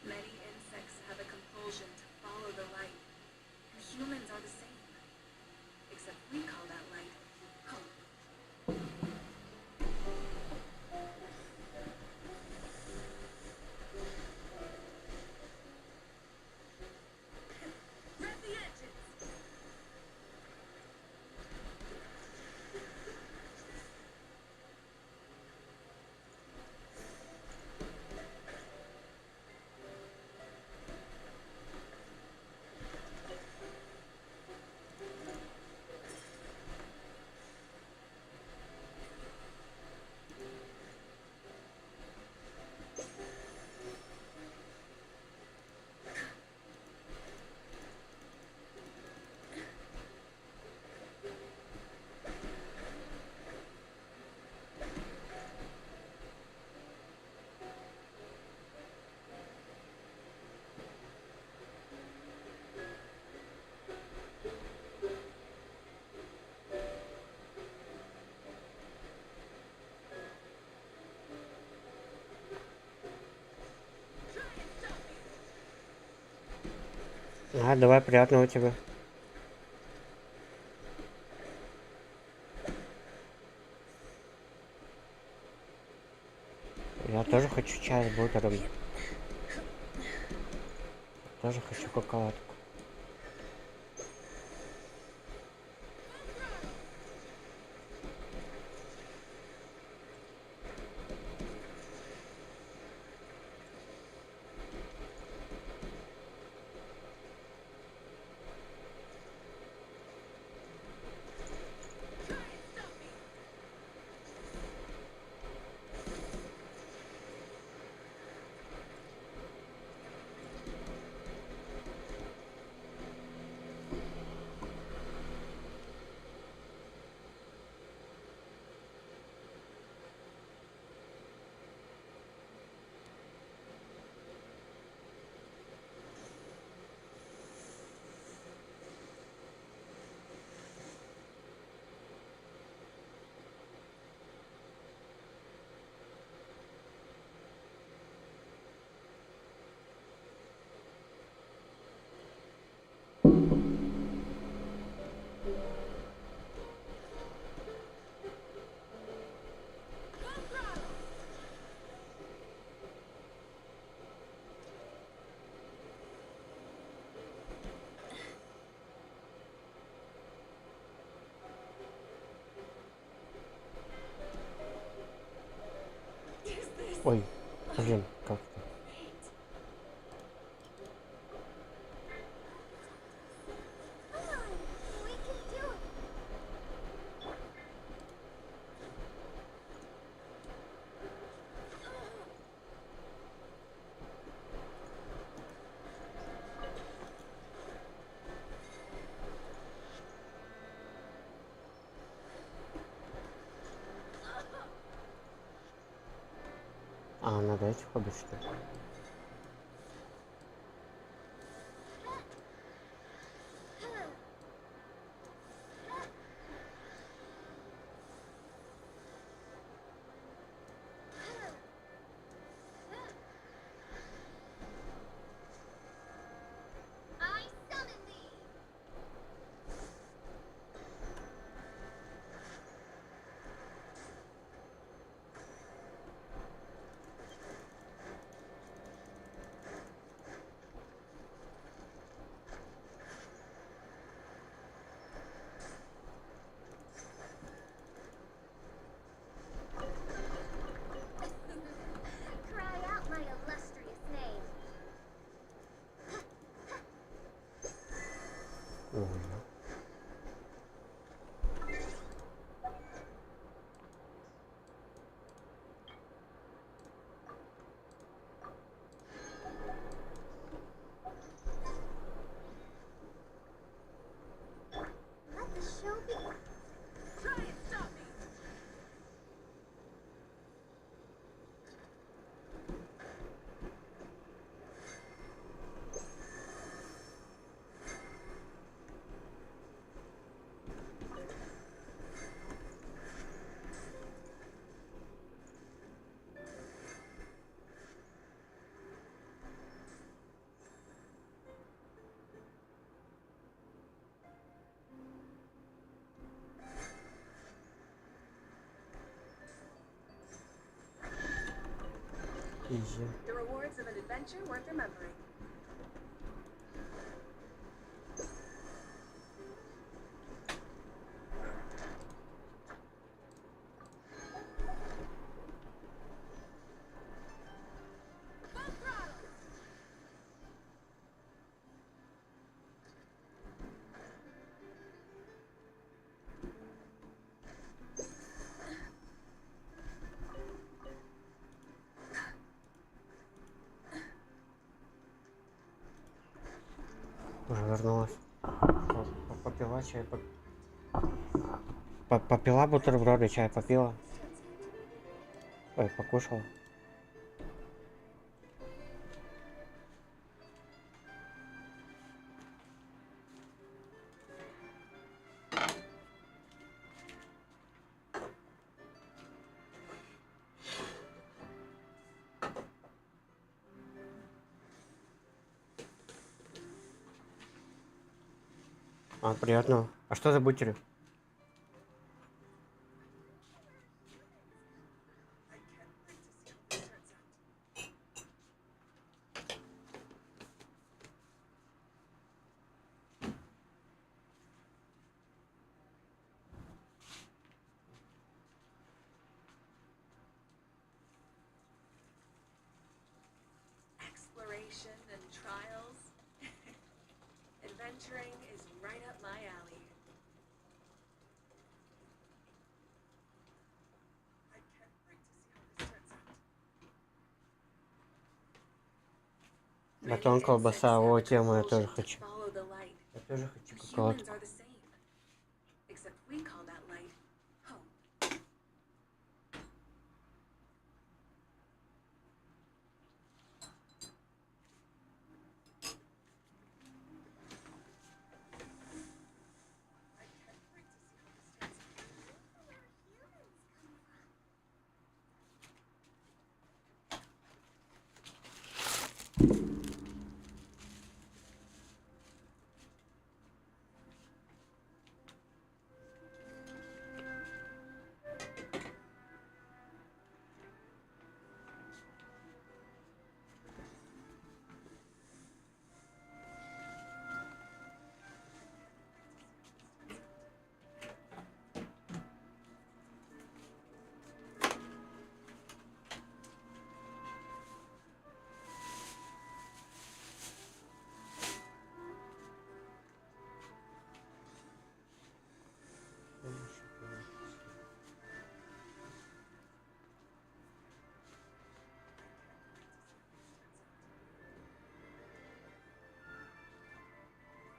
Many insects have a compulsion to follow the light, and humans are the same. Except we call that light hope. Rev the engines! А, давай, приятного тебе. Я тоже хочу чай с бутером. Тоже хочу шоколадку. Ой, блин, как-то. А, надо этих убить, что ли? Изи. The rewards of an adventure worth remembering. Уже вернулась. Попила чай, попила бутерброды, чай попила. Ой, покушала. А, приятно. А что за бутери? Exploration and trials. Adventuring is right up my alley. I can't wait to see how this turns out. Батон, колбаса, о, тему я тоже хочу. Follow the light. Я тоже хочу Humans шоколадку. are the same. Except we call that light home.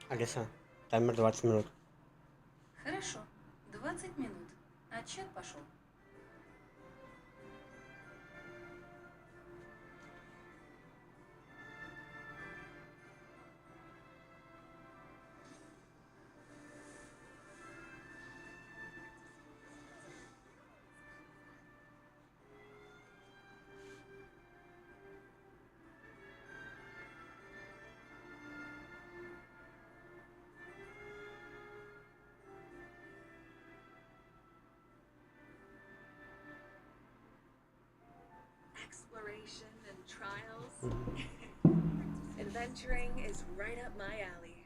Алиса, таймер 20 минут. Хорошо. 20 минут. Отчет пошел. Exploration and trials. Adventuring is right up my alley.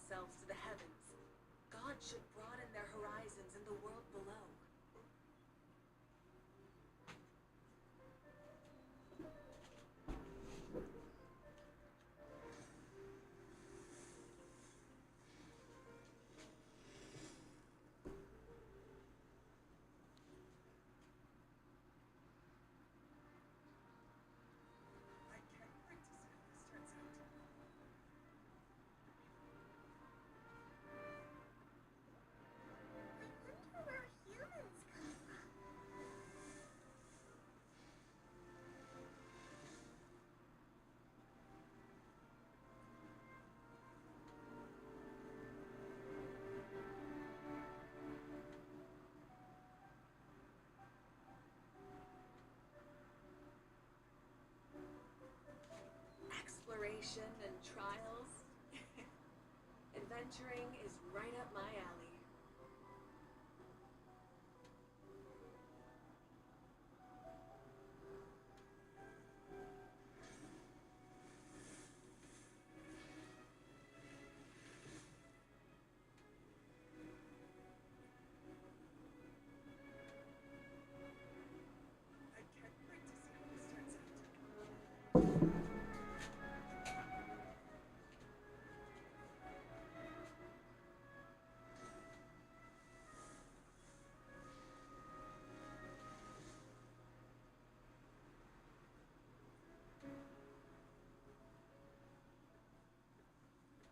themselves to the heavens, God should broaden their horizons in the world below. Exploration and trials. Adventuring is right up my alley. I can't wait to see how this turns out.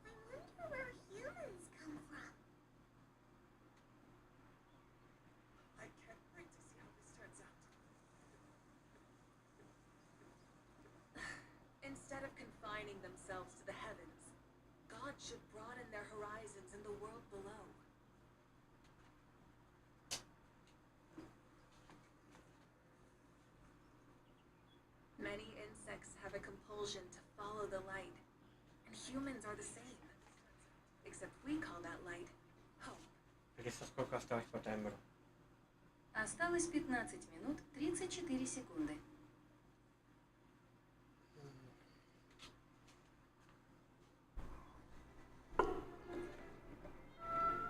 I wonder where humans come from. I can't wait to see how this turns out. Instead of confining themselves to the heavens, God should broaden their horizons in the world below. Many insects have a compulsion to follow the light, and humans are the same. Except we call that light hope. Алиса, сколько осталось по таймеру? Осталось 15 минут 34 секунды.